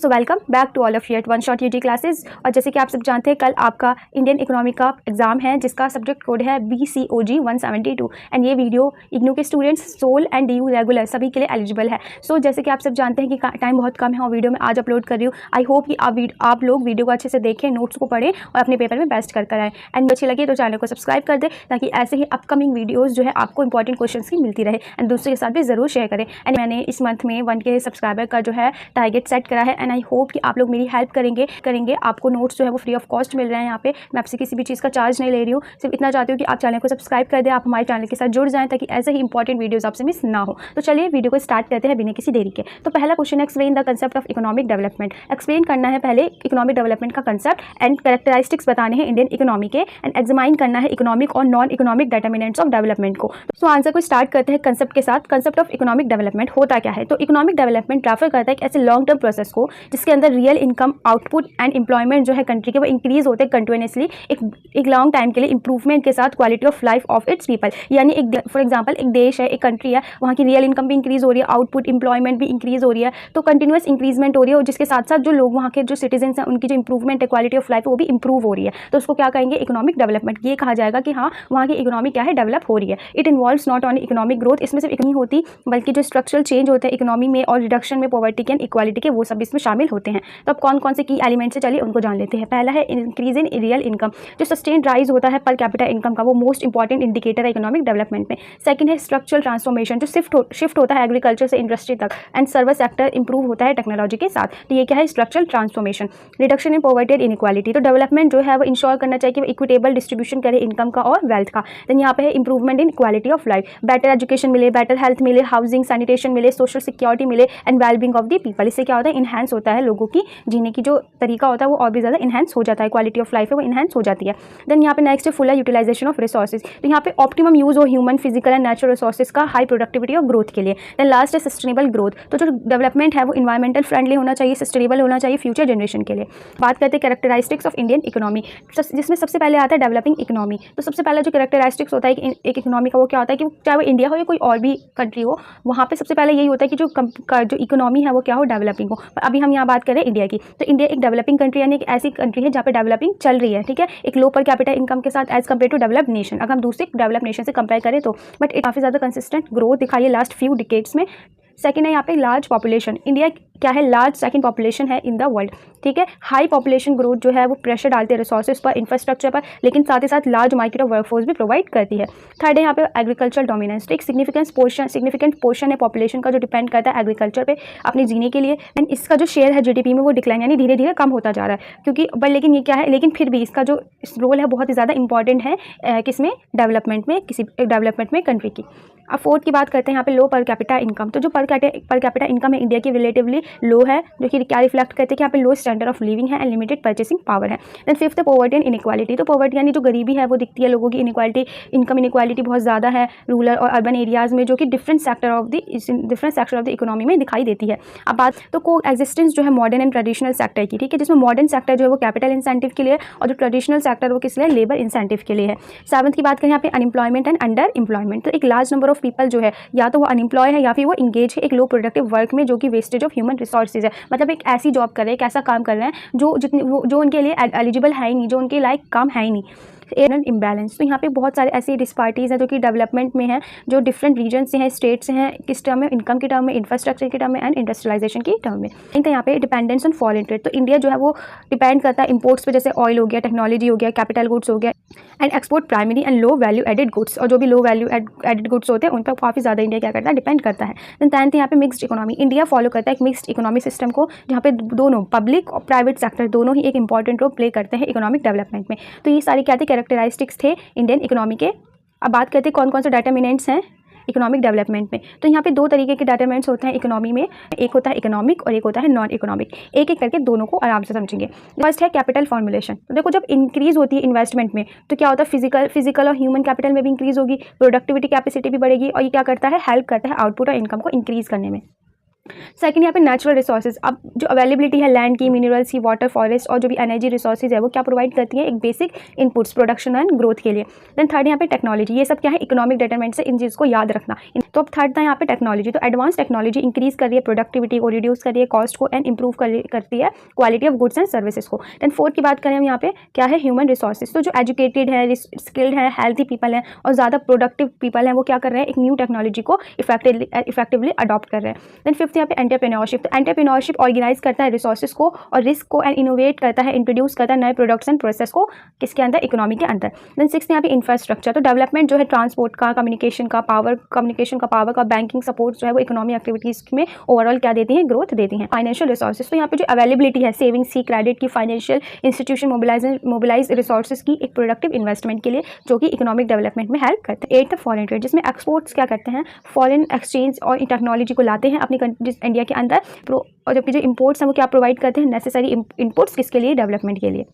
So welcome back to all of your one shot UT classes. और जैसे कि आप सब जानते हैं, कल आपका इंडियन इकोनॉमी का एग्जाम है जिसका सब्जेक्ट कोड है BCOG 172 एंड ये वीडियो इग्नू के students SOL and DU regular सभी के लिए एलिजिबल है। सो जैसे कि आप सब जानते हैं कि टाइम बहुत कम है और वीडियो में आज अपलोड कर रही हूँ। आई होप कि आप लोग वीडियो को अच्छे से देखें, नोट्स को पढ़ें और अपने पेपर में बेस्ट कर आएँ। एंड अच्छी लगी तो चैनल को सब्सक्राइब कर दें ताकि ऐसे ही अपकमिंग वीडियोज़ जो है आपको इंपॉर्टेंट क्वेश्चन की मिलती रहे एंड दूसरे के साथ भी ज़रूर शेयर करें। एंड मैंने इस मंथ में 1K सब्सक्राइबर का जो है टारगेट सेट करा है एंड आई होप कि आप लोग मेरी हेल्प करेंगे। आपको नोट्स जो है वो फ्री ऑफ कॉस्ट मिल रहे हैं। यहाँ पे मैं आपसे किसी भी चीज़ का चार्ज नहीं ले रही हूँ, सिर्फ इतना चाहती हूँ कि आप चैनल को सब्सक्राइब कर दें, आप हमारे चैनल के साथ जुड़ जाएं ताकि ऐसे ही इंपॉर्टेंट वीडियोस आपसे मिस ना हो। तो चलिए वीडियो को स्टार्ट करते हैं बिना किसी देरी के। तो पहला क्वेश्चन है, explain the concept of economic development. Explain करना है पहले इकोनॉमिक डेवलपमेंट का कंसेप्ट एंड कैरेक्टरिस्टिक्स बताने हैं इंडियन इकोनॉमी के एंड एग्जामाइन करना है इकोनॉमिक और non economic determinants of development को। सो आंसर को स्टार्ट करते हैं कंसेप्ट के साथ। कंसेप्ट ऑफ इकोनॉमिक डेवलपमेंट होता क्या है? तो इकोनॉमिक डेवलपमेंट रेफर करता है एक ऐसे लॉन्ग टर्म प्रोसेस को जिसके अंदर real income, output and employment जो है कंट्री के वो इंक्रीज होते हैं कंटिन्यूसली एक लॉन्ग टाइम के लिए, इंप्रूवमेंट के साथ quality of life of its people. यानी एक फॉर एग्जांपल एक देश है, एक कंट्री है, वहाँ की रियल इनकम भी इंक्रीज हो रही है, आउटपुट एम्प्लॉयमेंट भी इंक्रीज हो रही है, तो कंटिन्यूस इंक्रीजमेंट हो रही है और जिसके साथ साथ जो लोग वहाँ के जो सिटीजन हैं उनकी जो इंप्रूवमेंट है, क्वालिटी ऑफ लाइफ वो भी इंप्रूव हो रही है। तो उसको क्या कहेंगे? Economic development. ये कहा जाएगा कि हाँ वहाँ की इकोनॉमी क्या है, डेवलप हो रही है। It involves not only economic growth, इसमें सिर्फ नहीं होती बल्कि जो स्ट्रक्चरल चेंज होते हैं इकोनॉमी में और रिडक्शन में पॉवर्टी के एंड इक्वालिटी के, वो सब इसमें शामिल होते हैं। तो अब कौन कौन से की एलिमेंट्स है चलिए उनको जान लेते हैं। पहला है इंक्रीज इन रियल इनकम, जो सस्टेन्ड राइज होता है पर कैपिटा इनकम का, वो मोस्ट इंपॉर्टेंट इंडिकेटर है इकोनॉमिक डेवलपमेंट में। सेकंड है स्ट्रक्चरल ट्रांसफॉर्मेशन, जो शिफ्ट होता है एग्रीकल्चर से इंडस्ट्री तक एंड सर्विस सेक्टर इंप्रूव होता है टेक्नोलॉजी के साथ। तो ये क्या है? Structural transformation. Reduction in poverty and inequality, तो डेवलपमेंट जो है वो इंश्योर करना चाहिए कि वो इक्विटेबल डिस्ट्रीब्यूशन करे इनकम का और वेल्थ का। देन यहाँ पे है improvement in quality of life, better education मिले, बेटर हेल्थ मिले, हाउसिंग सैनिटेशन मिले, सोशल सिक्योरिटी मिले and wellbeing of the people. इससे क्या होता है? इन्हांस होता है लोगों की जीने की जो तरीका होता है वो और भी ज़्यादा इन्हांस हो जाता है, क्वालिटी ऑफ लाइफ है वो इन्हांस हो जाती है। देन यहाँ पे नेक्स्ट है फुल यूटिलाइजेशन ऑफ रिसोर्सेज, तो यहाँ पे ऑप्टिमम यूज हो human, physical and natural resources का, हाई प्रोडक्टिविटी और ग्रोथ के लिए। देन लास्ट है सस्टेनेबल ग्रोथ, तो जो डेवलपमेंट है वो इन्वायरमेंटल फ्रेंडली होना चाहिए, सस्टेनेबल होना चाहिए फ्यूचर जनरेशन के लिए। बात करते हैं कैरेक्टरिस्टिक्स ऑफ इंडियन इकोनॉमी, जिसमें सबसे पहले आता है डेवलपिंग इकोनॉमी। तो सबसे पहला जो कैरेक्टरिस्टिक्स होता है एक इकोनॉमी का, वो क्या होता है कि चाहे वो इंडिया हो या कोई और भी कंट्री हो, वहाँ पे सबसे पहले यही होता है कि जो इकोनॉमी है वो क्या हो? डेवलपिंग हो। पर अभी हम यहाँ बात करें इंडिया की, तो इंडिया एक डेवलपिंग कंट्री यानी एक ऐसी कंट्री है जहाँ पे डेवलपिंग चल रही है, ठीक है, एक लो पर कैपिटल इनकम के साथ as compare to developed nation. अगर हम दूसरे डेवलप्ड नेशन से कंपेयर करें तो बट काफ़ी ज़्यादा कंसिस्टेंट ग्रोथ दिखाई है लास्ट फ्यू डिकेड्स में। सेकंड है यहाँ पे लार्ज पॉपुलेशन, इंडिया क्या है? लार्ज सेकंड पॉपुलेशन है इन द वर्ल्ड, ठीक है। हाई पॉपुलेशन ग्रोथ जो है वो प्रेशर डालते हैं रिसोर्सेज पर, इंफ्रास्ट्रक्चर पर, लेकिन साथ ही साथ लार्ज मार्केट ऑफ वर्कफोर्स भी प्रोवाइड करती है। थर्ड है यहाँ पे एग्रीकल्चर डोमिनेंस, तो एक सिग्निफिकेंट पोर्शन है पॉपुलेशन का जो डिपेंड करता है एग्रीकल्चर पे अपने जीने के लिए एंड इसका जो शेयर है GDP में वो डिक्लाइन यानी धीरे धीरे कम होता जा रहा है, क्योंकि लेकिन ये क्या है, लेकिन फिर भी इसका जो रोल है बहुत ही ज़्यादा इंपॉर्टेंट है किसमें? डेवलपमेंट में, किसी डेवलपमेंट में कंट्री की। अब फोर्थ की बात करते हैं यहाँ पे लो पर कैपिटा इनकम, तो जो पर कैपिटा इनकम है इंडिया की रिलेटिवली लो है, जो कि क्या रिफ्लेक्ट करते हैं कि यहाँ पे लो स्टैंडर्ड ऑफ लिविंग है एंड लिमिटेड परचेसिंग पावर है। देन फिफ्थ है पॉवर्टी एंड इनइक्वालिटी, तो पॉवर्टी यानी जो गरीबी है वो दिखती है लोगों की, इनइक्वालिटी इनकम इनइक्वालिटी बहुत ज़्यादा है रूरल और अर्बन एरियाज़ में, जो कि different sector of the economy में दिखाई देती है। अब बात तो को एग्जिस्टेंस जो है मॉडर्न एंड ट्रेडिशनल सेक्टर की, ठीक है, जिसमें मॉडर्न सेक्टर जो है वो कैपिटल इंसेंटिव के लिए और जो ट्रेडिशनल सेक्टर वो किस लिए? लेबर इंसेंटिव के लिए है। सेवंथ की बात करें यहाँ पे अनएम्प्लॉयमेंट एंड अंडर एम्प्लॉयमेंट, तो एक लार्ज नंबर ऑफ पीपल जो है या तो वो अनएम्प्लॉय है या फिर वो इंगेज है एक लो प्रोडक्टिव वर्क में, जो कि वेस्टेज ऑफ ह्यूमन रिसोर्सेज है, मतलब एक ऐसी जॉब कर रहे हैं, एक ऐसा काम कर रहे हैं जो उनके लिए एलिजिबल है ही नहीं, जो उनके लायक काम है ही नहीं। एनल इम्बैलेंस, तो यहाँ पे बहुत सारे ऐसी डिस्पार्टीज़ हैं जो कि डेवलपमेंट में हैं, जो डिफरेंट रीजन से हैं, स्टेट से हैं, किस टर्म में? इनकम के टर्म में, इंफ्रास्ट्रक्चर के टर्म में एंड इंडस्ट्रियलाइजेशन के टर्म में। तो यहाँ पे डिपेंडेंस ऑन फॉरेन ट्रेड, तो इंडिया जो है वो डिपेंड करता है इंपोर्ट्स पे, जैसे ऑयल हो गया, टेक्नोलॉजी हो गया, कैपिटल गुड्स हो गया and export primary and low value added goods, और जो भी लो वैल्यू एडेड गुड्स होते हैं उन पर काफ़ी ज़्यादा इंडिया क्या करता है? डिपेंड करता है। देन टेंथ यहाँ पे मिक्स्ड इकोनॉमी, इंडिया फॉलो करता है एक मिक्स्ड इकोनॉमिक सिस्टम को, जहाँ पे दोनों पब्लिक और प्राइवेट सेक्टर दोनों ही एक इंपॉर्टेंट रोल प्ले करते हैं इकोनॉमिक डेवलपमेंट में। तो ये सारी क्या थे? कैरेक्टरिस्टिक्स थे इंडियन इकोनॉमी के। अब बात करते हैं कौन कौन से डिटर्मिनेंट्स हैं इकोनॉमिक डेवलपमेंट में। तो यहाँ पे दो तरीके के डिटर्मिनेंट्स होते हैं इकोनॉमी में, एक होता है इकोनॉमिक और एक होता है नॉन इकोनॉमिक। एक एक करके दोनों को आराम से समझेंगे। फर्स्ट है कैपिटल फॉर्मुलेशन, तो देखो जब इंक्रीज होती है इन्वेस्टमेंट में तो क्या होता है? फिजिकल और ह्यूमन कैपिटल में भी इंक्रीज होगी, प्रोडक्टिविटी कैपेसिटी भी बढ़ेगी और ये क्या करता है? हेल्प करता है आउटपुट और इनकम को इंक्रीज करने में। सेकंड यहाँ पे नेचुरल रिसोर्सेज, अब जो अवेलेबिलिटी है लैंड की, मिनरल्स की, वाटर, फॉरेस्ट और जो भी एनर्जी रिसोर्सेज है वो क्या प्रोवाइड करती है? एक basic inputs production and growth के लिए। देन थर्ड यहाँ पे टेक्नोलॉजी, ये सब क्या है? इकोनॉमिक डिटरमिनेंट से, इन चीज़ को याद रखना। तो अब थर्ड था यहाँ पे टेक्नोलॉजी। तो एडवांस टेक्नोलॉजी इंक्रीज कर रही है प्रोडक्टिविटी को, रिड्यूस कर रही है कॉस्ट को एंड इंप्रूव करती है quality of goods and services को। देन फोर्थ की बात करें हम यहाँ पे क्या है, ह्यूमन रिसोर्सेज। तो जो एजुकेटेड है, स्किल्ड है, हेल्थी पीपल हैं और ज़्यादा प्रोडक्टिव पीपल हैं, वो क्या कर रहे हैं, एक न्यू टेक्नोलॉजी को इफेक्टिवली अडॉप्ट कर रहे हैं। देन फिफ्थ यहाँ पे एंटरप्रेन्योरशिप। तो एंटरप्रेन्योरशिप ऑर्गेनाइज करता है रिसोर्सेज को और रिस्क को एंड इनोवेट करता है, इंट्रोड्यूस करता है नए प्रोडक्ट्स एंड प्रोसेस को किसके अंदर, इकोनॉमी के अंदर। देन सिक्स यहाँ पे इंफ्रास्ट्रक्चर। तो डेवलपमेंट जो है ट्रांसपोर्ट का, कम्युनिकेशन का, पावर का, बैंकिंग सपोर्ट जो है वो इकोनॉमी एक्टिविटीज़ में ओवरऑल क्या देती हैं, ग्रोथ देती हैं। Financial resources. तो यहाँ पे जो अवेलेबिलिटी है सेविंग्स की, क्रेडिट की, फाइनेंशियल इंस्टीट्यूशन मोबिलाइज रिसोर्सेज की एक प्रोडक्टिव इन्वेस्टमेंट के लिए जो कि इकोनॉमिक डेवलपमेंट में हेल्प करते हैं। एट फॉरेन ट्रेड, जिसमें एक्सपोर्ट्स क्या करते हैं, फॉरेन एक्सचेंज और टेक्नोलॉजी को लाते हैं अपनी इंडिया के अंदर, और जबकि जो इंपोर्ट्स हैं वो क्या प्रोवाइड करते हैं, नेसेसरी इनपुट्स किसके लिए, डेवलपमेंट के लिए।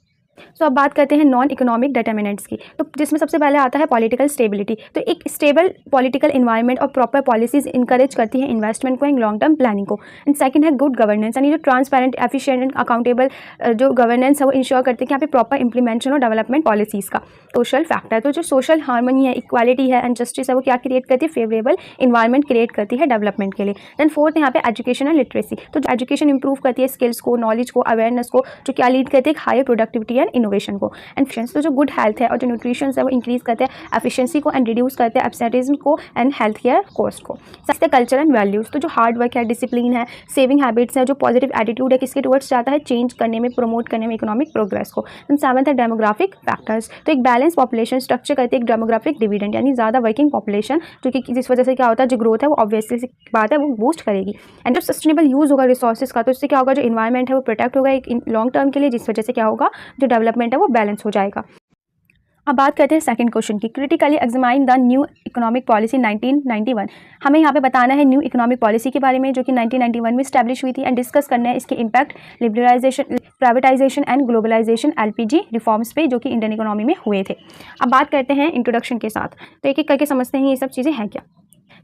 तो अब बात करते हैं नॉन इकोनॉमिक डिटर्मिनेंट्स की। तो जिसमें सबसे पहले आता है पॉलिटिकल स्टेबिलिटी। तो एक स्टेबल पॉलिटिकल इन्वायरमेंट और प्रॉपर पॉलिसीज इंकरेज करती हैं इन्वेस्टमेंट को, एक लॉन्ग टर्म प्लानिंग को। एंड सेकंड है गुड गवर्नेंस, यानी जो ट्रांसपेरेंट, एफिशिएंट एंड अकाउंटेबल जो गवर्नेंस है वो इंश्योर करते हैं कि यहाँ पे प्रॉपर इंप्लीमेंटेशन और डेवलपमेंट पॉलिसीज़ का। सोशल फैक्टर, तो जो सोशल हार्मनी है, इक्वालिटी है एंड जस्टिस है, वो क्या क्रिएट करती है, फेवरेबल इन्वायरमेंट क्रिएट करती है डेवलपमेंट के लिए। देन फोर्थ यहाँ पे एजुकेशन एंड लिटरेसी। तो जो एजुकेशन इंप्रूव करती है स्किल्स को, नॉलेज को, अवेयरनेस को, जो क्या लीड करती है हायर प्रोडक्टिविटी एंड इनोवेशन को। एंड फिशंस, तो जो गुड हेल्थ है और जो न्यूट्रिशन है वो इंक्रीज करते हैं एफिशिएंसी को एंड रिड्यूस करते हैं एब्सेंटिज्म को एंड हेल्थ केयर कॉस्ट को। सस्ते कल्चर एंड वैल्यूज। तो जो हार्ड वर्क है, डिसिप्लिन है, सेविंग हैबिट्स है, जो पॉजिटिव एटीट्यूड है, किसके टुवर्ड्स जाता है, चेंज करने में, प्रमोट करने में इकोनॉमिक प्रोग्रेस को। देन सेवंथ है डेमोग्राफिक फैक्टर्स। तो एक बैलेंस पॉपुलेशन स्ट्रक्चर करती है, एक डेमोग्राफिक डिविडेंड, यानी ज़्यादा वर्किंग पॉपुलेशन जो कि जिस वजह से क्या होता है, जो ग्रोथ है वो ऑब्वियसली बात है वो बूस्ट करेगी। एंड जो सस्टेनेबल यूज़ होगा रिसोर्सेज का, तो इससे क्या होगा, जो इन्वायरमेंट है वो प्रोटेक्ट होगा एक लॉन्ग टर्म के लिए, जिस वजह से क्या होगा, जो डेवलपमेंट है वो बैलेंस हो जाएगा। अब बात करते हैं सेकंड क्वेश्चन की, critically examine the new economic policy 1991। हमें यहाँ पे बताना है न्यू इकोनॉमिक पॉलिसी के बारे में जो कि 1991 में स्टैब्लिश हुई थी एंड डिस्कस करना है इसके impact liberalisation, privatisation and globalisation, LPG reforms पे जो कि इंडियन इकोनॉमी में हुए थे। अब बात करते हैं इंट्रोडक्शन के साथ, तो एक एक करके समझते हैं ये सब चीज़ें हैं क्या।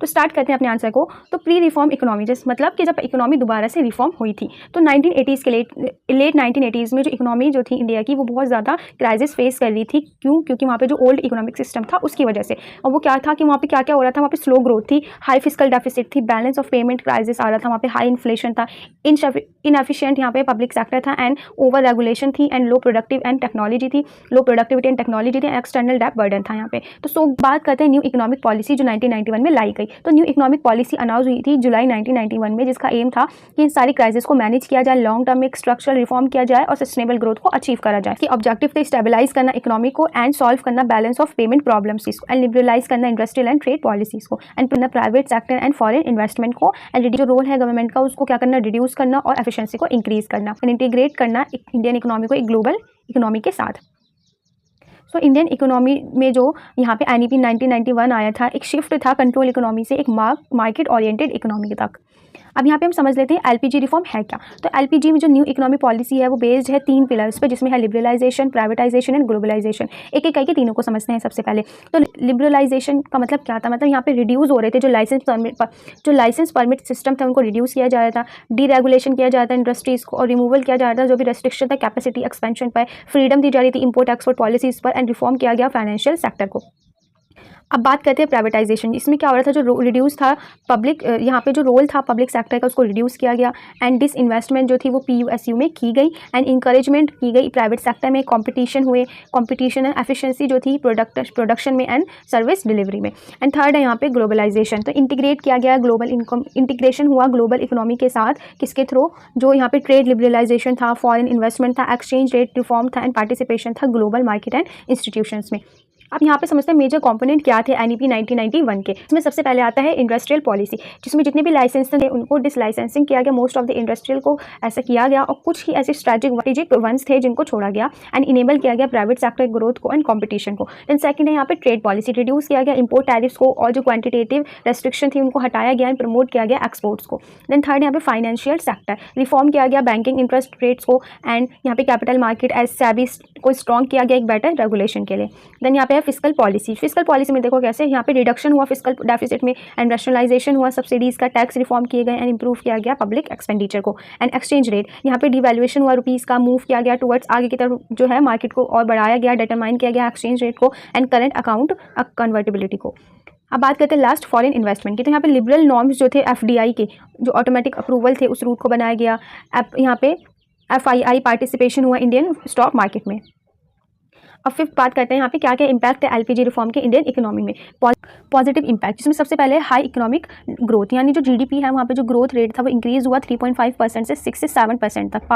तो स्टार्ट करते हैं अपने आंसर को। तो प्री रिफॉर्म इकोनॉमी, जैसे मतलब कि जब इकोनॉमी दोबारा से रिफॉर्म हुई थी तो 1980s के लेट 1980s में जो इकोनॉमी जो थी इंडिया की वो बहुत ज़्यादा क्राइसिस फेस कर रही थी। क्यों? क्योंकि वहाँ पे जो ओल्ड इकोनॉमिक सिस्टम था उसकी वजह से। और वो क्या था कि वहाँ पे क्या क्या हो रहा था, वहाँ पे स्लो ग्रोथ थी, हाई फिस्कल डेफिसिट थी, बैलेंस ऑफ पेमेंट क्राइसिस आ रहा था, वहाँ पे हाई इन्फ्लेशन था, इनएफिशिएंट यहाँ पे पब्लिक सेक्टर था एंड ओवर रेगुलेशन थी and low productive and technology थी, लो प्रोडक्टिविटी एंड टेक्नोलॉजी थी, एक्सटर्नल डेट बर्डन था यहाँ पे। तो सो बात करते हैं न्यू इकोनॉमिक पॉलिसी जो 1991 में लाई गई। तो न्यू इकोनॉमिक पॉलिसी अनाउंस हुई थी जुलाई 1991 में, जिसका एम था कि इन सारी क्राइसिस को मैनेज किया जाए, लॉन्ग टर्म में स्ट्रक्चरल रिफॉर्म किया जाए और सस्टेनेबल ग्रोथ को अचीव करा जाए। कि ऑब्जेक्टिव थे स्टेबलाइज करना इकोनॉमी को एंड सॉल्व करना बैलेंस ऑफ पेमेंट प्रॉब्लम्स को, एंड लिबरलाइज करना इंडस्ट्रियल एंड ट्रेड पॉलिसीज को, and private sector and foreign investment को, एंड जो रोल है गवर्नमेंट का उसको क्या करना, रिड्यूस करना और एफिशिएंसी को इंक्रीज करना, एंड इंटीग्रेट करना इंडियन इकोनॉमी को एक ग्लोबल इकोनॉमी के साथ। सो इंडियन इकोनॉमी में जो यहाँ पे एनईपी 1991 आया था, एक शिफ्ट था कंट्रोल इकोनॉमी से एक मार्केट ओरिएंटेड इकोनॉमी तक। अब यहाँ पे हम समझ लेते हैं एलपीजी रिफॉर्म है क्या। तो एलपीजी में जो न्यू इकोनॉमिक पॉलिसी है वो बेस्ड है 3 पिलर्स पे, जिसमें है लिबरलाइजेशन, प्राइवेटाइजेशन एंड ग्लोबलाइजेशन। एक एक करके तीनों को समझते हैं सबसे पहले। तो लिबरलाइजेशन का मतलब क्या था, मतलब यहाँ पे रिड्यूस हो रहे थे जो लाइसेंस परमिट सिस्टम था उनको रिड्यूस किया जा रहा था, डीरेगुलेशन किया जा रहा था इंडस्ट्रीज़ को और रिमूवल किया जा रहा था जो भी रेस्ट्रिक्शन था कैपेसिटी एक्सपेंशन पर, फ्रीडम दी जा रही थी इंपोर्ट एक्सपोर्ट पॉलिसीज़ पर, एंड रिफॉर्म किया गया फाइनेंशियल सेक्टर को। अब बात करते हैं प्राइवेटाइजेशन। इसमें क्या हो रहा था, जो रिड्यूस था पब्लिक, यहाँ पे जो रोल था पब्लिक सेक्टर का उसको रिड्यूस किया गया एंड डिस इन्वेस्टमेंट जो थी वो पीयूएसयू में की गई एंड इंकरेजमेंट की गई प्राइवेट सेक्टर में, कंपटीशन एंड एफिशिएंसी जो थी प्रोडक्शन में एंड सर्विस डिलीवरी में। एंड थर्ड है यहाँ पे ग्लोबलाइजेशन। तो इंटीग्रेट किया गया, ग्लोबल इंटीग्रेशन हुआ ग्लोबल इकोनॉमी के साथ, किसके थ्रू, जो यहाँ पे ट्रेड लिबरलाइजेशन था, फॉरेन इन्वेस्टमेंट था, एक्सचेंज रेट रिफॉर्म था एंड पार्टिसिपेशन था ग्लोबल मार्केट एंड इंस्टीट्यूशंस में। अब यहाँ पे समझते हैं मेजर कंपोनेंट क्या थे एनईपी 1991 के। इसमें सबसे पहले आता है इंडस्ट्रियल पॉलिसी, जिसमें जितने भी लाइसेंस थे उनको डिसलाइसेंसिंग किया गया, मोस्ट ऑफ द इंडस्ट्रियल को ऐसा किया गया और कुछ ही ऐसे स्ट्रेटेजिक वंस थे जिनको छोड़ा गया एंड इनेबल किया गया प्राइवेट सेक्टर ग्रोथ को एंड कॉम्पिटिशन को। देन सेकंड है यहाँ पे ट्रेड पॉलिसी, रिड्यूस किया गया इंपोर्ट टैरिफ्स को और जो क्वान्टिटेटिव रेस्ट्रिक्शन थी उनको हटाया गया एंड प्रमोट किया गया एक्सपोर्ट्स को। देन थर्ड यहाँ पे फाइनेंशियल सेक्टर, रिफॉर्म किया गया बैंकिंग इंटरेस्ट रेट्स को एंड यहाँ पे कैपिटल मार्केट एज सेबी को स्ट्रॉन्ग किया गया एक बेटर रेगुलेशन के लिए। देन यहाँ पे है फिस्कल पॉलिसी। फिस्कल पॉलिसी में देखो कैसे यहाँ पे रिडक्शन हुआ फिस्कल डेफिसिट में एंड रैशनलाइजेशन हुआ, सब्सिडीज का टैक्स रिफॉर्म किए गए एंड इंप्रूव किया गया पब्लिक एक्सपेंडिचर को। एंड एक्सचेंज रेट, यहाँ पे डिवैल्यूएशन हुआ रुपीज़ का, मूव किया गया टुवर्ड्स आगे की तरफ जो है मार्केट को और बढ़ाया गया, डिटरमाइन किया गया एक्सचेंज रेट को एंड करंट अकाउंट कन्वर्टिबिलिटी को। अब बात करते हैं लास्ट फॉरेन इन्वेस्टमेंट की। तो यहाँ पे लिबरल नॉर्म्स जो थे एफडीआई के, जो ऑटोमेटिक अप्रूवल थे, उस रूट को बनाया गया। यहाँ पे एफआईआई पार्टिसिपेशन हुआ इंडियन स्टॉक मार्केट में। अब फिफ्थ बात करते हैं यहाँ पे क्या क्या इम्पैक्ट है एलपीजी रिफॉर्म के इंडियन इकोनॉमी में। पॉजिटिव इम्पैक्ट, जिसमें सबसे पहले हाई इकोनॉमिक ग्रोथ, यानी जो जीडीपी है वहाँ पे जो ग्रोथ रेट था वो इंक्रीज हुआ 3.5% से 6 से 7% तक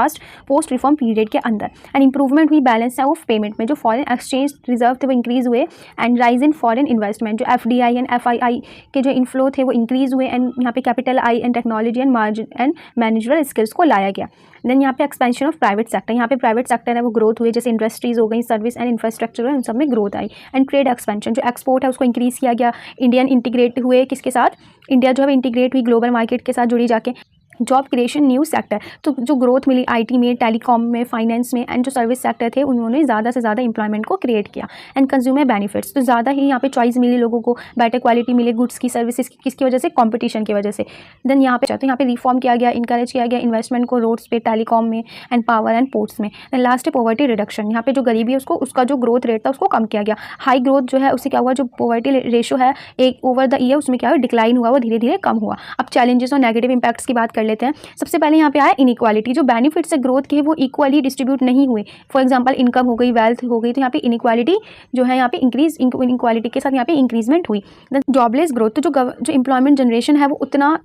पोस्ट रिफॉर्म पीरियड के अंदर। एंड इंप्रूवमेंट हुई बैलेंस ऑफ पेमेंट में, जो फॉरेन एक्सचेंज रिजर्व थे वो इंक्रीज हुए। And rise in foreign investment, जो एफडीआई एंड एफआईआई के जो इनफ्लो थे वो इंक्रीज हुए। एंड यहाँ पे capital I and technology and margin and managerial skills को लाया गया। देन यहाँ पे एक्सपेंशन ऑफ प्राइवेट सेक्टर, यहाँ पे प्राइवेट सेक्टर है वो ग्रोथ हुई, जैसे इंडस्ट्रीज हो गई, सर्विस एंड इंफ्रास्ट्रक्चर है, उन सब में growth I. And trade expansion, जो एक्सपोर्ट है उसको इंक्रीज किया गया। इंडियन इंटीग्रेट हुए किसके साथ, इंडिया जो है इंटीग्रेट हुई ग्लोबल मार्केट के साथ जुड़ी जाके। जॉब क्रिएशन, न्यू सेक्टर, तो जो ग्रोथ मिली आईटी में, टेलीकॉम में, फाइनेंस में, एंड जो सर्विस सेक्टर थे उन्होंने ज़्यादा से ज़्यादा एम्प्लॉयमेंट को क्रिएट किया। एंड कंज्यूमर बेनिफिट्स, तो ज़्यादा ही यहाँ पे चॉइस मिली लोगों को, बेटर क्वालिटी मिले गुड्स की, सर्विसेज की, किसकी वजह से, कंपटीशन की वजह से। देन यहाँ पे तो यहाँ पे रिफॉर्म किया गया, इंकरेज किया गया इन्वेस्टमेंट को रोड्स पे, टेलीकॉम में, एंड पावर एंड पोर्ट्स में। देन लास्ट है पॉवर्टी रिडक्शन, यहाँ पे जो गरीबी है उसका जो ग्रोथ रेट था उसको कम किया गया। हाई ग्रोथ जो है उससे क्या हुआ, जो पॉवर्टी रेशो है एक ओवर द ईयर उसमें क्या हुआ, डिक्लाइन हुआ, वो धीरे धीरे कम हुआ। अब चैलेंजेस और नेगेटिव इंपैक्ट्स की बात कर लेते हैं। सबसे पहले यहाँ पे आया इनइक्वालिटी, जो बेनिफिट्स है ग्रोथ के वो इक्वली डिस्ट्रीब्यूट नहीं हुए। फॉर एग्जांपल इनकम हो गई, वेल्थ हो गई, तो यहाँ पे इनइक्वालिटी जो है यहाँ पे इंक्रीज, इनइक्वालिटी के साथ यहाँ पे इंक्रीजमेंट हुई। जॉबलेस ग्रोथ, तो जो एम्प्लॉयमेंट जनरेशन है वो उतना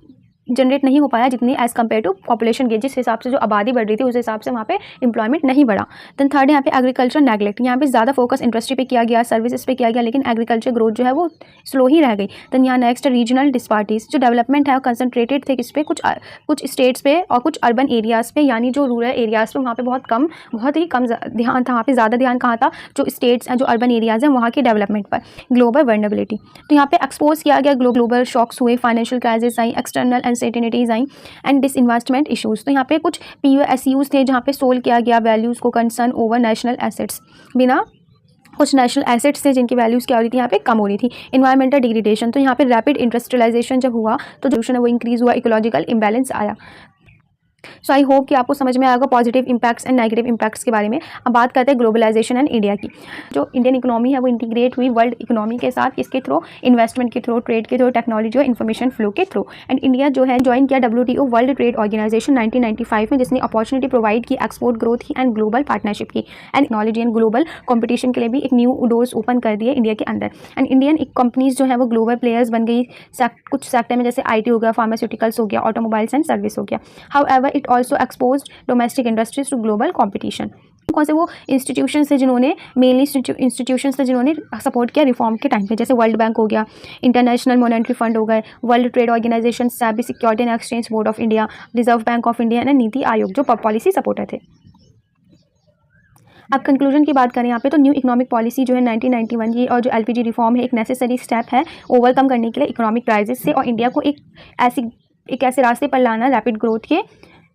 जनरेट नहीं हो पाया जितनी एज कम्पेयर टू पॉपुलेशन के, जिस हिसाब से जो आबादी बढ़ रही थी उस हिसाब से वहाँ पे एम्प्लॉयमेंट नहीं बढ़ा। देन थर्ड यहाँ पे एग्रीकल्चर नेगलेक्ट, यहाँ पे ज़्यादा फोकस इंडस्ट्री पे किया गया, सर्विसेज पे किया गया, लेकिन एग्रीकल्चर ग्रोथ जो है वो स्लो ही रह गई। देन यहाँ नेक्स्ट रीजनल डिस्पार्टीज, जो डेवलपमेंट है कंसनट्रेटेड थे किस पे, कुछ स्टेट्स पे और कुछ अर्बन एरियाज़ पे, यानी जो रूरल एरियाज़ पे वहाँ पे बहुत ही कम ध्यान था। वहाँ पे ज़्यादा ध्यान कहाँ था, जो स्टेट्स हैं, जो अर्बन एरियाज़ हैं वहाँ के डेवलपमेंट पर। ग्लोबल वर्नेबिलिटी, तो यहाँ पे एक्सपोज किया गया, ग्लोबल शॉक्स हुए, financial crisis I, external uncertainties I, and disinvestment issues. तो यहाँ पे कुछ पीओएसयूज़ थे जहाँ पे सोल्व किया गया वैल्यूज़ को, कंसर्न ओवर नेशनल एसेट्स, बिना कुछ नेशनल एसेट्स थे जिनकी वैल्यूज़ क्या हो रही थी, यहाँ पे कम हो रही थी। इन्वायरमेंटल डिग्रेडेशन, तो यहाँ पे रैपिड इंडस्ट्रियलाइजेशन जब हुआ तो पोल्यूशन है वो इंक्रीज़ हुआ, इकोलॉजिकल इम्बैलेंस आया। सो आई होप कि आपको समझ में आएगा positive impacts and negative impacts के बारे में। अब बात करते हैं ग्लोबलाइजेशन एंड इंडिया की। जो इंडियन इकोनॉमी है वो इंटीग्रेट हुई वर्ल्ड इकोनॉमी के साथ, किसके थ्रू, इन्वेस्टमेंट के थ्रू, ट्रेड के थ्रू, टेक्नोलॉजी और इन्फॉर्मेशन फ्लो के थ्रू। एंड इंडिया जो है ज्वाइन किया WTO वर्ल्ड ट्रेड ऑर्गेनाइजेशन 1995 में, जिसने अपॉर्चुनिटी प्रोवाइड की एक्सपोर्ट ग्रोथ की एंड ग्लोबल पार्टनरशिप की, and technology and global competition के लिए भी एक न्यू डोर्स ओपन कर दिए इंडिया के अंदर। एंड इंडियन कंपनीज जो है वो ग्लोबल प्लेयर्स बन गई कुछ सेक्टर में, जैसे IT हो गया, फार्मास्यूटिकल्स हो गया, ऑटोमोबाइल्स एंड सर्विस हो गया। However it also expose domestic industries to global competition. कौन से वो इंस्टीट्यूशंस थे जिन्होंने मेनली इंस्टीट्यूशंस थे जिन्होंने सपोर्ट किया रिफॉर्म के टाइम पे, जैसे वर्ल्ड बैंक हो गया, इंटरनेशनल मॉनेटरी फंड हो गए, world trade organisation, SEBI, security and exchange board of India, reserve bank of India and NITI Aayog, जो पॉलिसी सपोर्टर थे। अब कंक्लूजन की बात करें यहाँ पे, तो न्यू इकोनॉमिक पॉलिसी जो है 1991 की और जो LPG रिफॉर्म है एक नेसेसरी स्टेप है ओवरकम करने के लिए इकोनॉमिक क्राइसिस से, और इंडिया को एक ऐसे रास्ते पर लाना रैपिड ग्रोथ के।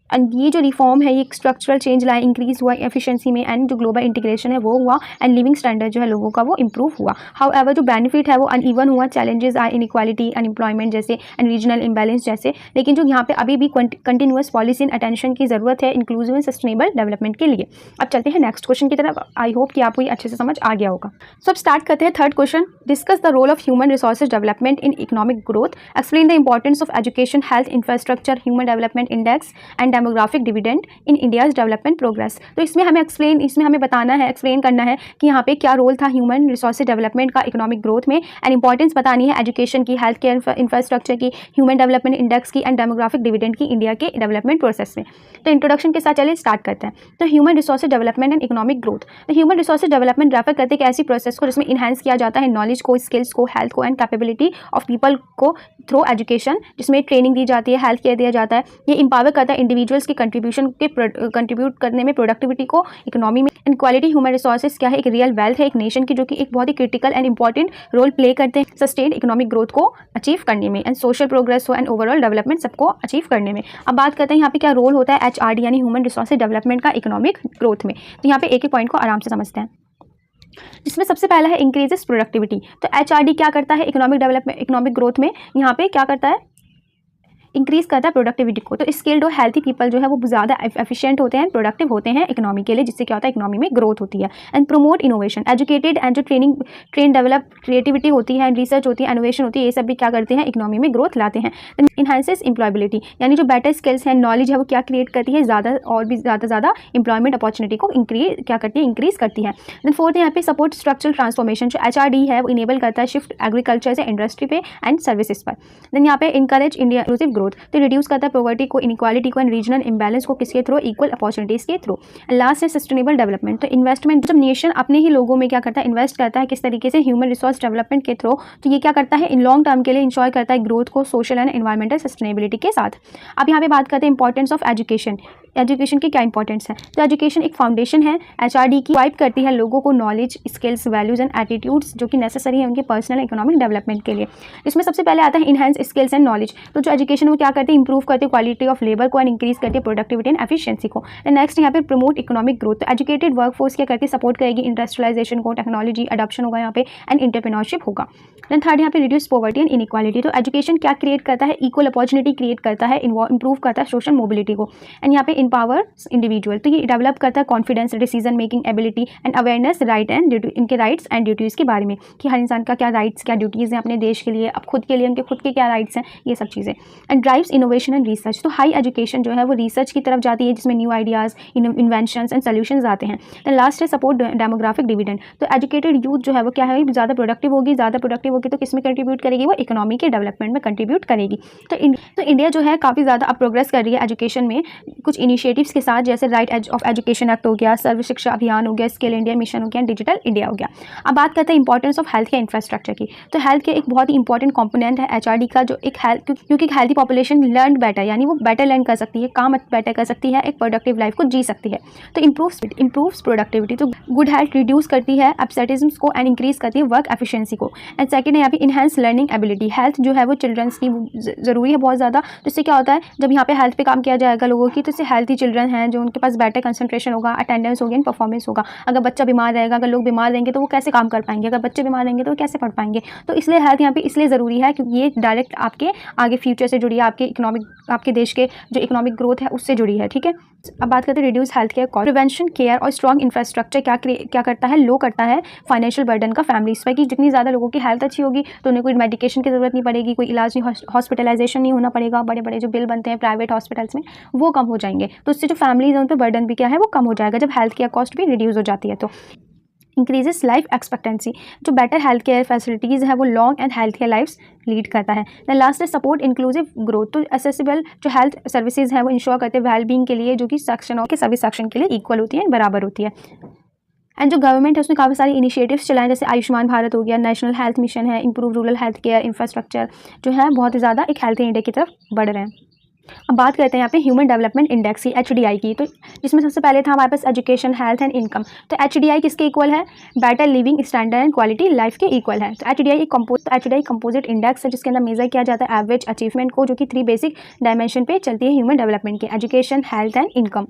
एंड ये जो रिफॉर्म है ये एक स्ट्रक्चरल चेंज लाए, इंक्रीज हुआ एफिशिएंसी में, एंड जो ग्लोबल इंटीग्रेशन है वो हुआ, एंड लिविंग स्टैंडर्ड जो है लोगों का वो इंप्रूव हुआ। हाउएवर जो बेनिफिट है वो अनइवन हुआ, चैलेंजेस आए, इनइक्वालिटी, अनएम्प्लॉयमेंट जैसे, एंड रीजनल इम्बैलेंस जैसे। लेकिन जो यहाँ पे अभी भी कंटिन्यूअस पॉलिसी एंड अटेंशन की ज़रूरत है इंक्लूसिव एंड सस्टेनेबल डेवलपमेंट के लिए। अब चलते हैं नेक्स्ट क्वेश्चन की तरफ। आई होप कि आपको ये अच्छे से समझ आ गया होगा। सो अब स्टार्ट करते हैं third question. Discuss the role of human resources development in economic growth, explain the importance of education, health, infrastructure, human development index and demographic dividend in India's development progress. तो इसमें हमें बताना है, एक्सप्लेन करना है कि यहाँ पे क्या रोल था ह्यूमन रिसोर्सेज डेवलपमेंट का इकोनॉमिक ग्रोथ में, एंड इंपॉर्टेंस बतानी है एजुकेशन की, हेल्थ केयर इंफ्रास्ट्रक्चर की, ह्यूमन डेवलपमेंट इंडेक्स की, एंड डेमोग्राफिक डिविडेंड की इंडिया के डेवलपमेंट प्रोसेस में। तो इंट्रोडक्शन के साथ चलिए स्टार्ट करते हैं। तो human resources development and economic growth. तो ह्यूमन रिसोर्सेज डेवलपमेंट रेफर करते हैं कि ऐसी प्रोसेस को जिसमें इन्हांस किया जाता है नॉलेज को, स्किल्स को, हेल्थ को, एंड कैपेबिलिटी ऑफ पीपल को थ्रू एजुकेशन, जिसमें ट्रेनिंग दी जाती है, हेल्थ केयर दिया जाता है। ये इंपावर करता है इंडिविजुअल्स के कंट्रीब्यूट करने में, प्रोडक्टिविटी को इकोनॉमी में। एंड क्वालिटी ह्यूमन रिसोर्सेज क्या है, एक रियल वेल्थ है एक नेशन की, जो कि एक बहुत ही critical and important role play करते हैं सस्टेन इकोनॉमिक ग्रोथ को अचीव करने में, एंड सोशल प्रोग्रेस हो, एंड ओवरऑल डेवलपमेंट सबको अचीव करने में। अब बात करते हैं यहाँ पे क्या रोल होता है HRD यानी ह्यूमन रिसोर्सेज डेवलपमेंट का इकोनॉमिक ग्रोथ में। तो यहाँ पे एक एक पॉइंट को आराम से समझते हैं। जिसमें सबसे पहला है इंक्रीजेस प्रोडक्टिविटी। तो HRD क्या करता है इकोनॉमिक ग्रोथ में, यहाँ पे क्या करता है, इंक्रीज करता है प्रोडक्टिविटी को। तो स्किल्ड और हेल्थी पीपल जो है वो ज़्यादा एफिशिएंट होते हैं, प्रोडक्टिव होते हैं इकोनॉमी के लिए, जिससे क्या होता है इकोनॉमी में ग्रोथ होती है। And promote innovation, educated and जो ट्रेन डेवलप क्रिएटिविटी होती है, रिसर्च होती है, इनोवेशन होती है, ये सब भी क्या करते हैं इकोनॉमी में ग्रोथ लाते हैं। इनहांसेस एम्प्लॉयबिलिटी, यानी जो बेटर स्किल्स हैं, नॉलेज है, वो क्या क्रिएट करती है, ज़्यादा और भी ज़्यादा एम्प्लॉयमेंट अपॉर्चुनिटी को क्या करती है इंक्रीज करती है। देन फोर्थ यहाँ पे सपोर्ट स्ट्रक्चरल ट्रांसफॉर्मेशन, जो HRD है वो इनेबल करता है शिफ्ट एग्रीकल्चर से इंडस्ट्री पे एंड सर्विसेज पर। देन यहाँ पे इनकरेज इंडिया इंक्लूसिव ग्रोथ, तो रिड्यूस करता है पॉवर्टी को, इनइक्वालिटी को एंड रीजनल इंबैलेंस को, किसके थ्रू, इक्वल अपॉर्चुनिटीज़ के थ्रू। लास्ट है सस्टेनेबल डेवलपमेंट, तो इन्वेस्टमेंट, जब नेशन अपने ही लोगों में क्या करता है इन्वेस्ट करता है किस तरीके से, ह्यूमन रिसोर्स डेवलपमेंट के थ्रू, तो ये क्या करता है इन लॉन्ग टर्म के लिए इंश्योर करता है ग्रोथ को सोशल एंड एनवायरमेंटल सस्टेनेबिलिटी के साथ। अब यहाँ पे बात करते हैं इंपॉर्टेंस ऑफ एजुकेशन, एजुकेशन की क्या इंपॉर्टेंस है। तो एजुकेशन एक फाउंडेशन है HRD की, प्रोवाइड करती है लोगों को knowledge, skills, values and attitudes जो कि नेसेसरी है उनके पर्सनल इकोनॉमिक डेवलपमेंट के लिए। इसमें सबसे पहले आता है इनहेंस स्किल्स एंड नॉलेज, तो जो एजुकेशन वो क्या करती है इंप्रूव करती है क्वालिटी ऑफ लेबर को एंड इंक्रीज करती है प्रोडक्टिविटी एंड एफिशिएंसी को। नेक्स्ट यहाँ पे प्रमोट इकोनॉमिक ग्रोथ, तो एजुकेटेड वर्कफोर्स क्या करती है सपोर्ट करेगी इंडस्ट्रियलाइजेशन को, टेक्नोलॉजी अडॉप्शन होगा यहाँ पे एंड एंटरप्रेन्योरशिप होगा। देन थर्ड यहाँ पे रिड्यूस पॉवर्टी एंड इनइक्वालिटी, तो एजुकेशन क्या क्रिएट करता है इक्वल अपॉर्चुनिटी क्रिएट करता है, इंप्रूव करता है सोशल मोबिलिटी को एंड यहाँ पे इंपावर इंडिविजुअल, तो ये डेवलप करता है confidence, decision making ability and awareness right and duty, इनके राइट्स एंड ड्यूटीज़ के बारे में कि हर इंसान का क्या राइट्स क्या ड्यूटीज़ हैं अपने देश के लिए, अब खुद के लिए उनके खुद के क्या राइट्स हैं, ये सब चीज़ें। And drives innovation and research, तो हाई एजुकेशन जो है वो रिसर्च की तरफ जाती है जिसमें new ideas, inventions and solutions आते हैं। देन लास्ट है सपोर्ट डेमोग्राफिक डिविडेंड, तो एजुकेटेड यूथ जो है वो क्या है ज़्यादा प्रोडक्टिव होगी तो किस में कंट्रीब्यूट करेगी, वो इकोनॉमी के डेवलपमेंट में कंट्रीब्यूट करेगी। तो इंडिया जो है काफ़ी ज़्यादा अब प्रोग्रेस कर रही है एजुकेशन में कुछ इनिशिएटिव्स के साथ, जैसे राइट ऑफ एजुकेशन एक्ट हो गया, सर्व शिक्षा अभियान हो गया, स्किल इंडिया मिशन हो गया, डिजिटल इंडिया हो गया। अब बात करते हैं importance of health care infrastructure की, तो हेल्थ केयर एक बहुत ही इंपॉर्टेंट कंपोनेंट है HRD का, जो एक हेल्थ, क्योंकि हेल्थी पॉपुलेशन लर्न बेटर, यानी वो बेटर लर्न कर सकती है, काम बेटर कर सकती है, एक प्रोडक्टिव लाइफ को जी सकती है। तो इम्प्रूव्स प्रोडक्टिविटी, तो गुड हेल्थ रिड्यूस करती है एब्सेंटिज्म को एंड इंक्रीज करती है वर्क एफिशिएंसी को। एंड सेकंड है यहाँ पे इनहेंस लर्निंग एबिलिटी, हेल्थ जो है वो चिल्ड्रंस की ज़रूरी है बहुत ज़्यादा, तो इससे क्या होता है जब यहाँ पे हेल्थ पे काम किया जाएगा लोगों की, तो इससे हेल्थी चिल्ड्रन हैं जो उनके पास बेटर कंसंट्रेशन होगा, अटेंडेंस होगी एंड परफॉर्मेंस होगा। अगर बच्चा बीमार रहेगा, अगर लोग बीमार रहेंगे तो वो कैसे काम कर पाएंगे, अगर बच्चे बीमार रहेंगे तो वो कैसे पढ़ पाएंगे। तो इसलिए हेल्थ यहाँ पे इसलिए ज़रूरी है क्योंकि ये डायरेक्ट आपके आगे फ्यूचर से जुड़ी है, आपके देश के जो इकोनॉमिक ग्रोथ है उससे जुड़ी है, ठीक है। अब बात करते हैं reduce health care cost, prevention care और स्ट्रॉन्ग इंफ्रास्ट्रक्चर क्या करता है, लो करता है फाइनेंशियल बर्डन का फैमिलीज पर, कि जितनी ज़्यादा लोगों की हेल्थ अच्छी होगी तो उन्हें कोई मेडिकेशन की ज़रूरत नहीं पड़ेगी, कोई इलाज नहीं, हॉस्पिटलाइजेशन नहीं होना पड़ेगा, बड़े बड़े जो बिल बनते हैं प्राइवेट हॉस्पिटल्स में वो कम हो जाएंगे, तो उससे जो फैमिलीज हैं उन पर बर्डन भी क्या है वो कम हो जाएगा जब हेल्थ केयर कॉस्ट भी रिड्यूस हो जाती है। तो इंक्रीजेस लाइफ एक्सपेक्टेंसी, जो बेटर हेल्थ केयर फैसिलिटीज़ है वो long and health care lifes lead करता है। देन लास्ट है सपोर्ट इंक्लूसिव ग्रोथ, तो एसेसिबल जो हेल्थ सर्विसेज हैं वो इंश्योर करते हैं वेल बीइंग के लिए, जो कि सेक्शन के सभी सेक्शन के लिए इक्वल होती है, बराबर होती है। एंड जो गवर्नमेंट है उसने काफ़ी सारी इनिशिएटिव्स चलाए, जैसे आयुष्मान भारत हो गया, नेशनल हेल्थ मिशन है, improve rural health care infrastructure जो है बहुत ही ज़्यादा एक हेल्थी इंडिया की तरफ बढ़ रहे हैं। अब बात करते हैं यहाँ पे ह्यूमन डेवलपमेंट इंडेक्स की, HDI की, तो जिसमें सबसे पहले था हमारे पास एजुकेशन, हेल्थ एंड इनकम। तो HDI किसके इक्वल है, better living standard and quality life के इक्वल है। तो HDI कंपोजिट इंडेक्स है जिसके अंदर मेजर किया जाता है एवरेज अचीवमेंट को, जो कि 3 बेसिक डायमेंशन पे चलती है ह्यूमन डेवलपमेंट के, एजुकेशन, हेल्थ एंड इनकम।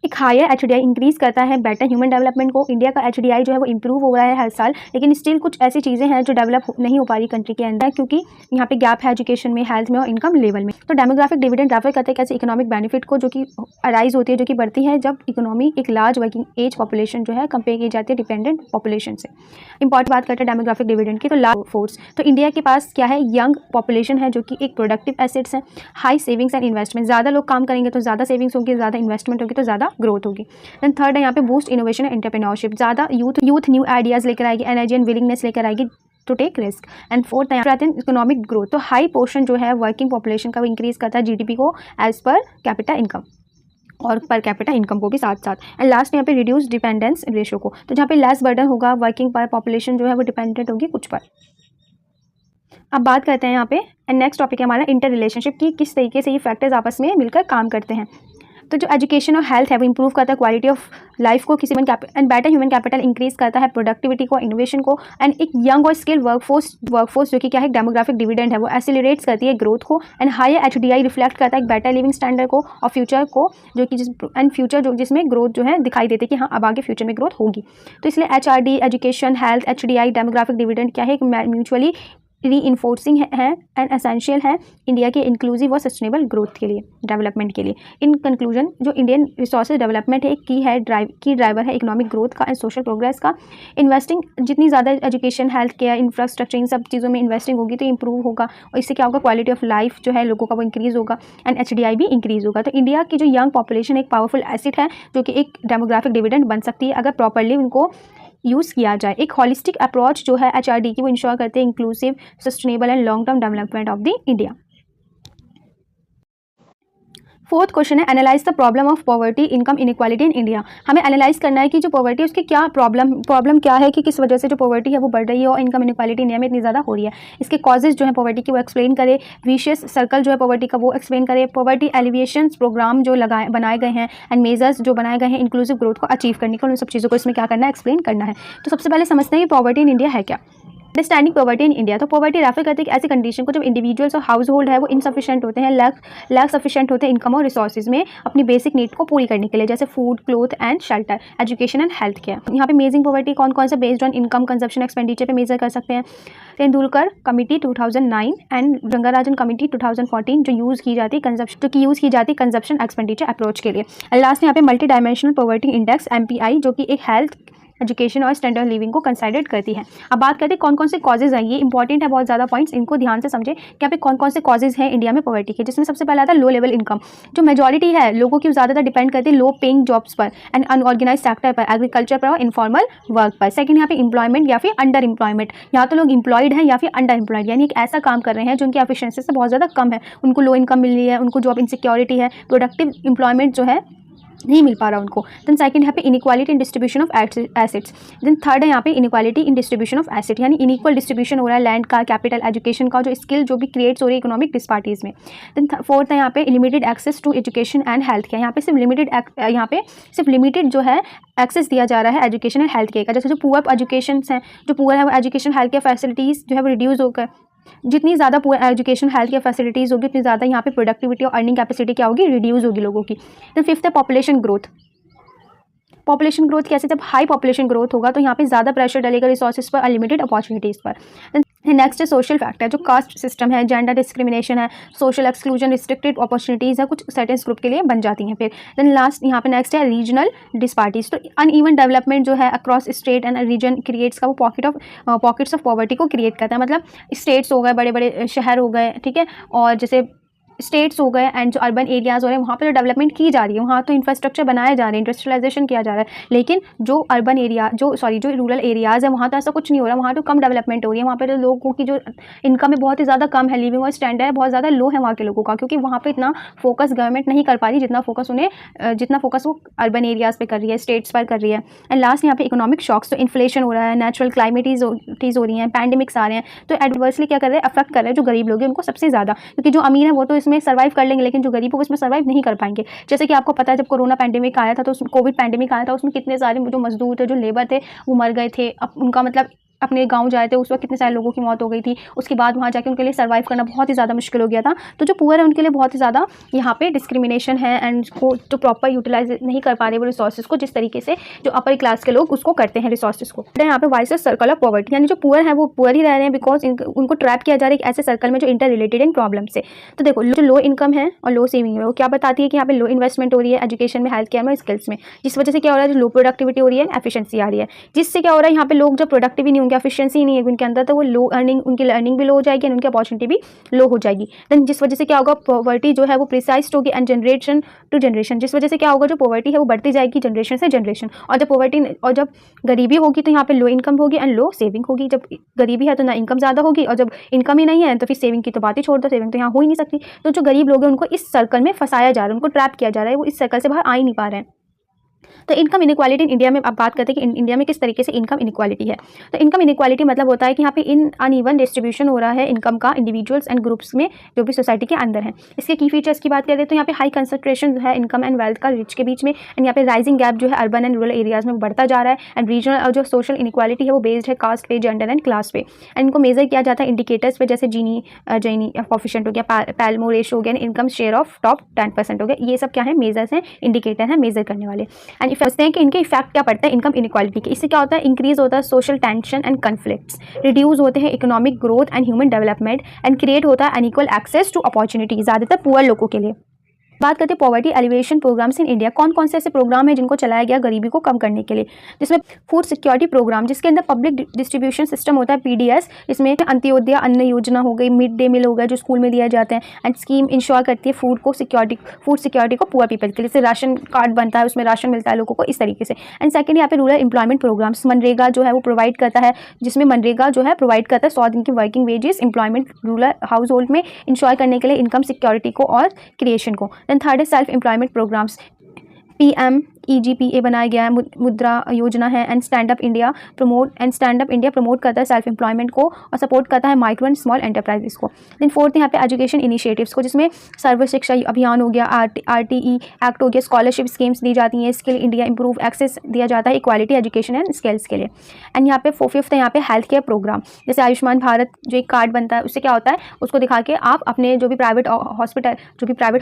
एक हायर HDI इंक्रीज करता है बेटर ह्यूमन डेवलपमेंट को। इंडिया का HDI जो है वो इंप्रूव हो रहा है हर साल, लेकिन स्टिल कुछ ऐसी चीज़ें हैं जो डेवलप नहीं हो पा रही कंट्री के अंदर, क्योंकि यहाँ पे गैप है एजुकेशन में, हेल्थ में और इनकम लेवल में। तो डेमोग्राफिक डिविडेंड रेफर करते हैं कैसे इकोनॉमिक बेनिफिट को, जो कि अराइज होती है, जो कि बढ़ती है जब इकोनॉमी एक लार्ज वर्किंग एज पॉपुलेशन जो है कंपेयर की जाती है डिपेंडेंट पॉपुलेशन से। इंपॉर्टेंट बात करते हैं डेमोग्राफिक डिविडेंड की, तो लार्ज फोर्स, तो इंडिया के पास क्या है, यंग पॉपुलेशन है जो कि एक प्रोडक्टिव एसेट्स है, हाई सेविंग्स एंड इन्वेस्टमेंट, ज़्यादा लोग काम करेंगे तो ज़्यादा सेविंग्स होगी, ज़्यादा इन्वेस्टमेंट होगी तो ज़्यादा ग्रोथ होगी। देन थर्ड है यहाँ पे बूस्ट इनोवेशन एंड एंटरप्रेन्योरशिप, ज़्यादा यूथ न्यू आइडियाज़ लेकर आएगी, एनर्जी एंड विलिंगनेस लेकर आएगी to take risk. And fourth है इकोनॉमिक ग्रोथ, तो हाई पोर्शन जो है वर्किंग पॉपुलेशन का वो इंक्रीज करता है GDP को एज पर कैपिटा इनकम और पर कैपिटा इनकम को भी साथ साथ। एंड लास्ट यहाँ पे रिड्यूस डिपेंडेंस रेशो को, तो जहाँ पे लेस बर्डन होगा वर्किंग पर पॉपुलेशन जो है वो डिपेंडेंट होगी कुछ पर। अब बात करते हैं यहाँ पे एंड नेक्स्ट टॉपिक है हमारा इंटर रिलेशनशिप की, किस तरीके से ये फैक्टर्स आपस में मिलकर काम करते हैं। तो जो एजुकेशन और हेल्थ है वो इंप्रूव करता है क्वालिटी ऑफ लाइफ को, किसी and better human capital increase करता है प्रोडक्टिविटी को, इनोवेशन को, एंड एक यंग और स्किल वर्कफोर्स जो कि क्या है डेमोग्राफिक डिविडेंड है वो एसिलरेट्स करती है ग्रोथ को। एंड हायर HDI रिफ्लेक्ट करता है बेटर लिविंग स्टैंडर्ड को और फ्यूचर को, जो कि फ्यूचर जो जिसमें ग्रोथ जो है दिखाई देती है कि हाँ अब आगे फ्यूचर में ग्रोथ होगी। तो इसलिए HRD, education, health, HDI, demographic dividend क्या है, म्यूचुअली री इन्फोर्सिंग है एंड एसेंशियल है इंडिया के इंक्लूसिव और सस्टेनेबल ग्रोथ के लिए, डेवलपमेंट के लिए। इन कंक्लूजन, जो इंडियन रिसोर्सेज डेवलपमेंट है एक की ड्राइवर है इकोनॉमिक ग्रोथ का एंड सोशल प्रोग्रेस का। इन्वेस्टिंग, जितनी ज़्यादा एजुकेशन, हेल्थ केयर, इंफ्रास्ट्रक्चर, इन सब चीज़ों में इन्वेस्टिंग होगी तो इंप्रूव होगा, और इससे क्या होगा, क्वालिटी ऑफ लाइफ जो है लोगों का वो इंक्रीज़ होगा एंड HDI भी इंक्रीज़ होगा। तो इंडिया की जो यंग पॉपुलेशन एक पावरफुल एसेट है जो कि एक डेमोग्राफिक डिविडेंड बन सकती है अगर प्रॉपरली उनको यूज़ किया जाए। एक हॉलिस्टिक अप्रोच जो है HRD की वो इंश्योर करते हैं inclusive, sustainable and long term development of the India. Fourth question है analyse the problem of poverty, income inequality in India. हमें एनालाइज करना है कि जो पॉवर्टी है उसकी क्या प्रॉब्लम क्या है, कि किस वजह से जो पॉवर्टी है वो बढ़ रही है और इनकम इनइक्वालिटी इंडिया में इतनी ज़्यादा हो रही है। इसके कॉजेज जो है पॉवर्टी की वो एक्सप्लेन करे, विशियस सर्कल जो है पॉवर्टी का वो एक्सप्लेन करे, पॉवर्टी एलिविएशन प्रोग्राम जो बनाए गए हैं एंड मेजर्स जो बनाए गए हैं इंक्लूसिव ग्रोथ को अचीव करने के, उन सब चीज़ों को इसमें क्या करना है, एक्सप्लेन करना है। तो सबसे पहले समझते हैं कि पॉवर्टी इन इंडिया है क्या। अंडरस्टैंडिंग पॉवर्टी इन इंडिया, तो पॉवर्टी रेफर करते हैं कि ऐसी कंडीशन को जब इंडिविजुअल्स और हाउस होल्ड है वो इनसफिशिएंट होते हैं, लैक सफिशिएंट होते हैं इनकम और रिसोर्सेज में अपनी बेसिक नीड को पूरी करने के लिए, जैसे food, cloth and shelter, education and health care. यहाँ पे मेजिंग पॉवर्टी कौन कौन से based on income, consumption, expenditure पे मेजर कर सकते हैं। Tendulkar committee 2009 and Rangarajan committee 2014 जो यूज़ की जाती है कंजप्शन एक्सपेंडिचर अप्रोच के लिए। लास्ट में यहाँ पे multi dimensional poverty index MPI जो कि एक हेल्थ, एजुकेशन और स्टैंडर्ड लिविंग को कंसाइडर करती है। अब बात करते हैं कौन कौन से कॉजेज हैं, ये इंपॉर्टेंट है बहुत ज़्यादा पॉइंट्स, इनको ध्यान से समझें कि यहाँ पे कौन कौन से कॉजेज हैं इंडिया में पॉवर्टी के, जिसमें सबसे पहला आता है लो लेवल इनकम। जो मेजॉरिटी है लोगों की ज़्यादातर डिपेंड करती है लो पेइंग जॉब्स पर एंड अनऑर्गेनाइज सेक्टर पर, एग्रीकल्चर पर और इनफॉर्मल वर्क पर। सेकंड यहाँ पे एम्प्लॉयमेंट या फिर अंडर एम्प्लॉयमेंट, या तो लोग एम्प्लॉयड हैं या फिर अंडर एम्प्लॉयड, यानी एक ऐसा काम कर रहे हैं जो उनकी एफिशिएंसी से बहुत ज़्यादा कम है, उनको लो इनकम मिल रही है, उनको जॉब इनसिक्योरिटी है, प्रोडक्टिव एम्प्लॉयमेंट जो है नहीं मिल पा रहा उनको। देन सेकंड यहाँ पे inequality in distribution of assets. Then third है यहाँ पे inequality in distribution of asset, यानी इनइक्वल डिस्ट्रीब्यूशन हो रहा है लैंड का, कैपिटल, एजुकेशन का, जो स्किल जो भी क्रिएट्स हो रही है इकोनॉमिक डिस्पार्टीज में। देन फोर्थ है यहाँ पे limited access to education and health care. यहाँ पे सिर्फ लिमिटेड जो है एक्सेस दिया जा रहा है एजुकेशन एंड हेल्थ केयर का, जैसे जो पुअर एजुकेशन है, जो पुअर है वो एजुकेशन हेल्थ केयर फैसिलिटीज़ जो है वो रिड्यूस होकर, जितनी ज़्यादा एजुकेशन हेल्थ केयर फैसिलिटीज़ होगी उतनी ज़्यादा यहाँ पे प्रोडक्टिविटी और अर्निंग कैपेसिटी क्या होगी, रिड्यूस होगी लोगों की। देन फिफ्थ है पॉपुलेशन ग्रोथ। पॉपुलेशन ग्रोथ कैसे, जब हाई पॉपुलेशन ग्रोथ होगा तो यहाँ पे ज़्यादा प्रेशर डलेगा रिसोर्सेज पर, अनलिमिटेड अपॉर्चुनिटीज़ पर। नेक्स्ट है सोशल फैक्टर, जो कास्ट सिस्टम है, जेंडर डिस्क्रिमिनेशन है, सोशल एक्सक्लूजन, रिस्ट्रिक्टेड अपॉर्चुनिटीज़ है कुछ सर्टेन ग्रुप के लिए बन जाती हैं फिर। देन लास्ट यहाँ पे नेक्स्ट है रीजनल डिस्पार्टीज, तो अनइवन डेवलपमेंट जो है across state and region creates का वो पॉकेट्स ऑफ पॉवर्टी को क्रिएट करता है। मतलब स्टेट्स हो गए, बड़े बड़े शहर हो गए, ठीक है, और जैसे स्टेट्स हो गए एंड जो अर्बन एरियाज़ हो रहे हैं वहाँ पे जो डेवलपमेंट की जा रही है, वहाँ तो इंफ्रास्ट्रक्चर बनाए जा रहे हैं, इंडस्ट्रियलाइजेशन किया जा रहा है, लेकिन जो अर्बन एरिया जो रूरल एरियाज़ है वहाँ तो ऐसा कुछ नहीं हो रहा, वहाँ तो कम डेवलपमेंट हो रही है। वहाँ पे तो लोगों की जो इनकम है बहुत ही ज़्यादा कम है, लिविंग और स्टैंडर्ड है बहुत ज़्यादा लो है वहाँ के लोगों का, क्योंकि वहाँ पर इतना फोकस गवर्नमेंट नहीं कर पा रही जितना फोकस वो अर्बन एरियाज़ पर कर रही है, स्टेट्स पर कर रही है। एंड लास्ट यहाँ पे इकोनॉमिक शॉक्स, तो इन्फ्लेशन हो रहा है, नेचुरल क्लाइमेटीज़ हो रही हैं, पैंडेमिक्स आ रहे हैं, तो एडवर्सली क्या कर रहे हैं, अफेक्ट कर रहे हैं जो गरीब लोग हैं उनको सबसे ज़्यादा, क्योंकि जो अमीर है वो तो इसमें सर्वाइव कर लेंगे लेकिन जो गरीब है वो इसमें सर्वाइव नहीं कर पाएंगे। जैसे कि आपको पता है जब कोरोना पैंडेमिक आया था, तो कोविड पैंडेमिक आया था, उसमें कितने सारे जो मजदूर थे, जो लेबर थे, वो मर गए थे। अब उनका मतलब अपने गांव जाए थे, उस वक्त कितने सारे लोगों की मौत हो गई थी। उसके बाद वहाँ जाके उनके लिए सर्वाइव करना बहुत ही ज़्यादा मुश्किल हो गया था। तो जो पुअर है उनके लिए बहुत ही ज़्यादा यहाँ पे डिस्क्रिमिनेशन है एंड को जो प्रॉपर यूटिलाइज नहीं कर पा रहे वो रिसोर्सेज को, जिस तरीके से जो अपर क्लास के लोग उसको करते हैं रिसोर्सेज को। यहाँ पे वाइस सर्कल ऑफ पॉवर्टी, यानी जो पुअर है वो पुअर ही रह रहे हैं बिकॉज उनको ट्रैप किया जा रहा है एक ऐसे सर्कल में जो इंटर रिलेटेड इन प्रॉब्लम से। तो देखो जो लो इनकम है और लो सेविंग है वो क्या बताती है कि यहाँ पे लो इन्वेस्टमेंट हो रही है एजुकेशन में, हेल्थ केयर में, स्किल्स में, जिस वजह से क्या हो रहा है, जो लो प्रोडक्टिविटी हो रही है, एफिशिएंसी आ रही है, जिससे क्या हो रहा है यहाँ पे लोग जब प्रोडक्टिव ही नहीं होंगे, एफिशिएंसी नहीं है उनके अंदर, तो वो लो अर्निंग, उनकी अर्निंग भी लो हो जाएगी और उनकी अपॉर्चुनिटी भी लो हो जाएगी। देन जिस वजह से क्या होगा, पॉवर्टी जो है वो प्रिसाइज होगी एंड जनरेशन टू जनरेशन, जिस वजह से क्या होगा, जो पॉवर्टी है वो बढ़ती जाएगी जनरेशन से जनरेशन। और जब गरीबी होगी तो यहाँ पे लो इनकम होगी एंड लो सेविंग होगी। जब गरीबी है तो ना इनकम ज़्यादा होगी, और जब इनकम ही नहीं है तो फिर सेविंग की तो बात ही छोड़ दो, सेविंग तो यहाँ हो ही नहीं सकती। तो जो गरीब लोग हैं उनको इस सर्कल में फंसाया जा रहा है, उनको ट्रैप किया जा रहा है, वो इस सर्कल से बाहर आ ही नहीं पा रहे हैं। तो इनकम इनइक्वालिटी इन इंडिया में अब बात करते हैं कि इंडिया में किस तरीके से इनकम इनइक्वालिटी है। तो इनकम इनइक्वालिटी मतलब होता है कि यहाँ पे अनइवन डिस्ट्रीब्यूशन हो रहा है इनकम का इंडिविजुअल्स एंड ग्रुप्स में जो भी सोसाइटी के अंदर है। इसके की फीचर्स की बात करें तो यहाँ पे हाई कंसंट्रेशन है इनकम एंड वेल्थ का रिच के बीच में, एंड यहाँ पे राइजिंग गैप जो है अर्बन एंड रूरल एरियाज में बढ़ता जा रहा है। एंड रीजनल और जो सोशल इनइक्वालिटी है वो बेस्ड है कास्ट पे, जेंडर एंड क्लास पे, एंड इनको मेजर किया जाता है इंडिकेटर्स पे, जैसे जीनी कोफिशिएंट हो गया, पैल्मो रेशो हो गया, इनकम शेयर ऑफ टॉप 10% हो गया। ये सब क्या है, मेजर्स हैं, इंडिकेटर हैं मेजर करने वाले। एंड सोचते हैं कि इनके इफेक्ट क्या पड़ता है इनकम इनइक्वालिटी के। इससे क्या होता है, इंक्रीज होता है social tension and conflicts, reduce होते हैं economic growth and human development, and create होता है अनइक्वल एक्सेस टू अपॉर्चुनिटी, ज़्यादातर पुअर लोगों के लिए। बात करते हैं poverty alleviation programmes in India. कौन कौन से ऐसे प्रोग्राम हैं जिनको चलाया गया गरीबी को कम करने के लिए, जिसमें फूड सिक्योरिटी प्रोग्राम, जिसके अंदर पब्लिक डिस्ट्रीब्यूशन सिस्टम होता है PDS, इसमें अंत्योदय अन्न योजना हो गई, मिड डे मील हो गया जो स्कूल में दिया जाते हैं, एंड स्कीम इंश्योर करती है फूड सिक्योरिटी को पुअर पीपल के लिए, जैसे राशन कार्ड बनता है उसमें राशन मिलता है लोगों को, इस तरीके से। एंड सेकंड यहाँ पे रूरल एम्प्लॉयमेंट प्रोग्राम्स, मनरेगा जो है वो प्रोवाइड करता है, जिसमें मनरेगा जो है प्रोवाइड करता है 100 दिन की working wages, employment rural house hold में इंश्योर करने के लिए इनकम सिक्योरिटी को और क्रिएशन को। देन थर्ड है सेल्फ एम्प्लॉयमेंट प्रोग्राम्स, PMEGPA बनाया गया है, मुद्रा योजना है, and stand up India promote करता है सेल्फ एम्प्लॉयमेंट को और सपोर्ट करता है माइक्रो एंड स्मॉल एंटरप्राइजेस को। देन फोर्थ यहाँ पे एजुकेशन इनिशिएटिव्स को, जिसमें सर्व शिक्षा अभियान हो गया, RTE एक्ट हो गया, स्कॉलरशिप स्कीम्स दी जाती हैं, स्किल इंडिया इंप्रूव एक्सेस दिया जाता है इक्वालिटी एजुकेशन एंड स्किल्स के लिए। एंड यहाँ पे फिफ्थ है यहाँ पे हेल्थ केयर प्रोग्राम, जैसे आयुष्मान भारत जो एक कार्ड बनता है, उससे क्या होता है, उसको दिखा के आप अपने जो भी प्राइवेट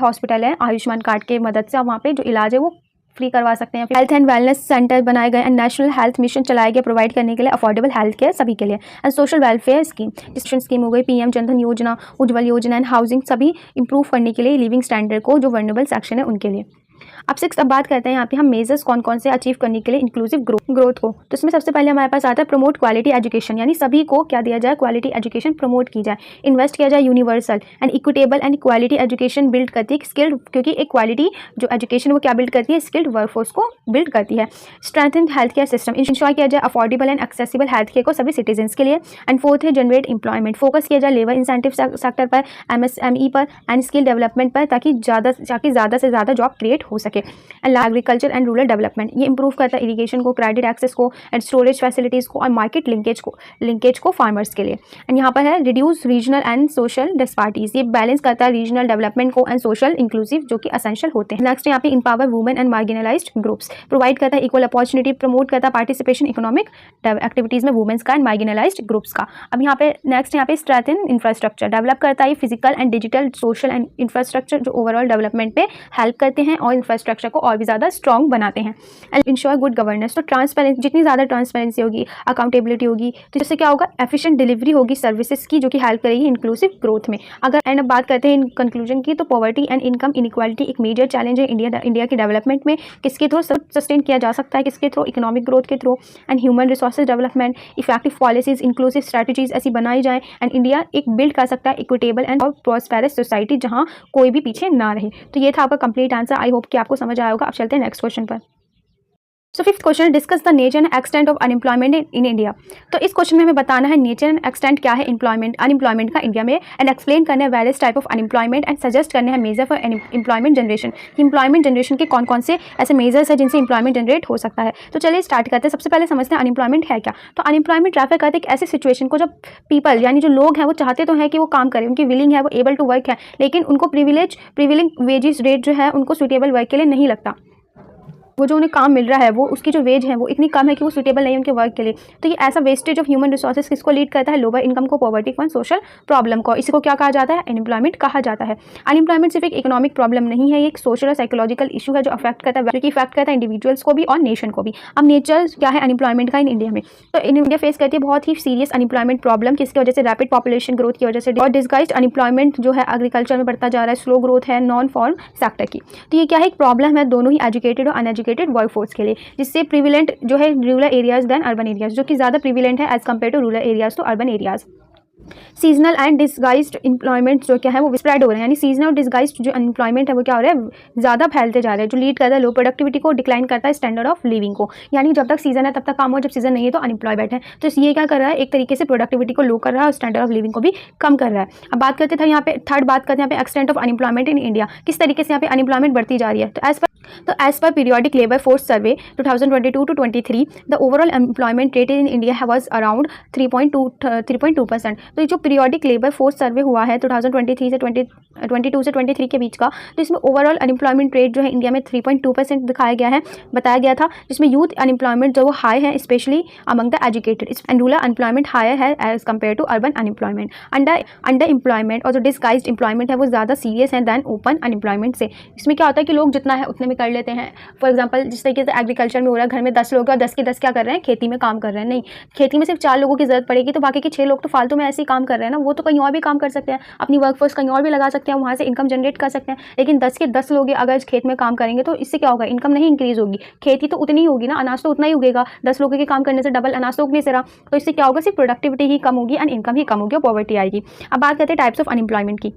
हॉस्पिटल है, आयुष्मान कार्ड के मदद से आप वहाँ पे जो इलाज है वो फ्री करवा सकते हैं। हेल्थ एंड वेलनेस सेंटर बनाए गए एंड नेशनल हेल्थ मिशन चलाया गया प्रोवाइड करने के लिए अफोर्डेबल हेल्थ केयर सभी के लिए। एंड सोशल वेलफेयर स्कीम हो गई, PM जनधन योजना, उज्ज्वल योजना एंड हाउसिंग, सभी इंप्रूव करने के लिए लिविंग स्टैंडर्ड को जो वल्नरेबल सेक्शन है उनके लिए। अब बात करते हैं यहाँ पे हम मेजर्स कौन कौन से अचीव करने के लिए इंक्लूसिव ग्रोथ को। तो इसमें सबसे पहले हमारे पास आता है प्रमोट क्वालिटी एजुकेशन, यानी सभी को क्या दिया जाए, क्वालिटी एजुकेशन प्रमोट की जाए, इन्वेस्ट किया जाए universal and equitable and quality education build करती है स्किल्ड, क्योंकि एक क्वालिटी जो एजुकेशन वो क्या बिल्ड करती है, स्किल्ड वर्कफोर्स को बिल्ड करती है। Strengthen health care system, ensure किया जाए affordable and accessible health care को सभी सिटीजन्स के लिए। एंड फोर्थ है जनरेट एम्प्लॉयमेंट, फोकस किया जाए लेबर इंसेंटिव सेक्टर पर, MSME पर एंड स्किल डेवलपमेंट पर, ताकि ज़्यादा से ज़्यादा जॉब क्रिएट हो सके। And agriculture and rural development, ये इंप्रूव करता है इरिगेशन को, क्रेडिट एक्सेस को एंड स्टोरेज फैसिलिटीज़ को और मार्केट लिंकेज को फार्मर्स के लिए। एंड यहाँ पर है reduce regional and social disparities, ये बैलेंस करता है रीजनल डेवलपमेंट को एंड सोशल इंक्लूसिव जो कि असेंशियल होते हैं। नेक्स्ट यहाँ पे empower women and marginalised groups, provide करता है इक्वल अपॉर्चुनिटी, प्रमोट करता है पार्टिसिपेशन इकोनॉमिक एक्टिविटीज़ में वुमेन्स का एंड मार्जिनलाइज्ड ग्रुप्स का। अब यहाँ पे नेक्स्ट यहाँ पे स्ट्रेंथन इंफ्रास्ट्रक्चर, डेवलप करता है physical and digital social and infrastructure जो ओवरऑल डेवलपमेंट पे हेल्प करते हैं और इंफ्रास्ट्रक्चर को और भी ज़्यादा स्ट्रॉन्ग बनाते हैं। एंड इंश्योर गुड गवर्नेंस, तो ट्रांसपेरेंसी, जितनी ज़्यादा ट्रांसपेरेंसी होगी, अकाउंटेबिलिटी होगी, तो इससे क्या होगा, एफिशिएंट डिलीवरी होगी सर्विसेज की, जो कि हेल्प करेगी इंक्लूसिव ग्रोथ में। अगर एंड अब बात करते हैं इन कंक्लूजन की, तो पॉवर्टी एंड इनकम इनइक्वालिटी एक मेजर चैलेंज है इंडिया के डेवलपमेंट में। किसके थ्रू सस्टेन किया जा सकता है, किसके थ्रू, इकोनॉमिक ग्रोथ के through. And human resources development, effective policies, inclusive strategies ऐसी बनाई जाए एंड इंडिया एक बिल्ड कर सकता है इक्विटेबल एंड प्रॉस्पेरस सोसाइटी जहाँ कोई भी पीछे ना रहे। तो ये था आपका कंप्लीट आंसर। आई होप कि आपको समझ आया होगा। अब चलते हैं नेक्स्ट क्वेश्चन पर। So fifth question, discuss the nature and extent of unemployment in India. तो इस क्वेश्चन में हमें बताना है नेचर एंड एक्सटेंट क्या है अनएम्प्लॉयमेंट का इंडिया में, एंड एक्सप्लेन करना है various type of unemployment and suggest करने हैं measure for employment generation. Employment generation के कौन कौन से ऐसे मेजर्स हैं जिनसे एम्प्लॉयमेंट जनरेट हो सकता है। तो चलिए स्टार्ट करते हैं। सबसे पहले समझते हैं अनएम्प्लॉयमेंट है क्या। तो अनएम्प्लॉयमेंट रेफर करते हैं एक ऐसी सिचुएशन को जब पीपल यानी जो लोग हैं वो चाहते तो हैं कि वो काम करें, उनकी विलिंग है, वो एबल टू वर्क है, लेकिन उनको प्रिविलिंग वेजेस रेट जो है उनको सूटेबल वर्क के लिए नहीं लगता। वो जो उन्हें काम मिल रहा है वो उसकी जो वेज है वो इतनी कम है कि वो सूटेबल नहीं है उनके वर्क के लिए। तो ये ऐसा वेस्टेज ऑफ ह्यूमन रिसोर्सेज किसको लीड करता है, लोअर इनकम को, पॉवर्टी को एंड सोशल प्रॉब्लम को। इसी को क्या कहा जाता है, अनएम्प्लॉयमेंट कहा जाता है। अनएम्प्लॉयमेंट सिर्फ एक इकोनॉमिक प्रॉब्लम नहीं है, ये एक सोशल और साइकोलॉजिकल इशू है जो अफेक्ट करता है, जो कि इफेक्ट करता है इंडिविजुअल्स को भी और नेशन को भी। अब नेचर क्या है अनएम्प्लॉयमेंट का इन इंडिया में, तो इन इंडिया फेस करती है बहुत ही सीरियस अनएम्प्लॉयमेंट प्रॉब्लम, किसकी वजह से, रैपिड पॉपुलेशन ग्रोथ की वजह से, और डिस्गाइज्ड अनएम्प्लॉयमेंट जो है एग्रीकल्चर में बढ़ता जा रहा है, स्लो ग्रोथ है नॉन फॉर्म सेक्टर की। तो ये क्या है, एक प्रॉब्लम है दोनों ही एजुकेटेड और अनएजुकेटेड वर्कफोर्स के लिए, जिससे प्रिविलेंट जो है rural areas then urban areas, जो कि ज़्यादा प्रिविलेंट है as compare to rural areas to urban areas. Seasonal and disguised employment जो क्या है वो स्प्रेड हो रहे हैं, यानी सीजनल और डिस्गाइज्ड जो अनएम्प्लॉयमेंट है वो क्या हो रहा है, ज़्यादा फैलते जा रहे हैं, जो लीड करता है लो प्रोडक्टिविटी को, डिक्लाइन करता है स्टैंडर्ड ऑफ लिविंग को। यानी जब तक सीजन है तब तक काम हो, जब सीजन नहीं है तो अनएम्प्लॉयमेंट है। तो ये क्या कर रहा है, एक तरीके से प्रोडक्टिविटी को लो कर रहा है और स्टैंडर्ड ऑफ लिविंग को भी कम कर रहा है। अब बात करते थे यहाँ पे थर्ड बात करते हैं यहाँ पे extent of unemployment in India, किस तरीके से यहाँ पे अनएम्प्लॉयमेंट बढ़ती जा रही है। तो as per periodic labour force survey 2022-23 the overall employment rate in India was around 3.2%। तो जो पीरियोडिक लेबर फोर्स सर्वे हुआ है 2023 से 2022 से 23 के बीच का, तो इसमें ओवरऑल अनएम्प्लॉयमेंट रेट जो है इंडिया में 3.2% दिखाया गया है, बताया गया था, जिसमें यूथ अनएम्प्लॉयमेंट जो वो हाई है especially among the educated, and rural unemployment higher है as compare to urban unemployment. Underemployment और जो डिस्गाइज्ड एम्प्लॉयमेंट है वो ज़्यादा सीरियस है दैन ओपन अनएम्प्लॉयमेंट से। इसमें क्या होता है कि लोग जितना है उतने में कर लेते हैं। फॉर एग्जाम्पल जिस तरीके से एग्रीकल्चर में हो रहा है, घर में 10 लोग हैं और 10 के 10 क्या कर रहे हैं, खेती में काम कर रहे हैं। नहीं, खेती में सिर्फ 4 लोगों की जरूरत पड़ेगी तो बाकी के 6 लोग तो फालतू में ऐसे ही काम कर रहे हैं ना, वो तो कहीं और भी काम कर सकते हैं, अपनी वर्कफोर्स कहीं और भी लगा सकते हैं, वहाँ से इनकम जनरेट कर सकते हैं। लेकिन 10 के 10 लोग अगर इस खेत में काम करेंगे तो इससे क्या होगा, इनकम नहीं इंक्रीज होगी, खेती तो उतनी ही होगी ना, अनाज तो उतना ही उगेगा, 10 लोगों के काम करने से डबल अनाज तो उगने से रहा, तो इससे क्या होगा, सिर्फ प्रोडक्टिविटी ही कम होगी एंड इनकम ही कम होगी और पॉवर्टी आएगी। अब बात करते हैं टाइप्स ऑफ अनएम्प्लॉयमेंट की।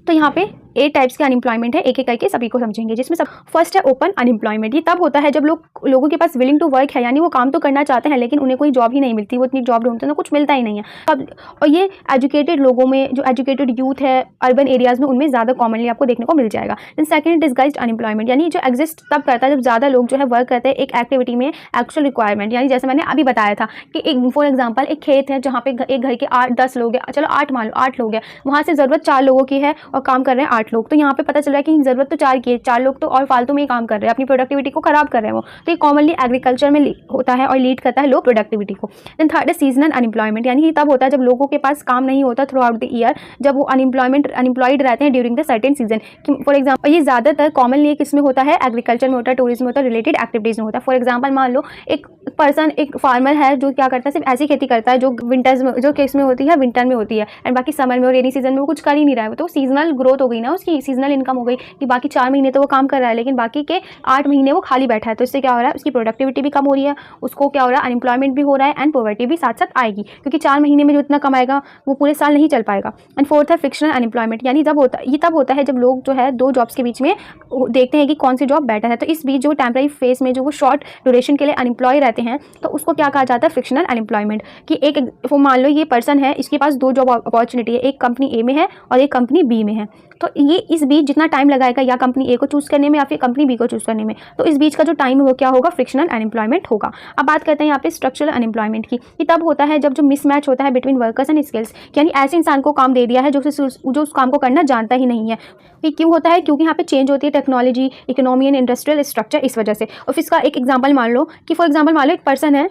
तो यहाँ पे 8 टाइप्स के अनएम्प्लॉयमेंट है, एक एक करके सभी को समझेंगे। जिसमें सब फर्स्ट है ओपन अनएम्प्लॉयमेंट। ये तब होता है जब लोगों के पास विलिंग टू वर्क है, यानी वो काम तो करना चाहते हैं लेकिन उन्हें कोई जॉब ही नहीं मिलती, वो इतनी जॉब ढूंढते हैं ना, कुछ मिलता ही नहीं है तब। और ये एजुकेटेड लोगों में, जो एजुकेटेड यूथ है अर्बन एरियाज़ में, उनमें ज़्यादा कॉमनली आपको देखने को मिल जाएगा। देन सेकंड डिस्गाइज्ड अनएम्प्लॉयमेंट, यानी जो एग्जिस्ट तब करता है जब ज़्यादा लोग जो है वर्क करते हैं एक एक्टिविटी में एक्चुअल रिक्वायरमेंट, यानी जैसे मैंने अभी बताया था कि एक फॉर एग्जाम्पल एक खेत है जहाँ पे एक घर के 8-10 लोग हैं, चलो 8 मान लो, 8 लोग हैं, वहाँ से ज़रूरत 4 लोगों की है और काम कर रहे हैं 8 लोग, तो यहाँ पे पता चल रहा है कि ज़रूरत तो 4 की है, 4 लोग तो और फालतू में ही काम कर रहे हैं, अपनी प्रोडक्टिविटी को खराब कर रहे हैं वो। तो ये कॉमनली एग्रीकल्चर में होता है और लीड करता है लो प्रोडक्टिविटी को। देन थर्ड है सीजनल अनएम्प्लॉयमेंट, यानी ये तब होता है जब लोगों के पास काम नहीं होता थ्रू आउट द ईयर, जब वो अनएम्प्लॉयड रहते हैं during the certain season. For example ये ज़्यादातर कॉमनली किसमें होता है, एग्रीकल्चर में होता है, टूरिज्म में होता है, रिलेटेड एक्टिविटीज़ में होता है। फॉर एग्जाम्पल मान लो एक पर्सन, एक फार्मर है जो क्या करता है, सिर्फ ऐसी खेती करता है जो विंटर्स में, जो केस में होती है विंटर में होती है, एंड बाकी समर में और रेनी सीजन में वो कुछ कर ही नहीं रहा है, तो सीजनल ग्रोथ हो गई ना, उसकी सीजनल इनकम हो गई कि बाकी 4 महीने तो वो काम कर रहा है लेकिन बाकी के 8 महीने वो खाली बैठा है। तो इससे क्या हो रहा है, उसकी प्रोडक्टिविटी भी कम हो रही है, उसको क्या हो रहा है, अनएम्प्लॉयमेंट भी हो रहा है एंड पॉवर्टी भी साथ साथ आएगी, क्योंकि 4 महीने में जो इतना कमाएगा वो पूरे साल नहीं चल पाएगा। एंड फोर्थ है फ्रिक्शनल अनएम्प्लॉयमेंट, यानी तब होता है जब लोग जो है 2 जॉब्स के बीच में देखते हैं कि कौन सी जॉब बेटर है, तो इस बीच जो टेम्पररी फेस में जो वो शॉर्ट ड्यूरेशन के लिए अनएम्प्लॉय रहते हैं, तो उसको क्या कहा जाता है, फ्रिक्शनल अनएम्प्लॉयमेंट। कि एक मान लो ये पर्सन है, इसके पास 2 जॉब अपॉर्चुनिटी है, एक कंपनी ए में है और एक कंपनी बी में है, तो ये इस बीच जितना टाइम लगाएगा या कंपनी ए को चूज़ करने में या फिर कंपनी बी को चूज़ करने में, तो इस बीच का जो टाइम है वो क्या होगा, फ्रिक्शनल अनएम्प्लॉयमेंट होगा। अब बात करते हैं यहाँ पे स्ट्रक्चरल अनएम्प्लॉयमेंट की। ये तब होता है जब जो मिसमैच होता है बिटवीन वर्कर्स एंड स्किल्स, यानी ऐसे इंसान को काम दे दिया है जो उस काम को करना जानता ही नहीं है। ये क्यों होता है, क्योंकि यहाँ पे चेंज होती है technology, economy and industrial structure, इस वजह से। और फिर इसका एक एग्जाम्पल मान लो कि फॉर एग्जाम्पल मान लो एक पर्सन है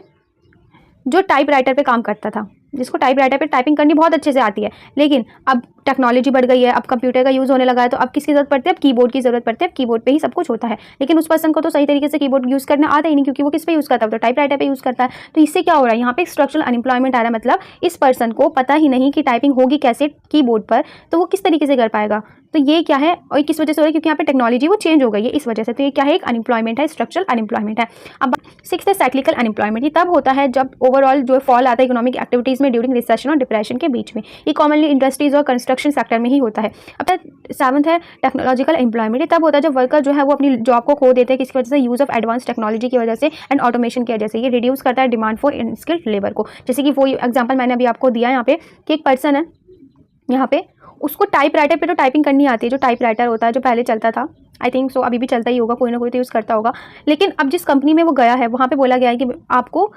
जो टाइप राइटर पे काम करता था, जिसको टाइप राइटर पे टाइपिंग करनी बहुत अच्छे से आती है, लेकिन अब टेक्नोलॉजी बढ़ गई है, अब कंप्यूटर का यूज़ होने लगा है, तो अब किसकी ज़रूरत पड़ती है, अब कीबोर्ड की ज़रूरत पड़ती है, अब कीबोर्ड पे ही सब कुछ होता है। लेकिन उस पर्सन को तो सही तरीके से कीबोर्ड यूज़ करना आता ही नहीं, क्योंकि वो किस पे यूज़ करता है, तो टाइप राइटर पे यूज़ करता है। तो इससे क्या हो रहा है, यहाँ पे स्ट्रक्चरल अनएम्प्लॉयमेंट आ रहा है, मतलब इस पर्सन को पता ही नहीं कि टाइपिंग होगी कैसे कीबोर्ड पर, तो वो किस तरीके से कर पाएगा। तो ये क्या है और किस वजह से हो रहा है, क्योंकि यहाँ पे टेक्नोलॉजी वो चेंज हो गई है, इस वजह से। तो ये क्या है, एक अनएम्प्लॉयमेंट है, स्ट्रक्चरल अनएम्प्लॉयमेंट है। अब 6th है साइक्लिकल अनएम्प्लॉयमेंट। ये तब होता है जब ओवरऑल जो फॉल आता है इकोनॉमिक एक्टिविटीज़ में ड्यूरिंग रिसेशन और डिप्रेशन के बीच में। ये कॉमनली इंडस्ट्रीज और कंस्ट्रक्शन सेक्टर में ही होता है। अब 7th है टेक्नोलॉजिकल एम्प्लॉयमेंट। ये तब होता है जब वर्कर जो है वो अपनी जॉब को खो देते हैं, किसकी वजह से, यूज़ ऑफ एडवांस टेक्नोलॉजी की वजह से एंड ऑटोमेशन की वजह से। ये रिड्यूस करता है डिमांड फॉर स्किल्ड लेबर को। जैसे कि वो एग्जाम्पल मैंने अभी आपको दिया यहाँ पे कि एक पर्सन है, यहाँ पे उसको टाइप राइटर पे तो टाइपिंग करनी आती है, जो टाइप राइटर होता है जो पहले चलता था, आई थिंक सो अभी भी चलता ही होगा, कोई ना कोई तो यूज़ करता होगा। लेकिन अब जिस कंपनी में वो गया है वहाँ पे बोला गया है कि आपको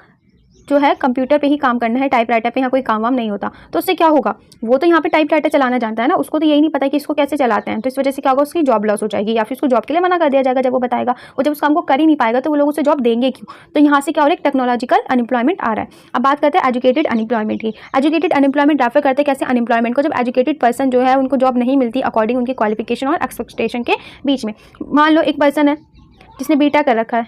जो है कंप्यूटर पे ही काम करना है, टाइप राइटर पे यहाँ कोई काम वाम नहीं होता। तो उससे क्या होगा, वो तो यहाँ पे टाइप राइटर चलाना जानता है ना, उसको तो यही नहीं पता कि इसको कैसे चलाते हैं। तो इस वजह से क्या होगा, उसकी जॉब लॉस हो जाएगी या फिर उसको जॉब के लिए मना कर दिया जाएगा जब वो बताएगा। वो जब उस काम को कर ही नहीं पाएगा तो वो लोग उसे जॉब देंगे क्यों। तो यहाँ से क्या हो रहा है, टेक्नोलॉजिकल अनएम्प्लॉयमेंट आ रहा है। अब बात करते हैं एजुकेटेड अनएम्प्लॉयमेंट की। एजुकेटेड अनएम्प्लॉयमेंट रेफर करते हैं कैसे अनएम्प्लॉयमेंट को, जब एजुकेटेड पर्सन जो है उनको जॉब नहीं मिलती अकॉर्डिंग उनके क्वालिफिकेशन और एक्सपेक्टेशन के बीच में। मान लो एक पर्सन है जिसने बीटेक कर रखा है,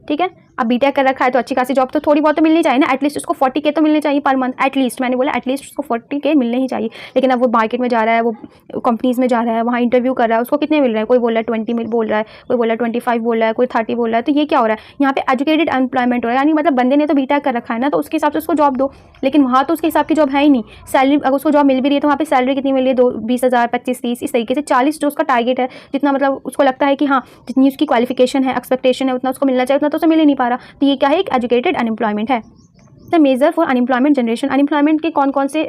ठीक है, अब बीटेक कर रखा है तो अच्छी खासी जॉब तो थोड़ी बहुत तो मिलनी चाहिए ना, एटलीस्ट उसको 40K तो मिलने चाहिए पर मंथ, एटलीस्ट मैंने बोला एटलीस्ट उसको 40K मिलने ही चाहिए। लेकिन अब वो मार्केट में जा रहा है, वो कंपनीज़ में जा रहा है, वहाँ इंटरव्यू कर रहा है, उसको कितने मिल रहे हैं, कोई बोल रहा है 20 मिल बोल रहा है, कोई बोल रहा है 25 बोल रहा है, कोई 30 बोल रहा है। तो ये क्या हो रहा है, यहाँ पे एजुकेटेड अनएम्प्लॉयमेंट हो रहा है, यानी मतलब बंदे ने तो बीटेक कर रखा है ना, तो उसके हिसाब से उसको जॉब दो, लेकिन वहाँ तो उसके हिसाब की जॉब है ही नहीं। सैलरी अगर उसको जॉब मिल भी रही है तो वहाँ पे सैलरी कितनी मिल रही है, 20,000, 25, 30, इस तरीके से 40 जो उसका टारगेट है, जितना मतलब उसको लगता है कि हाँ जितनी उसकी क्वालिफिकेशन है, एक्सपेक्टेशन है, उतना उसको मिलना चाहिए, उतना तो उसे मिल ही नहीं पा रहा। तो ये क्या है, एक एजुकेटेड अनएम्प्लॉयमेंट है। The measure for unemployment generation, unemployment के कौन कौन से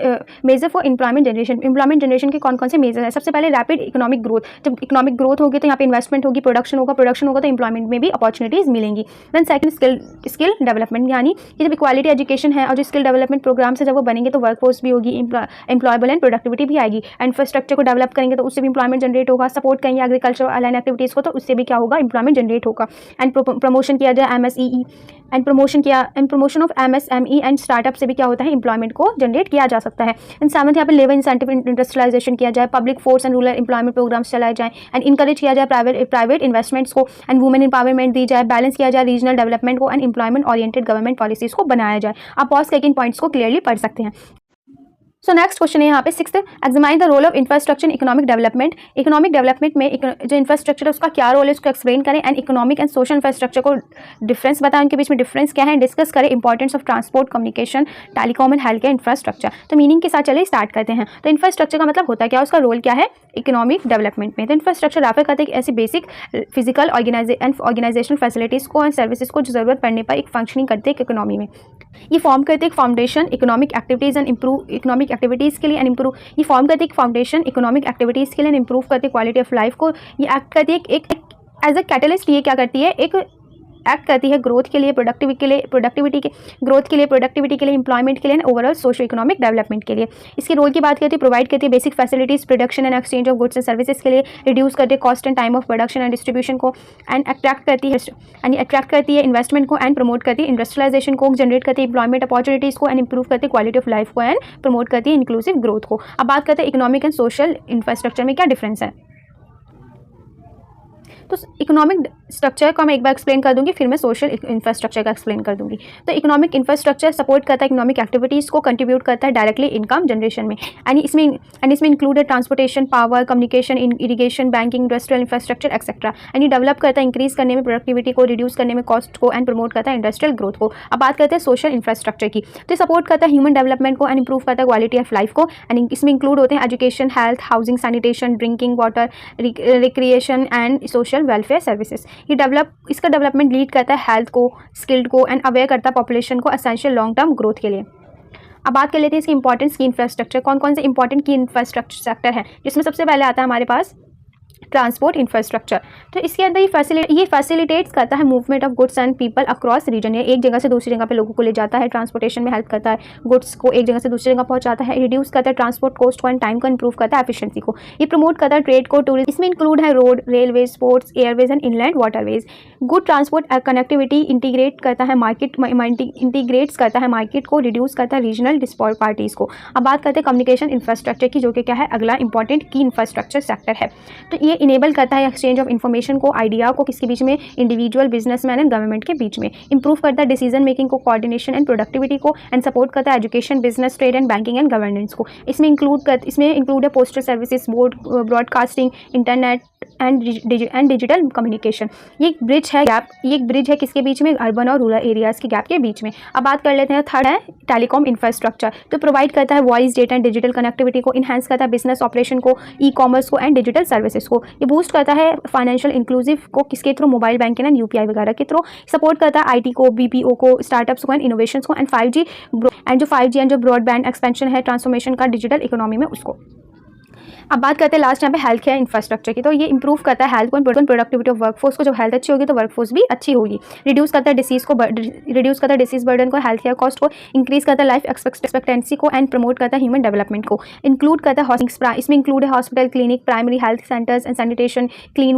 मेजर फॉर एम्प्लॉयमेंट जनरेशन के कौन कौन से मेजर है। सबसे पहले रैपिड इकोनॉमिक ग्रोथ, जब इकोनॉमिक ग्रोथ होगी तो यहाँ पे इन्वेस्टमेंट होगी, प्रोडक्शन होगा तो एम्प्लॉयमेंट में भी अपॉर्चुनिटीज मिलेंगी। देन सेकंड स्किल डेवलपमेंट, यानी कि जब इक्वालिटी एजुकेशन है और जो स्किल डेवलपमेंट प्रोग्राम से जब वो बनेंगे तो वर्कफोर्स भी होगी, एम्प्लॉयबल एंड प्रोडक्टिविटी भी आएगी। इंफ्रास्ट्रक्चर को डेवलप करेंगे तो उससे भी एम्प्लॉयमेंट जनरेट होगा। सपोर्ट करेंगे एग्रीकल्चर अलाइन एक्टिविटीज़ को तो उससे भी क्या होगा, एम्प्लॉयमेंट जनरेट होगा। एंड प्रमोशन किया जाए MSEE and promotion of MSME and startup से भी क्या होता है, एम्प्लॉयमेंट को जनरेट किया जा सकता है। एंड सेवंथ यहाँ पे लेबर इंसेंटिव इंडस्ट्रियलाइजेशन किया जाए, public force and rural employment programmes चलाए जाए एंड इंकरेज किया जाए प्राइवेट इन्वेस्टमेंट्स को एंड वुमेन एम्पावरमेंट दी जाए, बैलेंस किया जाए रीजनल डेवलपमेंट को and employment oriented government policies को बनाया जाए। आप पॉज करके इन पॉइंट्स को क्लियरली पढ़ सकते हैं। सो नेक्स्ट क्वेश्चन है यहाँ पे 6th, examine the role of infrastructure in economic development. Economic development में जो इंफ्रास्ट्रक्चर है उसका क्या रोल है, उसको एक्सप्लेन करें and economic and social infrastructure को डिफरेंस बताएं, उनके बीच में डिफरेंस क्या है, डिस्कस करें importance of transport, communication, telecom and health care infrastructure. तो मीनिंग के साथ चलिए स्टार्ट करते हैं। तो इंफ्रास्ट्रक्चर का मतलब होता है क्या, उसका रोल क्या है इकोनॉमिक डेवलपमेंट में। तो इंफ्रास्ट्रक्चर रेफर करते हैं ऐसी बेसिक फिजिकल ऑर्गेनाइजेशनल फैसिलिटीज़ को एंड सर्विसेज को जो जरूरत पड़ने पर एक फंक्शनिंग करते हैं इकोनॉमी में। ये फॉर्म करते एक foundation economic activities and improve economic activities के लिए एंड इम्प्रूव, ये फॉर्म करते एक फाउंडेशन इकोनॉमिक एक्टिविटीज़ के लिए इम्प्रूव करते क्वालिटी ऑफ लाइफ को। ये एक्ट करती है एक एज अ कैटलिस्ट, ये क्या करती है, एक एक्ट करती है ग्रोथ के लिए, प्रोडक्टिविटी के लिए, एम्प्लॉयमेंट के लिए and overall socio economic development के लिए। इसके रोल की बात करती है, प्रोवाइड करती है basic facilities production and exchange of goods and services के लिए, रिड्यूस करती है cost and time of production and distribution को एंड अट्रैक्ट करती है इन्वेस्टमेंट को एंड प्रमोट करती है इंडस्ट्रियलाइजेशन को, जनरेट करती है एम्प्लॉयमेंट अपॉर्चुनिटीज़ को एंड इंप्रूव करती है क्वालिटी ऑफ लाइफ को एंड प्रमोट करती है इंक्लूसिव ग्रोथ को। अब बात करते हैं इकोनॉमिक एंड सोशल इंफ्रास्ट्रक्चर में क्या डिफरेंस है। तो इकोनॉमिक स्ट्रक्चर को मैं एक बार एक्सप्लेन कर दूंगी, फिर मैं सोशल इंफ्रास्ट्रक्चर का एक्सप्लेन कर दूंगी। तो इकोनॉमिक इंफ्रास्ट्रक्चर सपोर्ट करता है इकोनॉमिक एक्टिविटीज़ को, कंट्रीब्यूट करता है डायरेक्टली इनकम जनरेशन में एंड इसमें included transportation, power, communication, irrigation, banking, industrial infrastructure etcetera. And ये डेवलप करता है इंक्रीज करने में प्रोडक्टिविटी को, रिड्यूस करने में कॉस्ट को एंड प्रमोट करता है इंडस्ट्रियल ग्रोथ को। अब बात करते हैं सोशल इंफ्रास्ट्रक्चर की। तो सपोर्ट करता है ह्यूमन डेवलपमेंट को एंड इंप्रूव करता है क्वालिटी ऑफ लाइफ को एंड इसमें इंक्लूड होते हैं education, health, housing, sanitation, drinking water, recreation and social welfare services. ये इसका डेवलपमेंट लीड करता है हेल्थ को, स्किल्ड को एंड अवेयर करता है पॉपुलेशन को एसेंशियल लॉन्ग टर्म ग्रोथ के लिए। अब बात कर लेते हैं इसकी इंपॉर्टेंस की इंफ्रास्ट्रक्चर, कौन कौन से इंपॉर्टेंट की इंफ्रास्ट्रक्चर सेक्टर है, जिसमें सबसे पहले आता है हमारे पास ट्रांसपोर्ट इंफ्रास्ट्रक्चर। तो इसके अंदर ये फैसिलिटेट्स करता है movement of goods and people across region, ये एक जगह से दूसरी जगह पे लोगों को ले जाता है, ट्रांसपोर्टेशन में हेल्प करता है, गुड्स को एक जगह से दूसरी जगह पहुंचाता है, रिड्यूस करता है ट्रांसपोर्ट कॉस्ट को एंड टाइम को, इंप्रूव करता है एफिशिएंसी को, ये प्रमोट करता है ट्रेड को, टूरिज्म। इसमें इंक्लूड है road, railways, ports, Airways and inland waterways. Good transport connectivity integrates करता है मार्केट को, रिड्यूस करता है रीजनल डिस्पैरिटीज़ को। अब बात करते हैं कम्युनिकेशन इंफ्रास्ट्रक्चर की, जो कि क्या है अगला इंपॉर्टेंट की इंफ्रास्ट्रक्चर सेक्टर है। तो ये इनेबल करता है एक्सचेंज ऑफ इन्फॉर्मेशन को, आइडिया को, किसके बीच में, इंडिविजुअल, बिजनेसमैन एंड गवर्नमेंट के बीच में। इंप्रूव करता है डिसीजन मेकिंग को, कोऑर्डिनेशन एंड प्रोडक्टिविटी को एंड सपोर्ट करता है education, business, trade and banking and governance को। इसमें इंक्लूड है postal services, broadcasting, internet and digital communication. ये एक ब्रिज है किसके बीच में, अर्बन और रूरल एरियाज के गैप के बीच में। अब बात कर लेते हैं थर्ड है टेलीकॉम इंफ्रास्ट्रक्चर। तो प्रोवाइड करता है voice, data and digital connectivity को, इन्हांस करता है बिजनेस ऑपरेशन को, ई कॉमर्स को एंड डिजिटल सर्विसेज को। ये बूस्ट करता है फाइनेंशियल इंक्लूसिव को, किसके through, mobile banking and UPI वगैरह के थ्रू। सपोर्ट करता है IT को, BPO को, स्टार्टअप्स को एंड इनोवेशंस को एंड 5G एंड जो ब्रॉडबैंड एक्सपेंशन है ट्रांसफॉर्मेशन का डिजिटल इकोनॉमी में उसको। अब बात करते हैं लास्ट यहाँ पे हेल्थ केयर इंफ्रास्ट्रक्चर की। तो ये इंप्रूव करता है हेल्थ को, प्रोडक्टिविटी ऑफ वर्कफोर्स को, जब हेल्थ अच्छी होगी तो वर्कफोर्स भी अच्छी होगी। रिड्यूस करता है डिसीज बर्डन को, हेल्थ केयर कॉस्ट को, इंक्रीज करता है लाइफ एक्सपेक्टेंसी को एंड प्रमोट करता है ह्यूमन डेवलपमेंट को। इंक्लूड करता है इसमें इंक्लूड है hospital, clinic, primary health centres and sanitation, clean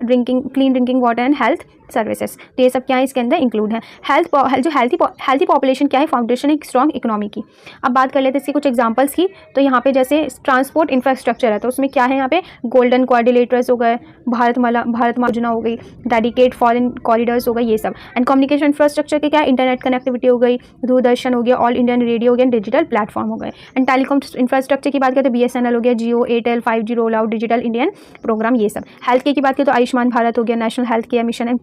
drinking water and health services. तो ये सब क्या है इसके अंदर इंक्लूड है। हेल्थी पॉपुलेशन क्या है, फाउंडेशन एक स्ट्रॉन्ग इकोनॉमी की। अब बात कर लेते हैं इसकी कुछ एग्जांपल्स की। तो यहाँ पे जैसे ट्रांसपोर्ट इंफ्रास्ट्रक्चर है, तो उसमें क्या है, यहाँ पे गोल्डन क्वाड्रिलेटरल्स हो गए, भारत योजना हो गई, डेडिकेट फॉरेन कॉरिडोर्स हो गए, ये सब। एंड कम्युनिकेशन इंफ्रास्ट्रक्चर के क्या, इंटरनेट कनेक्टिविटी हो गई, दूरदर्शन हो गया, ऑल इंडियन रेडियो हो गया, डिजिटल प्लेटफॉर्म हो गए। एंड टेलीकॉम इंफ्रास्ट्रक्चर की बात करें तो BSNL हो गया, Jio, Airtel, 5G roll out, digital Indian programme, ये सब। हेल्थ केयर की बात करें तो आयुष्मान भारत हो गया, national health care mission and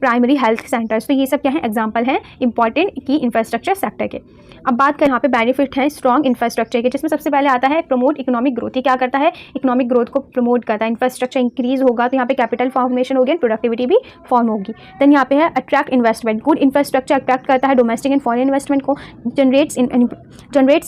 primary health centres. तो ये सब क्या है, एग्जाम्पल हैं इंपॉर्टेंट की इंफ्रास्ट्रक्चर सेक्टर के। अब बात करें यहाँ पे बेनिफिट है स्ट्रॉन्ग इंफ्रास्ट्रक्चर के, जिसमें सबसे पहले आता है प्रमोट इकोनॉमिक ग्रोथ। ये क्या करता है, इकोनॉमिक ग्रोथ को प्रमोट करता है। इंफ्रास्ट्रक्चर इंक्रीज होगा तो यहाँ पे कैपिटल फॉर्मेशन होगी, प्रोडक्टिविटी भी फॉर्म होगी। देन यहाँ पे है attract investment. Good infrastructure attract करता है डोमेस्टिक एंड फॉरेन इन्वेस्टमेंट को, जनरेट्स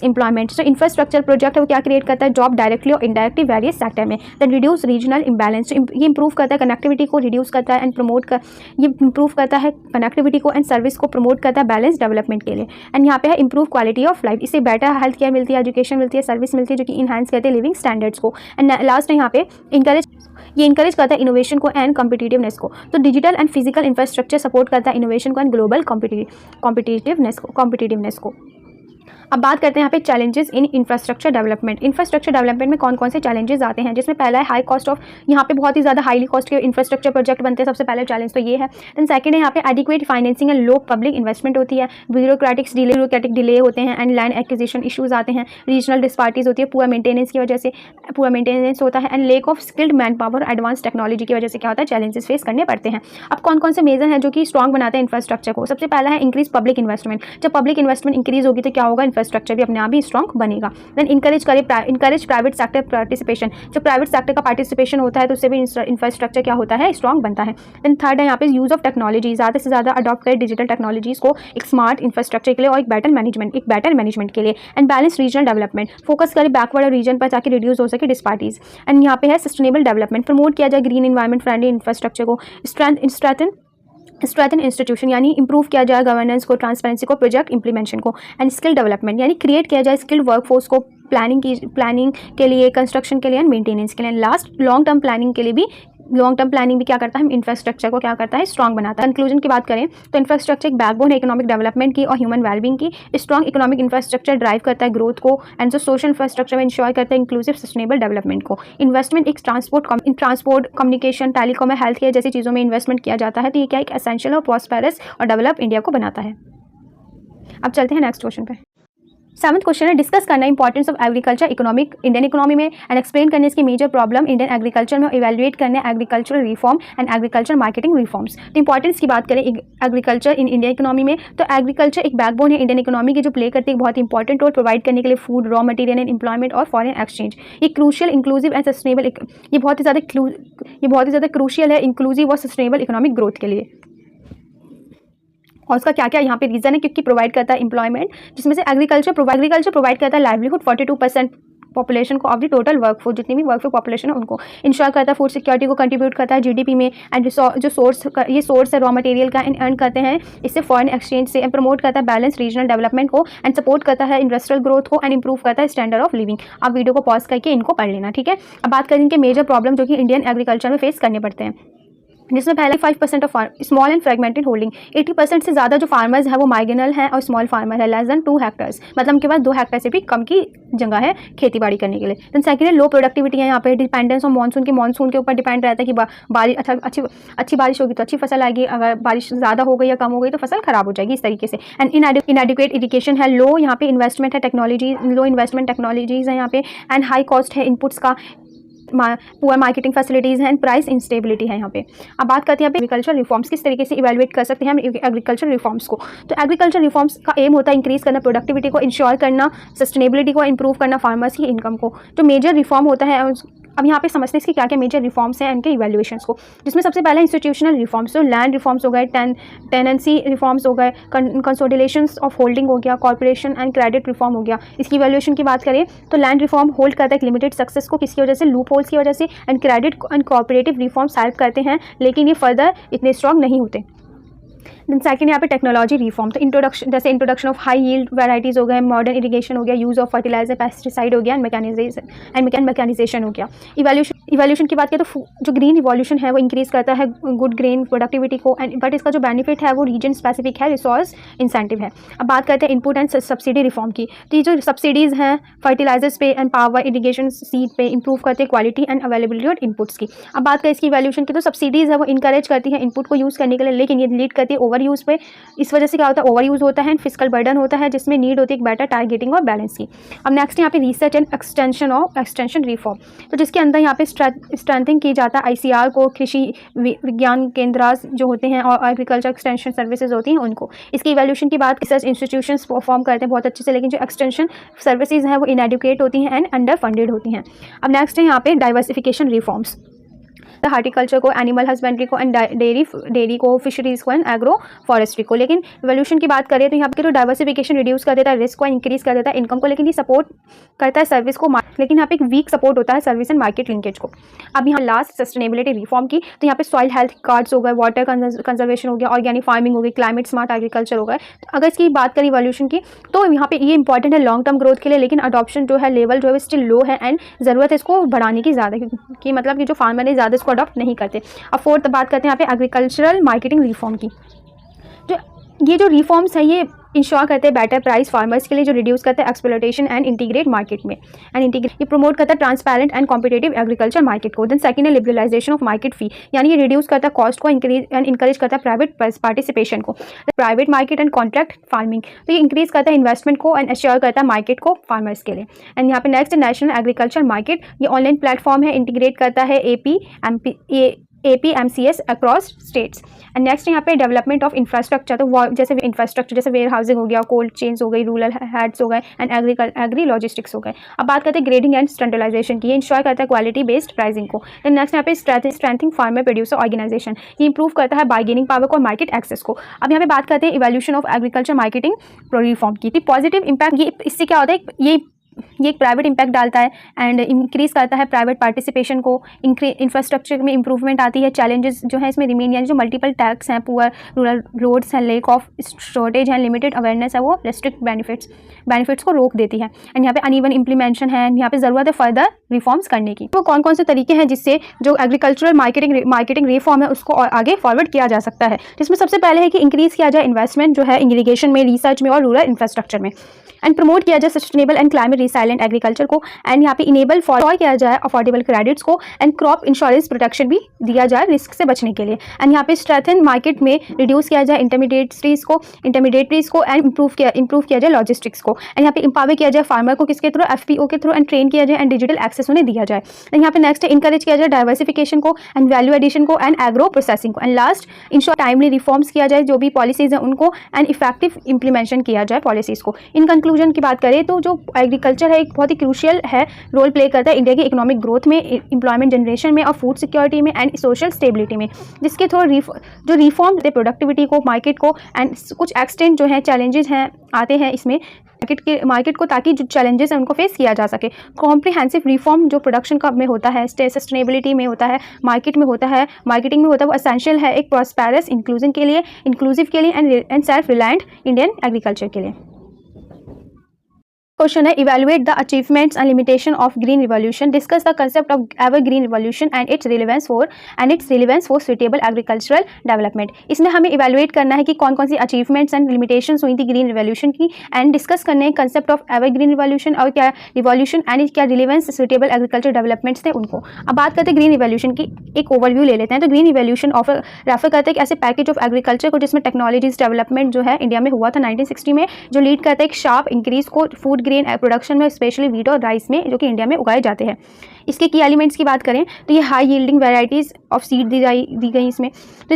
एम्प्लॉयमेंट। तो इंफ्रास्ट्रक्चर प्रोजेक्ट है वो क्या क्रिएट करता है, जॉब डायरेक्टली और इनडायरेक्टली वेरियस सेक्टर में। Then reduce regional imbalance. ये इंप्रूव करता है कनेक्टिविटी को, रिड्यूस करता है एंड प्रमोट कर, ये इंप्रूव करता है कनेक्टिविटी को एंड सर्विस को प्रमोट करता है बैलेंस डेवलपमेंट के लिए। एंड यहाँ पे है इंप्रूव क्वालिटी ऑफ लाइफ। इससे बेटर हेल्थ केयर मिलती है, एजुकेशन मिलती है, सर्विस मिलती है, जो कि इनहांस करते हैं लिविंग स्टैंडर्ड्स को। एंड लास्ट है यहाँ पे इंकरेज करता है इनोवेशन को एंड कॉम्पिटिटिवनेस को। तो digital and physical infrastructure support करता है इनोवेशन को एंड ग्लोबल कॉम्पिटिटिवनेस को। अब बात करते हैं यहाँ पे challenges in infrastructure development. Infrastructure development में कौन कौन से चैलेंजेस आते हैं, जिसमें पहला है हाई कॉस्ट ऑफ, यहाँ पे बहुत ही ज़्यादा हाईली कॉस्ट के इंफ्रास्ट्रक्चर प्रोजेक्ट बनते हैं, सबसे पहले चैलेंज तो ये है। देन सेकंड है यहाँ पे adequate financing and low public investment होती है, ब्यूरोक्रेटिक डिले होते हैं एंड लैंड एक्विजिशन इशूज़ आते हैं, रीजनल डिस्पार्टीज होती है, पुअर मेंटेनेंस की वजह से पुअर मेंटेनेंस होता है and lake of skilled man power advance technology की वजह से क्या होता है, चैलेंजेस फेस करने पड़ते हैं। अब कौन कौन से मेजर हैं जो कि स्ट्रॉन्ग बनाते हैं इंफ्रास्ट्रक्चर को। सबसे पहला है इंक्रीज पब्लिक इन्वेस्टमेंट। जब पब्लिक इन्वेस्टमेंट इंक्रीज होगी तो क्या होगा, इंफ्रास्ट्रक्चर भी अपने आप ही स्ट्रॉन्ग बनेगा। Then encourage private sector participation. जब प्राइवेट सेक्टर का पार्टिसिपेशन होता है तो उससे भी इंफ्रास्ट्रक्चर क्या होता है, स्ट्रॉन्ग बनता है। देन थर्ड है यहाँ पे यूज ऑफ टेक्नोलॉजी, ज़्यादा से ज़्यादा अडॉप्ट करें डिजिटल टेक्नोलॉजीज को एक स्मार्ट इंफ्रास्ट्रक्चर के लिए और एक बेटर मैनेजमेंट के लिए। And balance regional development, focus करें बैकवर्ड रीजन पर ताकि रिड्यूस हो सके डिस्पार्टीज। एंड यहाँ पे है सस्टेनेबल डेवलपमेंट, प्रमोट किया जाए ग्रीन इन्वायरमेंट फ्रेंडली इंफ्रास्ट्रक्चर को। स्ट्रेंथन इंस्टीट्यूशन यानी इंप्रूव किया जाए गवर्नेंस को, ट्रांसपेरेंसी को, प्रोजेक्ट इंप्लीमेंटेशन को। एंड स्किल डेवलपमेंट यानी क्रिएट किया जाए स्किल्ड वर्कफोर्स को प्लानिंग के लिए, कंस्ट्रक्शन के लिए एंड मेंटेनेंस के लिए। लास्ट लॉन्ग टर्म प्लानिंग के लिए भी, लॉन्ग टर्म प्लानिंग भी क्या करता है, इंफ्रास्ट्रक्चर को क्या करता है, स्ट्रॉन्ग बनाता है। कंक्लूजन की बात करें तो इंफ्रास्ट्रक्चर एक बैकबोन है इकोनॉमिक डेवलपमेंट की और ह्यूमन वेलबींग की। स्ट्रॉन्ग इकोनॉमिक इंफ्रास्ट्रक्चर ड्राइव करता है ग्रोथ को एंड जो सोशल इंफ्रास्ट्रक्चर में इंश्योर करता है इंक्लूसिव सस्टेनेबल डेवलपमेंट को। इन्वेस्टमेंट एक ट्रांसपोर्ट कम्युनिकेशन टेलीकॉम है, हेल्थ केयर जैसी चीज़ों में इन्वेस्टमेंट किया जाता है, तो ये क्या एक एसेंशियल और प्रॉस्पेरस और डेवलप इंडिया को बनाता है। अब चलते हैं नेक्स्ट क्वेश्चन पे। 7th क्वेश्चन है डिस्कस करना importance of agriculture economic Indian economy में एंड एक्सप्लेन करने इसकी मेजर प्रॉब्लम इंडियन एग्रीकल्चर में, इवैल्यूएट करने agricultural reform and agriculture marketing reforms. तो इंपॉर्टेंस की बात करें एग्रीकल्चर इन इंडियन इकोनॉमी में, तो एग्रीकल्चर एक बैकबोन है इंडियन इकोनॉमी की जो प्ले करती है बहुत इंपॉर्टेंट रोल प्रोवाइड करने के लिए food, raw material and employment और फॉरेन एक्सचेंज। ये क्रूशियल, इंक्लूसिव एंड सस्टेनेबल, ये बहुत ही ज़्यादा क्रूशियल है इंक्लूसिव और सस्टेनेबल इकोनॉमिक ग्रोथ के लिए। और उसका क्या क्या यहाँ पे रीज़न है, क्योंकि प्रोवाइड करता है एम्प्लॉयमेंट, जिसमें से एग्रीकल्चर प्रोवाइड करता है लाइवलीहुड 42% पॉपुलेशन को ऑफ द टोटल वर्कफोर्स, जितनी भी वर्कफोर्स पॉपुलेशन है उनको इंश्योर करता है, फूड सिक्योरिटी को कंट्रीब्यूट करता है जीडीपी में एंड जो सोर्स है रॉ मटेरियल का एंड अर्न करते हैं इससे फॉरेन एक्सचेंज से, एंड प्रमोट करता है बैलेंस रीजनल डेवलपमेंट को एंड सपोर्ट करता है इंडस्ट्रियल ग्रोथ को एंड इंप्रूव करता है स्टैंडर्ड ऑफ लिविंग। आप वीडियो को पॉज करके इनको पढ़ लेना, ठीक है। अब बात करें इनके मेजर प्रॉब्लम जो कि इंडियन एग्रीकल्चर में फेस करने पड़ते हैं, जिसमें पहले 5% of small and fragmented holding. 80% से ज़्यादा जो फार्मर्स है वो मार्जिनल है और स्मॉल फार्मर है, लेस देन 2 हेक्टर्स, मतलब उनके पास 2 हेक्टर से भी कम की जगह है खेती बाड़ी करने के लिए। देन सेकंड है लो प्रोडक्टिविटी है, यहाँ पे डिपेंडेंस ऑन मानसून के ऊपर डिपेंड रहता है कि बारिश अच्छी बारिश होगी तो अच्छी फसल आएगी, अगर बारिश ज़्यादा हो गई या कम हो गई तो फसल खराब हो जाएगी, इस तरीके से। एंड इनएडिक्वेट इरिगेशन है, लो यहाँ पे इन्वेस्टमेंट है लो इन्वेस्टमेंट टेक्नोलॉजीज़ है यहाँ पे, एंड हाई कॉस्ट है इनपुट्स का, पुअर मार्केटिंग फैसिलिटीज़ हैं, प्राइस इंस्टेबिलिटी है यहाँ पे। अब बात करते हैं यहाँ पे एग्रीकल्चर रिफॉर्म्स, किस तरीके से इवैल्यूएट कर सकते हैं हम एग्रीकल्चर रिफॉर्म्स को। तो एग्रीकल्चर रिफॉर्म्स का एम होता है इंक्रीज़ करना प्रोडक्टिविटी को, इंश्योर करना सस्टेनेबिलिटी को, इंप्रूव करना फार्मर्स की इनकम को। जो मेजर रिफॉर्म होता है, अब यहाँ पे समझते हैं इसकी क्या क्या मेजर रिफॉर्म्स हैं इनके इवैल्यूएशंस को, जिसमें सबसे पहले इंस्टीट्यूशनल रिफॉर्म्स, तो लैंड रिफॉर्म्स हो गए, टेनेंसी रिफॉर्म्स हो गए, कंसोलिडेशंस ऑफ होल्डिंग हो गया, कॉर्पोरेशन एंड क्रेडिट रिफॉर्म हो गया। इसकी इवैल्यूएशन की बात करें तो लैंड रिफॉर्म होल्ड करता है एक लिमिटेड सक्सेस को, किसकी वजह से, लूप होल्स की वजह से, and credit and corporative reforms help करते हैं, लेकिन ये फर्दर इतने स्ट्रॉन्ग नहीं होते। देन सेकंड यहाँ पे टेक्नोलॉजी रिफॉर्म, तो introduction of high yield varieties हो गए, मॉडर्न इरिगेशन हो गया, यूज़ ऑफ फर्टिलाइजर पेस्टिसाइड हो गया, एंड मैकेनाइजेशन हो गया। इवैल्यूएशन की बात करें तो जो ग्रीन रिवॉल्यूशन है वो इंक्रीज़ करता है गुड ग्रेन प्रोडक्टिविटी को, एंड बट इसका जो बेनिफिट है वो रीजन स्पेसिफिक है, रिसोर्स इंसेंटिव है। अब बात करते हैं इनपुट एंड सब्सिडी रिफॉर्म की, तो ये जो सब्सिडीज़ हैं फर्टिलाइजर्स पे एंड पावर इरिगेशन सीड पे इंप्रूव करते हैं क्वालिटी एंड अवेलेबिलिटी और इनपुट्स की। अब बात करें इसकी इवैल्यूएशन की, तो सब्सिडीज़ है वो इंकरेज करती है इनपुट को यूज़ करने के लिए, लेकिन ये लीड करती है ओवर यूज़ पे, इस वजह से क्या होता है, ओवर यूज़ होता है एंड फिजिकल बर्डन होता है, जिसमें नीड होती है एक बेटर टारगेटिंग और बैलेंस की। अब नेक्स्ट यहाँ पे रिसर्च एंड एक्सटेंशन रिफॉर्म, तो जिसके अंदर यहाँ पे स्ट्रेंथिंग की जाता है ICR को, कृषि विज्ञान केंद्र जो होते हैं और एग्रीकल्चर एक्सटेंशन सर्विसेज होती हैं उनको। इसकी इवैल्यूएशन की बात रिसर्च इंस्टीट्यूशंस परफॉर्म करते हैं बहुत अच्छे से, लेकिन जो एक्सटेंशन सर्विसेज हैं वो इनएडुकेट होती हैं एंड अंडर फंडेड होती हैं। अब नेक्स्ट है यहाँ पे डाइवर्सिफिकेशन रिफॉर्म्स, हार्टिकल्चर को, एनिमल हस्बेंड्री को एंड डेयरी को, फिशरीज को एंड एग्रो फॉरेस्ट्री को। लेकिन इवोल्यूशन की बात करें तो यहाँ पे तो डाइवर्सिफिकेशन रिड्यूस कर देता है रिस्क को, इंक्रीज कर देता है इनकम को, लेकिन ये सपोर्ट करता है सर्विस को, लेकिन यहाँ पे एक वीक सपोर्ट होता है सर्विस एंड मार्केट लिंकेज को। अब यहाँ लास्ट सस्टेनेबिलिटी रिफॉर्म की, तो यहाँ पे सॉइल हेल्थ कार्ड्स हो गए, वाटर कंजर्वेशन हो गया, ऑर्गेनिक फार्मिंग हो गई, क्लाइमेट स्मार्ट एग्रीकल्चर हो गए। तो अगर इसकी बात करें इवोल्यूशन की, तो यहाँ पे ये इंपॉर्टेंट है लॉन्ग टर्म ग्रोथ के लिए, लेकिन अडॉप्शन जो है लेवल जो है स्टिल लो है एंड ज़रूरत है इसको बढ़ाने की ज़्यादा, कि मतलब कि जो फार्मर है ज़्यादा इसको अडॉप्ट नहीं करते। अब फोर्थ बात करते हैं यहाँ पे एग्रीकल्चरल मार्केटिंग रिफॉर्म की। ये जो रिफॉर्म्स हैं ये इंश्योर करते हैं बेटर प्राइस फार्मर्स के लिए, जो रिड्यूस करते हैं एक्सप्लॉयटेशन एंड इंटीग्रेट मार्केट में ये प्रमोट करता है transparent and competitive agriculture market को। देन सेकंड है लिबरलाइजेशन ऑफ मार्केट फी, यानी ये रिड्यूस करता है कॉस्ट को, इंकरेज करता है प्राइवेट पार्टिसिपेशन को, private market and contract farming, तो ये इंक्रीज करता है इन्वेस्टमेंट को एंड एश्योर करता है मार्केट को फार्मर्स के लिए। एंड यहाँ पे नेक्स्ट नेशनल एग्रीकल्चर मार्केट, ये ऑनलाइन प्लेटफॉर्म है, इंटीग्रेट करता है APMCS across states. And next यहाँ पे डेवलपमेंट ऑफ इंफ्रास्ट्रक्चर, तो जैसे इंफ्रास्ट्रक्चर जैसे वेयर हाउसिंग हो गया, कोल्ड चेन्स हो गई, रूरल हेड्स हो गए एंड एग्री लॉजिस्टिक्स हो गए। अब बात करते हैं ग्रेडिंग एंड स्टैंडर्डाइजेशन की, ये इंश्योर करता है क्वालिटी बेस्ड प्राइसिंग को। देन नेक्स्ट यहाँ पे स्ट्रेंथिंग फार्मर प्रोड्यूसर ऑर्गेनाइजेशन, ये इंप्रूव करता है बार्गेनिंग पावर को और मार्केट एक्सेस को। अब यहाँ पे बात करते हैं evolution of agriculture marketing reform की। पॉजिटिव इम्पैक्ट, ये इससे क्या होता है, ये एक प्राइवेट इंपैक्ट डालता है एंड इंक्रीज करता है प्राइवेट पार्टिसिपेशन को, इंफ्रास्ट्रक्चर में इंप्रूवमेंट आती है। चैलेंजेस जो है इसमें रिमेन, यानी जो मल्टीपल टैक्स हैं, पुअर रूरल रोड्स हैं, लेक ऑफ शॉर्टेज है, लिमिटेड अवेयरनेस है, वो रेस्ट्रिक्ट बेनिफिट्स को रोक देती है। एंड यहाँ पे अनइवन इम्प्लीमेंटेशन है, यहाँ पे ज़रूरत है फर्दर रिफॉर्म्स करने की। तो कौन कौन से तरीके हैं जिससे जो एग्रीकल्चरल मार्केटिंग रिफॉर्म है उसको और आगे फॉरवर्ड किया जा सकता है, जिसमें सबसे पहले है कि इंक्रीज़ किया जाए इन्वेस्टमेंट जो है इरिगेशन में, रिसर्च में और रूरल इंफ्रास्ट्रक्चर में, एंड प्रमोट किया जाए sustainable and climate resilient agriculture को, एंड यहाँ पे इनेबल फॉर किया जाए अफोर्डेबल क्रेडिट्स को, एंड क्रॉप इंश्योरेंस प्रोटेक्शन भी दिया जाए रिस्क से बचने के लिए। एंड यहाँ पे स्ट्रेंथन मार्केट में रिड्यूस किया जाए इंटरमीडिएटरीज को एंड इंप्रूव किया जाए लॉजिस्टिक्स को। एंड यहाँ पे इंपावर किया जाए फार्मर को किसके थ्रू, FPO के थ्रू, एंड ट्रेन किया जाए एंड डिजिटल एक्सेस उन्हें दिया जाए। एंड यहाँ पे नेक्स्ट इंकरेज किया जाए डाइवर्सिफिकेशन को एंड वैल्यू एडिशन को एंड एग्रो प्रोसेसिंग को। And last ensure timely reforms किया जाए जो भी पॉलिसीज हैं उनको, एंड इफेक्टिव इंप्लीमेंटेशन किया जाए पॉलिसीज को। इन कंक्लूजन की बात करें तो जो एग्रीकल्चर है एक बहुत ही क्रूशियल है, रोल प्ले करता है इंडिया की इकोनॉमिक ग्रोथ में, एम्प्लॉयमेंट जनरेशन में और फूड सिक्योरिटी में एंड सोशल स्टेबिलिटी में, जिसके थ्रू जो रिफॉर्म देते प्रोडक्टिविटी को, मार्केट को एंड कुछ एक्सटेंट जो है चैलेंजेस हैं आते हैं इसमें मार्केट को, ताकि जो चैलेंजेस हैं उनको फेस किया जा सके। कॉम्प्रिहेंसिव रिफॉर्म जो प्रोडक्शन का में होता है, सस्टेनेबिलिटी में होता है, मार्केट में होता है, मार्केटिंग में होता है, वो एसेंशियल है एक प्रॉस्पेरस इंक्लूसिव के लिए and self reliant Indian agriculture के लिए। क्वेश्चन है evaluate the achievements and limitation of green revolution, discuss the concept of ever green revolution and it's relevance for suitable agricultural development. इसमें हमें evaluate करना है कि कौन कौन सी अचीवमेंट्स एंड लिमिटेशंस हुई थी ग्रीन रिवॉल्यूशन की, एंड डिस्कस करने हैं concept of ever green revolution और क्या रिवॉल्यूशन एंड क्या रिलेवेंस सुटेबल एग्रीकल्चर डेवलपमेंट्स थे उनको। अब बात करते हैं ग्रीन रिवॉल्यूशन की, एक ओवरव्यू ले लेते हैं। तो ग्रीन रिवॉल्यूशन रेफर करते हैं कि ऐसे पैकेज ऑफ एग्रीकल्चर को जिसमें टेक्नोलॉजीज डेवलपमेंट जो है इंडिया में हुआ था 1960 में, जो लीड करता है एक शार्प इंक्रीज को फूड ग्रेन प्रोडक्शन में, स्पेशली व्हीट और राइस में, जो कि इंडिया में उगाए जाते हैं। इसके की एलिमेंट्स की बात करें तो ये high yielding varieties of seed दी गई इसमें। तो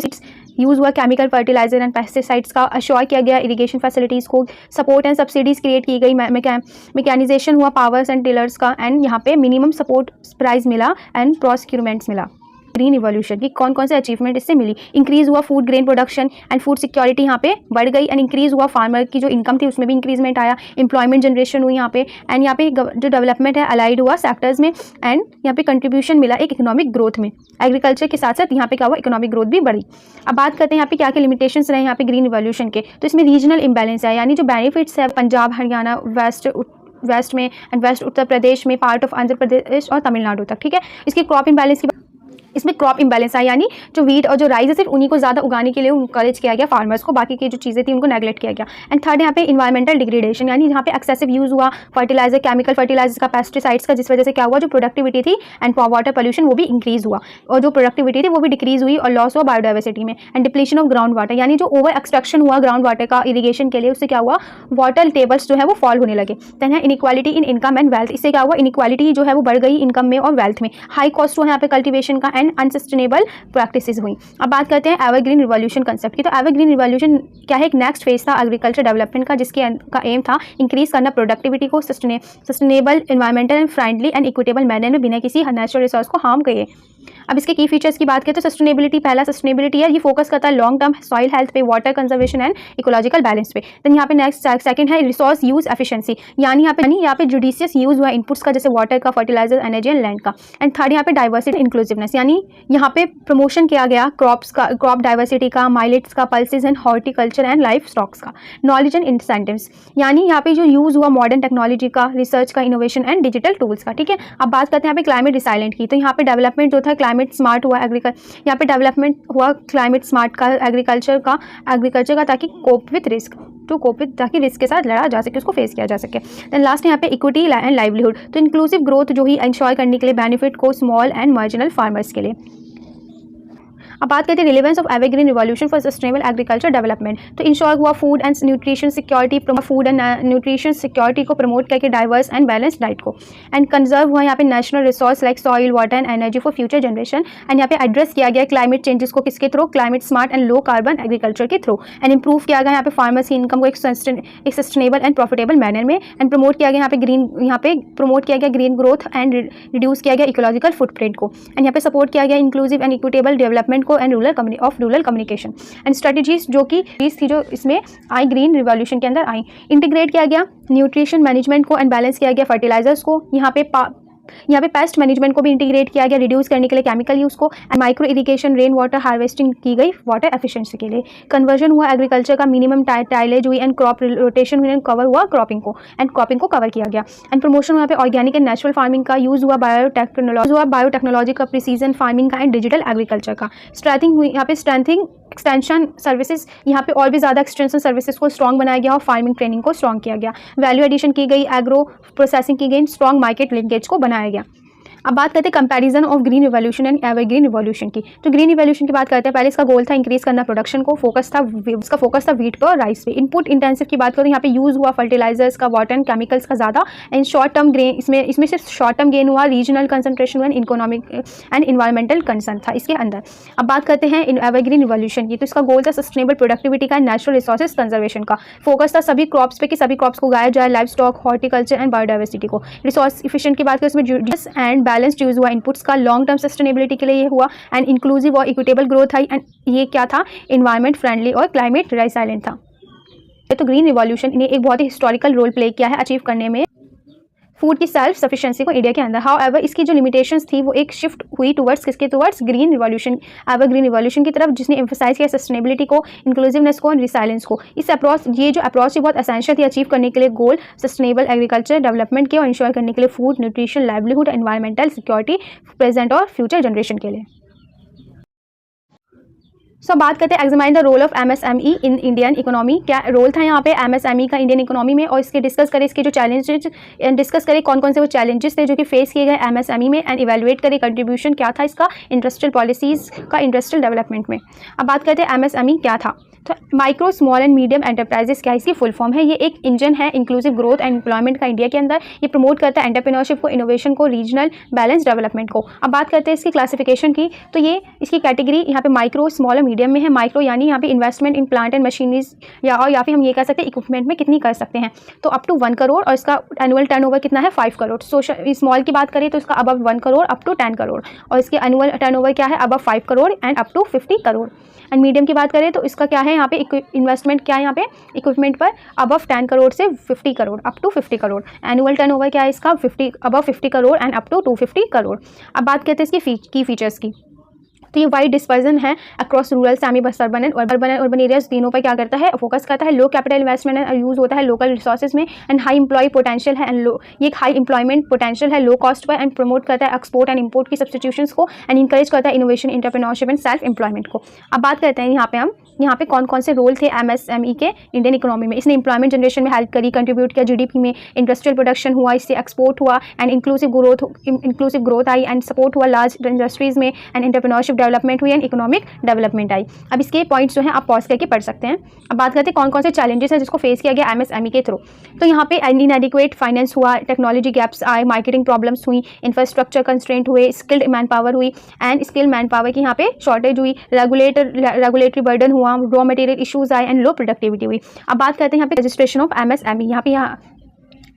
यूज़ हुआ केमिकल फर्टिलाइजर एंड पेस्टिसाइड्स का, अश्योर किया गया इरिगेशन फैसिलिटीज़ को, सपोर्ट एंड सब्सिडीज़ क्रिएट की गई, मैकेनाइजेशन हुआ पावर्स एंड टिलर्स का, एंड यहाँ पे मिनिमम सपोर्ट प्राइस मिला एंड प्रोक्यूरमेंट्स मिला। ग्रीन रिवॉल्यूशन की कौन कौन से अचीवमेंट इससे मिली, इंक्रीज हुआ food grain production and food security यहाँ पे बढ़ गई, एंड इंक्रीज हुआ फार्मर की जो इनकम थी उसमें भी इंक्रीजमेंट आया, एम्प्लॉयमेंट जनरेशन हुई यहाँ पे, एंड यहाँ पे जो डेवलपमेंट है अलाइड हुआ सेक्टर्स में, एंड यहाँ पे कंट्रीब्यूशन मिला एक इकोनॉमिक ग्रोथ में। एग्रीकल्चर के साथ साथ यहाँ पे क्या हुआ, इकोनॉमिक ग्रोथ भी बढ़ी। अब बात करते हैं यहाँ पे क्या क्या लिमिटेशंस रहे यहाँ पे ग्रीन रिवॉल्यूशन के। तो इसमें रीजनल इम्बैलेंस है, यानी जो बेनिफिट्स है पंजाब, हरियाणा, वेस्ट में एंड वेस्ट उत्तर प्रदेश में, पार्ट ऑफ आंध्र प्रदेश और तमिलनाडु तक, ठीक है। इसकी क्रॉप इम्बैलेंस की इसमें क्रॉप इम्बैलेंस है, यानी जो वीट और जो राइस है सिर्फ उन्हीं को ज़्यादा उगाने के लिए इनकरेज किया गया फार्मर्स को, बाकी की जो चीज़ें थी उनको नेगलेक्ट किया गया। एंड थर्ड यहाँ पे इन्वायरमेंटल डिग्रेडेशन, यानी यहाँ पे एक्सेसिव यूज़ हुआ फर्टिलाइजर, केमिकल फर्टिलाइजर्स का, पेस्टिसाइड्स का, जिस वजह से क्या हुआ, जो प्रोडक्टिविटी थी एंड वाटर पोल्यूशन वो भी इंक्रीज हुआ और जो प्रोडक्टिविटी थी वो भी डिक्रीज हुई और लॉस हुआ बायोडाइवर्सिटी में। And depletion of ground water, यानी जो ओवर एक्सट्रैक्शन हुआ ग्राउंड वाटर का इरीगेशन के लिए, उससे क्या हुआ, वाटर टेबल्स जो है वो फॉल होने लगे। देन है inequality in income and wealth, इससे क्या हुआ, इनइक्वालिटी जो है वो बढ़ गई इनकम में और वेल्थ में। हाई कॉस्ट हुआ यहाँ पे कल्टिवेशन का एंड अनसस्टेनेबल प्रैक्टिसेस हुई। अब बात करते हैं एवरग्रीन रिवॉल्यूशन कंसेप्ट की। तो एवरग्रीन रिवॉल्यूशन क्या है, एक नेक्स्ट फेज था एग्रीकल्चर डेवलपमेंट का, जिसके का एम था इंक्रीज करना प्रोडक्टिविटी को sustainable, environmental and friendly and equitable manner में, बिना किसी नेचुरल रिसोर्स को हार्म किए। अब इसके की फीचर्स की बात करें तो सस्टेनेबिलिटी, पहला सस्टेनेबिलिटी है, ये फोकस करता है लॉन्ग टर्म सॉइल हेल्थ पे, water conservation and ecological balance पे। देन यहाँ पे नेक्स्ट सेकंड है रिसोर्स यूज एफिशिएंसी, यानी यहाँ पे जुडिशियस यूज हुआ इनपुट्स का, जैसे वाटर का, फर्टिलाइजर, एनर्जी एंड लैंड का। एंड थर्ड यहाँ पे डाइवर्सिटी इंक्लूसिवनेस, यानी यहाँ पे प्रमोशन किया गया क्रॉप्स का, क्रॉप डाइवर्सिटी का, माइलेट्स का, pulses and horticulture and life stocks का। नॉलेज एंड इंसेंटिव्स, यानी यहाँ पे जो यूज हुआ मॉडर्न टेक्नोलॉजी का, रिसर्च का, इनोवेशन एंड डिजिटल टूल्स का। ठीक है, अब बात करते हैं यहाँ पे क्लाइमेट रिसाइलेंट की। तो यहाँ पे डेवलपमेंट जो था क्लाइमेट स्मार्ट हुआ यहाँ पे डेवलपमेंट हुआ क्लाइमेट स्मार्ट का एग्रीकल्चर का, ताकि कोप विथ रिस्क, ताकि रिस्क के साथ लड़ा जा सके, उसको फेस किया जा सके। देन लास्ट यहाँ पे इक्विटी एंड लाइवलीहुड, तो इंक्लूसिव ग्रोथ जो ही इंश्योर करने के लिए बेनिफिट को स्मॉल एंड मार्जिनल फार्मर्स के लिए। अब बात करते हैं relevance of evergreen revolution for sustainable agriculture development. तो इंश्योर हुआ food and nutrition security, food and nutrition security को प्रमोट करके डाइवर्स एंड बैलेंस डाइट को। एंड कंजर्व हुआ यहाँ पे national resource like soil, water and energy for future generation. And यहाँ पे एड्रेस किया गया क्लाइमेट चेंजेस को, किसके through, climate smart and low carbon agriculture के थ्रू। एंड इंप्रूव किया गया यहाँ पे फार्मर्स की इनकम को एक सस्टेनेबल एंड प्रॉफिटेबल मैनर में। एंड प्रमोट किया गया ग्रीन ग्रोथ एंड रिड्यूस किया गया इकोलॉजिकल फुटप्रिंट को। एंड यहाँ पे सपोर्ट किया गया इंक्लूसिव एंड इक्विटेबल डेवलपमेंट को and rural communication and strategies, जो कि चीज़ थी जो इसमें आई ग्रीन रिवॉल्यूशन के अंदर आई। इंटीग्रेट किया गया न्यूट्रिशन मैनेजमेंट को एंड बैलेंस किया गया फर्टिलाइजर्स को। यहाँ पे पेस्ट मैनेजमेंट को भी इंटीग्रेट किया गया, रिड्यूस करने के लिए केमिकल यूज़ को। And micro irrigation, rain water harvesting की गई वाटर एफिशिएंसी के लिए। कन्वर्जन हुआ एग्रीकल्चर का, मिनिमम टाइलेज हुई एंड क्रॉप रोटेशन हुई एंड कवर हुआ क्रॉपिंग को कवर किया गया। एंड प्रमोशन हुआ पे ऑर्गेनिक एंड नेचुरल फार्मिंग का, यूज़ हुआ बायोटेक्नोलॉजी का, प्रिसीजन फार्मिंग का एंड डिजिटल एग्रीकल्चर का। स्ट्रेथिंग हुई यहाँ पे, एक्सटेंशन सर्विसेज, यहाँ पे और भी ज़्यादा एक्सटेंशन सर्विसेज को स्ट्रॉन्ग बनाया गया और फार्मिंग ट्रेनिंग को स्ट्रॉन्ग किया गया। वैल्यू एडिशन की गई, एग्रो प्रोसेसिंग की गई, स्ट्रॉन्ग मार्केट लिंकेज को बनाया गया। अब बात करते हैं comparison of green revolution and evergreen revolution की। तो ग्रीन रिवॉल्यूशन की बात करते हैं, पहले इसका गोल था इंक्रीज करना प्रोडक्शन को, इसका फोकस था वीट पे और राइस पे। इनपुट इंटेंसिव की बात करें, यहाँ पे यूज़ हुआ फर्टिलाइजर्स का, वाटर एंड केमिकल्स का ज़्यादा। एंड शॉर्ट टर्म गेन, इसमें सिर्फ शॉर्ट टर्म गेन हुआ, रीजनल कंसंट्रेशन हुआ, इकोनॉमिक एंड इन्वायरमेंटल कंसर्न था इसके अंदर। अब बात करते हैं एवरग्रीन रिवॉल्यूशन की। तो इसका गोल था सस्टेनेबल प्रोडक्टिविटी का एंड नेचुरल रिसोर्सेज कंजर्वेशन का। फोकस था सभी क्रॉप्स पे कि सभी क्रॉप्स को उगाया जाए, life stock, horticulture and biodiversity को। रिसोर्स इफिशिएंट की बात करें, इसमें जुडिशियस एंड बैलेंस्ड यूज़ हुआ इनपुट्स का, लॉन्ग टर्म सस्टेनेबिलिटी के लिए ये हुआ। एंड इंक्लूसिव और इक्विटेबल ग्रोथ आई। एंड ये क्या था, एनवायरमेंट फ्रेंडली और क्लाइमेट रिसाइलेंट था। तो ग्रीन रिवॉल्यूशन ने एक बहुत ही हिस्टोरिकल रोल प्ले किया है अचीव करने में फूड की सेल्फ सफिशिएंसी को इंडिया के अंदर। हाउएवर इसकी जो लिमिटेशंस थी वो एक शिफ्ट हुई towards green revolution, evergreen revolution की तरफ, जिसने एम्फसाइज किया सस्टेनेबिलिटी को, इंक्लूसिवनेस को, रिसाइलेंस को। ये जो अप्रोच बहुत एसेंशियल थी अचीव करने के लिए गोल सस्टेनेबल एग्रीकल्चर डेवलपमेंट के और इंश्योर करने के लिए food, nutrition, livelihood, environmental security present और फ्यूचर जनरेशन के लिए। सो बात करते हैं examine the role of MSME in Indian economy. क्या रोल था यहाँ पे एमएसएमई का इंडियन इकोनॉमी में, और इसके डिस्कस करें इसके जो चैलेंजेस, डिस्कस करें कौन कौन से वो चैलेंजेस थे जो कि फेस किए गए एमएसएमई में, एंड इवेलुएट करें कंट्रीब्यूशन क्या था इसका इंडस्ट्रियल पॉलिसीज़ का इंडस्ट्रियल डेवलपमेंट में। अब बात करते हैं एमएसएमई क्या था। तो micro, small and medium enterprises क्या इसकी फुल फॉर्म है। ये एक इंजन है इंक्लूसिव ग्रोथ एंड एम्प्लॉयमेंट का इंडिया के अंदर। ये प्रमोट करता है एंटरप्रेन्योरशिप को, इनोवेशन को, रीजनल बैलेंस डेवलपमेंट को। अब बात करते हैं इसकी क्लासिफिकेशन की। तो ये इसकी कैटेगरी यहाँ पे माइक्रो, स्मॉल और मीडियम में है। माइक्रो यानी यहाँ पे investment in plant and machineries, या फिर हम ये कह सकते हैं इक्विपमेंट में कितनी कर सकते हैं, तो अप टू 1 करोड़, और इसका एनुअल टर्नओवर कितना है 5 करोड़। स्मॉल की बात करें तो इसका above 1 crore up to 10 crore, और इसके एनुअल टर्नओवर क्या है above 5 crore and up to 50 crore. And medium की बात करें तो इसका क्या है यहाँ पे इन्वेस्टमेंट क्या है यहाँ पे इक्विपमेंट पर अबव 10 करोड़ से 50 crore up to 50 crore. Annual turnover क्या है इसका above 50 crore and up to 250 crore. अब बात करते हैं इसकी की फीचर्स की। तो ये वाइड डिस्पर्जन है across rural, semi urban and urban areas, तीनों पर क्या करता है, फोकस करता है। लो कैपिटल इन्वेस्टमेंट एंड यूज होता है लोकल रिसोर्सेज में, एंड हाई एम्प्लॉय पोटेंशियल है, एंड लो, ये एक हाई एम्प्लॉयमेंट पोटेंशियल है low cost per, and promote करता है एक्सपोर्ट एंड इम्पोर्ट की सब्सटीट्यूशंस को, एंड इंकरेज करता है innovation, entrepreneurship and self employment को। अब बात करते हैं यहाँ पे कौन कौन से रोल थे एमएसएमई के इंडियन इकोनॉमी में। इसने एम्प्लॉयमेंट जनरेशन में हेल्प करी, कंट्रीब्यूट किया जीडीपी में, इंडस्ट्रियल प्रोडक्शन हुआ, इससे एक्सपोर्ट हुआ, and inclusive growth I, and support हुआ लार्ज इंडस्ट्रीज में, एंड एंटरप्रेन्योरशिप डेवलपमेंट हुई, एंड इकोनॉमिक डेवलपमेंट आई। अब इसके पॉइंट्स जो हैं आप पॉज करके पढ़ सकते हैं। अब बात करते हैं कौन कौन से चैलेंजेस हैं जिसको फेस किया गया एमएसएमई के थ्रू। तो यहाँ पे इनएडिक्वेट फाइनेंस हुआ, टेक्नोलॉजी गैप्स आए, मार्केटिंग प्रॉब्लम्स हुई, इंफ्रास्ट्रक्चर कंस्ट्रेंट हुए, स्किल्ड मैन पावर हुई, एंड स्किल्ड मैन पावर की यहाँ पे शॉर्टेज हुई, रेगुलेटरी बर्डन हुआ, रॉ मटेरियल इशूज आए, एंड लो प्रोडक्टिविटी हुई। अब बात करते हैं यहाँ पे रजिस्ट्रेशन ऑफ एमएसएमई। यहाँ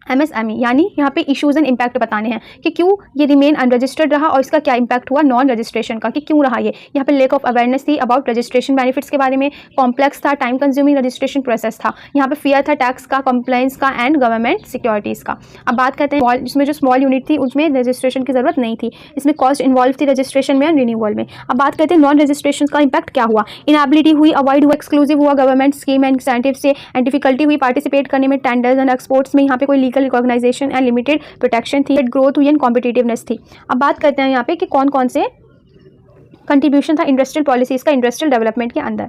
एमएसएमई यानी यहाँ पे इश्यूज एंड इम्पैक्ट बताने हैं कि क्यों ये रिमेन अनरजिस्टर्ड रहा और इसका क्या इम्पैक्ट हुआ नॉन रजिस्ट्रेशन का, कि क्यों रहा ये। यहाँ पे लेक ऑफ अवेयरनेस थी अबाउट रजिस्ट्रेशन बेनिफिट्स के बारे में, कॉम्प्लेक्स था, टाइम कंज्यूमिंग रजिस्ट्रेशन प्रोसेस था, यहाँ पे फियर था टैक्स का, कंप्लायंस का, एंड गवर्नमेंट सिक्योरिटीज़ का। अब बात करते हैं इसमें जो स्मॉल यूनिट थी उसमें रजिस्ट्रेशन की जरूरत नहीं थी, इसमें कॉस्ट इन्वॉल्व थी रजिस्ट्रेशन में, रिन्यूअल में। अब बात करते हैं नॉन रजिस्ट्रेशन का इम्पैक्ट क्या हुआ। इनएबिलिटी हुई, अवॉइड हुआ, एक्सक्लूसिव हुआ गवर्नमेंट स्कीम एंड इंसेंटिव से, एंड डिफिकल्टी हुई पार्टिसिपेट करने में टेंडर्स एंड एक्सपोर्ट्स में, यहाँ पे कोई legal recognisation and limited protection थी, ग्रोथ हुई एंड कॉम्पिटिटिवनेस थी। अब बात करते हैं यहाँ पे कि कौन कौन से कंट्रीब्यूशन था इंडस्ट्रियल पॉलिसीज का इंडस्ट्रियल डेवलपमेंट के अंदर,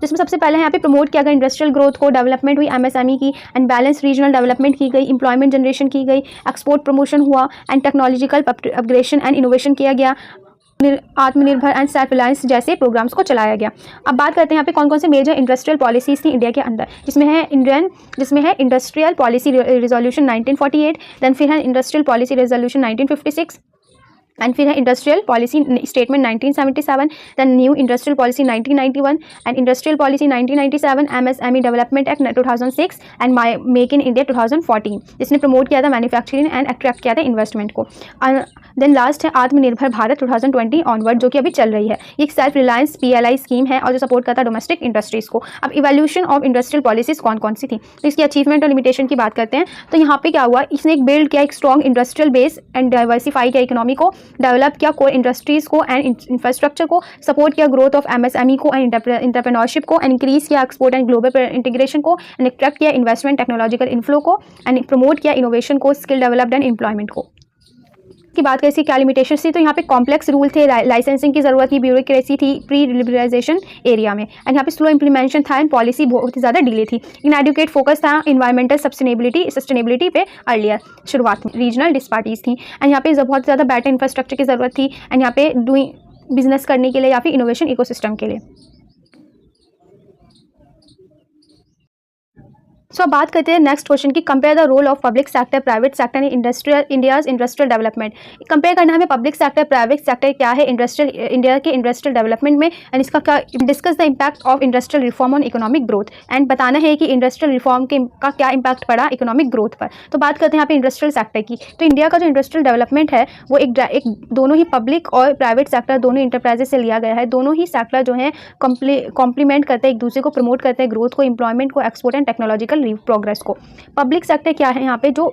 जिसमें सबसे पहले यहाँ पे प्रमोट किया गया इंडस्ट्रियल ग्रोथ को, डेवलपमेंट हुई एमएसएमई की, एंड बैलेंस रीजनल डेवलपमेंट की गई, एम्प्लॉयमेंट जनरेशन की गई, एक्सपोर्ट प्रमोशन हुआ, and technological upgradation and innovation किया गया, आत्मनिर्भर एंड सेल्फ रिलायंस जैसे प्रोग्राम्स को चलाया गया। अब बात करते हैं यहाँ पे कौन कौन से मेजर इंडस्ट्रियल पॉलिसीज थी इंडिया के अंदर, जिसमें है इंडस्ट्रियल पॉलिसी रिजोल्यूशन 1948, देन फिर है इंडस्ट्रियल पॉलिसी रिजोल्यूशन 1956, एंड फिर है industrial policy statement 1977, then new industrial policy 1991, and industrial policy 1997, MSME development act 2006, and make in India 2014, जिसने प्रमोट किया था मैन्युफैक्चरिंग एंड अट्रैक्ट किया था इन्वेस्टमेंट को। देन लास्ट है आत्मनिर्भर भारत 2020 ऑनवर्ड, जो कि अभी चल रही है। ये एक सेल्फ रिलायंस पीएलआई स्कीम है और जो सपोर्ट करता है डोमेस्टिक इंडस्ट्रीज़ को। अब इवोल्यूशन ऑफ इंडस्ट्रियल पॉलिसीज कौन कौन सी थी, तो इसकी अचीवमेंट और लिमिटेशन की बात करते हैं। तो यहाँ पे क्या हुआ, इसने एक बिल्ड किया एक strong industrial base and diversify किया इकोनॉमी को, डेवलप किया कोर इंडस्ट्रीज़ को एंड इंफ्रास्ट्रक्चर को, सपोर्ट किया ग्रोथ ऑफ एमएसएमई को एंड एंटरप्रेन्योरशिप को, एंड इंक्रीज किया एक्सपोर्ट एंड ग्लोबल इंटीग्रेशन को, एंड अट्रैक्ट किया इन्वेस्टमेंट टेक्नोलॉजिकल इन्फ्लो को, एंड प्रमोट किया इनोवेशन को, स्किल डेवलप्ड एंड एम्प्लॉयमेंट को। की बात करें इसकी क्या लिमिटेशंस थी, तो यहाँ पे कॉम्प्लेक्स रूल थे, लाइसेंसिंग की जरूरत थी, ब्यूरोक्रेसी थी प्री लिबरलाइजेशन एरिया में, एंड यहाँ पे स्लो इंप्लीमेंटेशन था एंड पॉलिसी बहुत ही ज़्यादा डिले थी। इनएडुकेट फोकस था इन्वायरमेंटल सस्टेनेबिलिटी पे अर्लियर शुरुआत में, रीजनल डिस्पार्टीज थी, एंड यहाँ पे बहुत ज़्यादा बेटर इंफ्रास्ट्रक्चर की ज़रूरत थी, एंड यहाँ पे डूइंग बिजनेस करने के लिए या फिर इनोवेशन इकोसिस्टम के लिए। सो अब बात करते हैं नेक्स्ट क्वेश्चन की, compare the role of public sector private sector in India's industrial development. Compare करना हमें पब्लिक सेक्टर प्राइवेट सेक्टर क्या है इंडिया के इंडस्ट्रियल डेवलपमेंट में, एंड इसका क्या, discuss the impact of industrial reform on economic growth, and बताना है कि इंडस्ट्रियल रिफॉर्म का क्या इम्पैक्ट पड़ा इकोनॉमिक ग्रोथ पर। तो बात करते हैं यहाँ पे इंडस्ट्रियल सेक्टर की। तो इंडिया का जो इंडस्ट्रियल डेवलपमेंट है वो एक दोनों ही पब्लिक और प्राइवेट सेक्टर दोनों इंटरप्राइजेस से लिया गया है। दोनों ही सेक्टर जो है कॉम्प्लीमेंट करते हैं एक दूसरे को, प्रमोट करते हैं ग्रोथ को, एम्प्लॉयमेंट को, एक्सपोर्ट एंड टेक्नोलॉजिकल प्रोग्रेस को। पब्लिक सेक्टर क्या है यहाँ पे, जो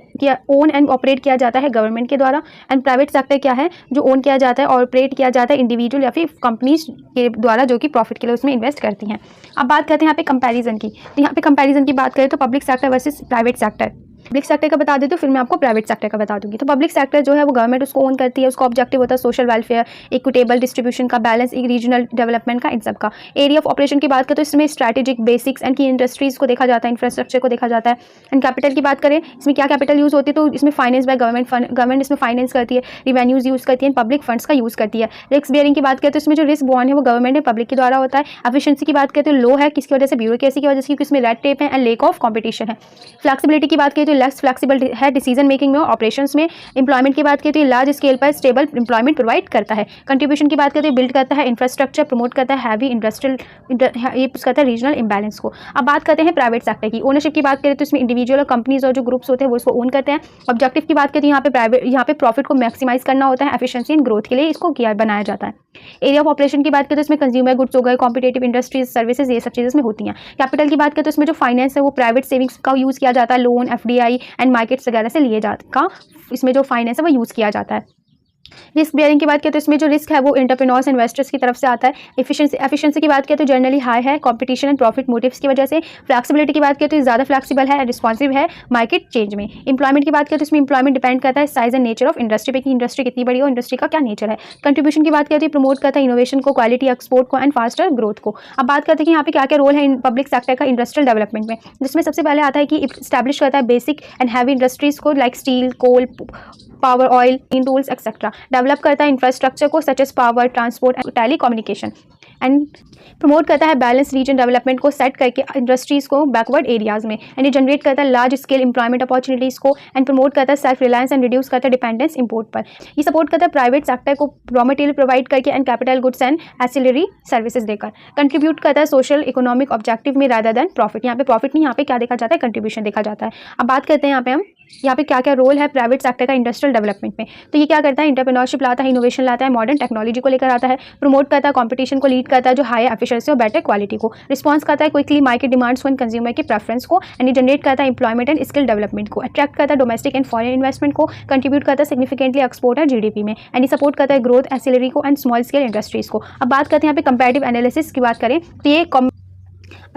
ओन एंड ऑपरेट किया जाता है गवर्नमेंट के द्वारा, एंड प्राइवेट सेक्टर क्या है, जो ओन किया जाता है और ऑपरेट किया जाता है इंडिविजुअल या फिर कंपनीज के द्वारा, जो कि प्रॉफिट के लिए उसमें इन्वेस्ट करती हैं। अब बात करते हैं यहाँ पे कंपैरिजन की। तो यहाँ पे कंपैरिजन की बात करें तो public sector versus private sector, public sector का बता देती हूँ, फिर मैं आपको प्राइवेट सेक्टर का बता दूंगी। तो पब्लिक सेक्टर जो है वो गवर्नमेंट उसको ओन करती है, उसका ऑब्जेक्टिव होता है सोशल वेलफेयर, इक्विटेबल डिस्ट्रीब्यूशन का, बैलेंस, एक रीजनल डेवलपमेंट का, इन सब का। एरिया ऑफ ऑपरेशन की बात करें तो इसमें स्ट्रैटेजिक बेसिक्स एंड की इंडस्ट्रीज़ को देखा जाता है, इंफ्रास्ट्रक्चर को देखा जाता है। एंड कैपिटल की बात करें, इसमें क्या कैपिटल यूज़ होती है, तो इसमें फाइनेंस बाय गवर्नमेंट इसमें फाइनेंस करती है, रिवेन्यूज़ यूज़ करती है, पब्लिक फंड्स का यूज़ करती है। रिस्क बेयरिंग की बात करें तो इसमें जो रिस्क बॉर्न है वो गवर्नमेंट एंड पब्लिक के द्वारा होता है। एफिशिएंसी की बात करें तो लो है, किसकी वजह से, ब्यूरोक्रेसी की वजह से, क्योंकि इसमें रेड टेप है एंड लेक ऑफ कॉम्पिटिशन है। फ्लैक्सिबिलिटी की बात करें तो लेस फ्लैक्सिबल है डिसीजन मेकिंग में, ऑपरेशंस में। एम्प्लॉयमेंट की बात करें तो ये लार्ज स्केल पर स्टेबल एम्प्लॉयमेंट प्रोवाइड करता है। कंट्रीब्यूशन की बात करें तो बिल्ड करता है इंफ्रास्ट्रक्चर, प्रमोट करता है हैवी इंडस्ट्रियल, ये करता है रीजनल इम्बैलेंस को। अब बात करते हैं प्राइवेट सेक्टर की। ओनरशिप की बात करें तो इसमें इंडिविजुअल और कंपनीज और जो ग्रुप्स होते हैं वो इसको ओन करते हैं। ऑब्जेक्टिव की बात करें तो यहाँ पे प्रॉफिट को मैक्सिमाइज करना होता है, एफिशिएंसी एंड ग्रोथ के लिए इसको बनाया जाता है। एरिया ऑफ ऑपरेशन की बात करें तो इसमें कंज्यूमर गुड्स हो गए, कॉम्पिटेटिव इंडस्ट्रीज, सर्विसेज, ये सब चीज़ें इसमें होती हैं। कैपिटल की बात करें तो इसमें जो फाइनेंस है वो प्राइवेट सेविंग्स का यूज़ किया जाता है, लोन, एफडीआई एंड मार्केट्स वगैरह से लिए जाता का इसमें जो फाइनेंस है वो यूज़ किया जाता है। रिस्क बेयरिंग की बात करें तो इसमें जो रिस्क है वो एंटरप्रेन्योर्स इन्वेस्टर्स की तरफ से आता है। एफिशिएंसी की बात करें तो जनरली हाई है, कंपटीशन एंड प्रॉफिट मोटिव्स की वजह से। फ्लेक्सिबिलिटी की बात करें तो ज़्यादा फ्लेक्सिबल है, रिस्पॉन्सिव है मार्केट चेंज में। एम्प्लॉयमेंट की बात करें तो इसमें एम्प्लॉयमेंट डिपेंड करता है size and nature of industry पे कि इंडस्ट्री कितनी बड़ी हो, इंडस्ट्री का क्या नेचर है। कंट्रीब्यूशन की बात करें तो प्रमोट करता है इनोवेशन को, क्वालिटी एक्सपोर्ट को एंड फास्टर ग्रोथ को। अब बात करते हैं कि यहाँ पे क्या क्या रोल है इन पब्लिक सेक्टर का इंडस्ट्रियल डेवलपमेंट में, जिसमें सबसे पहले आता है कि स्टैब्लिश करता है बेसिक एंड हैवी इंडस्ट्रीज को लाइक स्टील, कोल, पावर, ऑयल, इन टूल्स एक्सेट्रा। डेवलप करता है इंफ्रास्ट्रक्चर को such as power, transport and telecommunication. And promote करता है बैलेंस रीजन डेवलपमेंट को सेट करके इंडस्ट्रीज़ को बैकवर्ड एरियाज़ में। एंड ये जनरेट करता है लार्ज स्केल एम्प्लॉयमेंट अपॉर्चुनिटीज़ को एंड प्रमोट करता है सेल्फ रिलायंस एंड रिड्यूस करता है डिपेंडेंस इंपोर्ट पर। ये सपोर्ट करता है प्राइवेट सेक्टर को रॉ मटेरियल प्रोवाइड करके and capital goods and ancillary services देकर। कंट्रीब्यूट करता है सोशल इकोनॉमिक ऑब्जेक्टिव में रादर देन प्रॉफिट। यहाँ पे प्रॉफिट नहीं, यहाँ पे क्या देखा जाता है, कंट्रीब्यूशन देखा जाता है। अब बात करते हैं यहाँ पे क्या क्या रोल है प्राइवेट सेक्टर का इंडस्ट्रियल डेवलपमेंट में। तो ये क्या करता है, इंटरप्रेन्योरशिप लाता है, इनोवेशन लाता है, मॉडर्न टेक्नोलॉजी को लेकर आता है, प्रमोट करता है कंपटीशन को, लीड करता है जो हाई एफिशिएंसी और बेटर क्वालिटी को, रिस्पॉन्स करता है quickly market demands and consumer के प्रेफरेंस को, एंड जनरेट करता है एम्प्लॉयमेंट एंड स्किल डेवलपमेंट को, अट्रैक्ट करता है डोमेस्टिक एंड फॉरेन इन्वेस्टमेंट को, कंट्रीब्यूट करता है सिग्निफिकेंटली एक्सपोर्ट और जीडीपी में, एंड ये सपोर्ट करता है ग्रोथ एसिलरी को एंड स्मॉल स्केल इंडस्ट्रीज को। अब बात करते हैं यहाँ पे कंपैरेटिव एनालिसिस की बात करें तो ये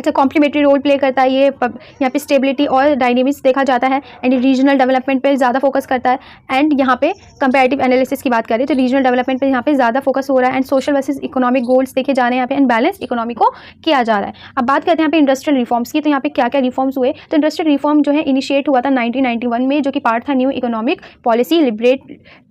कॉम्प्लीमेंट्री रोल प्ले करता है। ये यहाँ पे स्टेबिलिटी और डायनेमिक्स देखा जाता है एंड रीजनल डेवलपमेंट पे ज़्यादा फोकस करता है। एंड यहाँ पे कंपैरेटिव एनालिसिस की बात करें तो रीजनल डेवलपमेंट पे यहाँ पे ज़्यादा फोकस हो रहा है and social versus economic goals देखे जा रहे हैं यहाँ पे एंड बैलेंस इकोनॉमी को किया जा रहा है। अब बात करते हैं यहाँ पे इंडस्ट्रियल रिफॉर्म्स की, तो यहाँ पे क्या क्या रिफॉर्म्स हुए। तो इंडस्ट्रियल रिफॉर्म जो है इनिशिएट हुआ था 1991 में, जो कि पार्ट था न्यू इकोनॉमिक पॉलिसी लिबरेट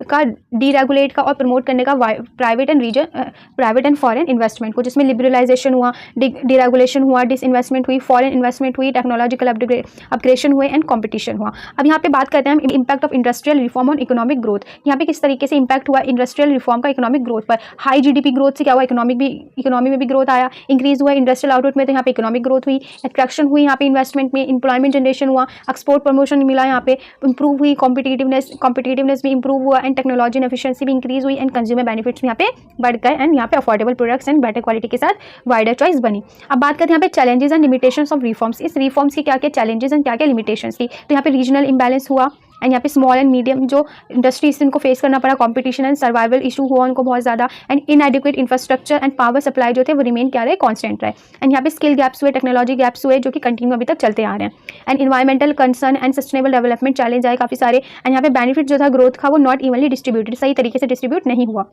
का, डीरेगुलेट का और प्रमोट करने का प्राइवेट एंड फॉरेन इन्वेस्टमेंट को, जिसमें लिबरलाइजेशन हुआ, डीरेगुलेशन हुआ, डिसइन्वेस्टमेंट हुई, फॉरेन इन्वेस्टमेंट हुई, टेक्नोलॉजिकल अपग्रेडेशन हुए एंड कंपटीशन हुआ। अब यहाँ पे बात करते हैं impact of industrial reform on economic growth. यहाँ पे किस तरीके से इंपैक्ट हुआ इंडस्ट्रियल रिफॉर्म का इकोनॉमिक ग्रोथ पर। हाई जीडीपी ग्रोथ से क्या हुआ, इकोनॉमी में भी ग्रोथ आया, इंक्रीज हुआ इंडस्ट्रियल आउटपुट में, तो यहाँ पे इकोनॉमिक ग्रोथ हुई, अट्रैक्शन हुई यहाँ पे इन्वेस्टमेंट में, एम्प्लॉयमेंट जनरेशन हुआ, एक्सपोर्ट प्रमोशन मिला, यहाँ पे इंप्रूव हुई, कॉम्पिटिटिवनेस भी इंप्रूव हुआ एंड टेक्नोलॉजी एफिशिएंसी भी इंक्रीज हुई एंड कंज्यूमर बेनिफिट्स भी यहाँ पे बढ़ गए एंड यहाँ पे affordable products and better quality के साथ वाइडर चॉइस बनी। अब बात करते हैं यहाँ पे challenges and limitations of reforms. इस रिफॉर्म्स की क्या क्या चैलेंजेस एंड क्या क्या लिमिटेशंस थी। तो यहाँ पे रीजनल इम्बैलेंस हुआ एंड यहाँ पे स्मॉल एंड मीडियम जो इंडस्ट्रीज इनको फेस करना पड़ा, कंपटीशन एंड सर्वाइवल इशू हुआ उनको बहुत ज़्यादा, and इनएडिक्वेट infrastructure and power supply जो थे वो रिमेन क्या रहे, कॉन्स्टेंट रहे। एंड यहाँ पे स्किल गैप्स हुए, टेक्नोलॉजी गैप्स हुए जो कि कंटिन्यू अभी तक चलते आ रहे हैं। And environmental concern and sustainable development challenge आए काफ़ी सारे। एंड यहाँ पे बेनिफिट जो था ग्रोथ का वो नॉट इवनली डिस्ट्रीब्यूटेड, सही तरीके से डिस्ट्रीब्यूट नहीं हुआ।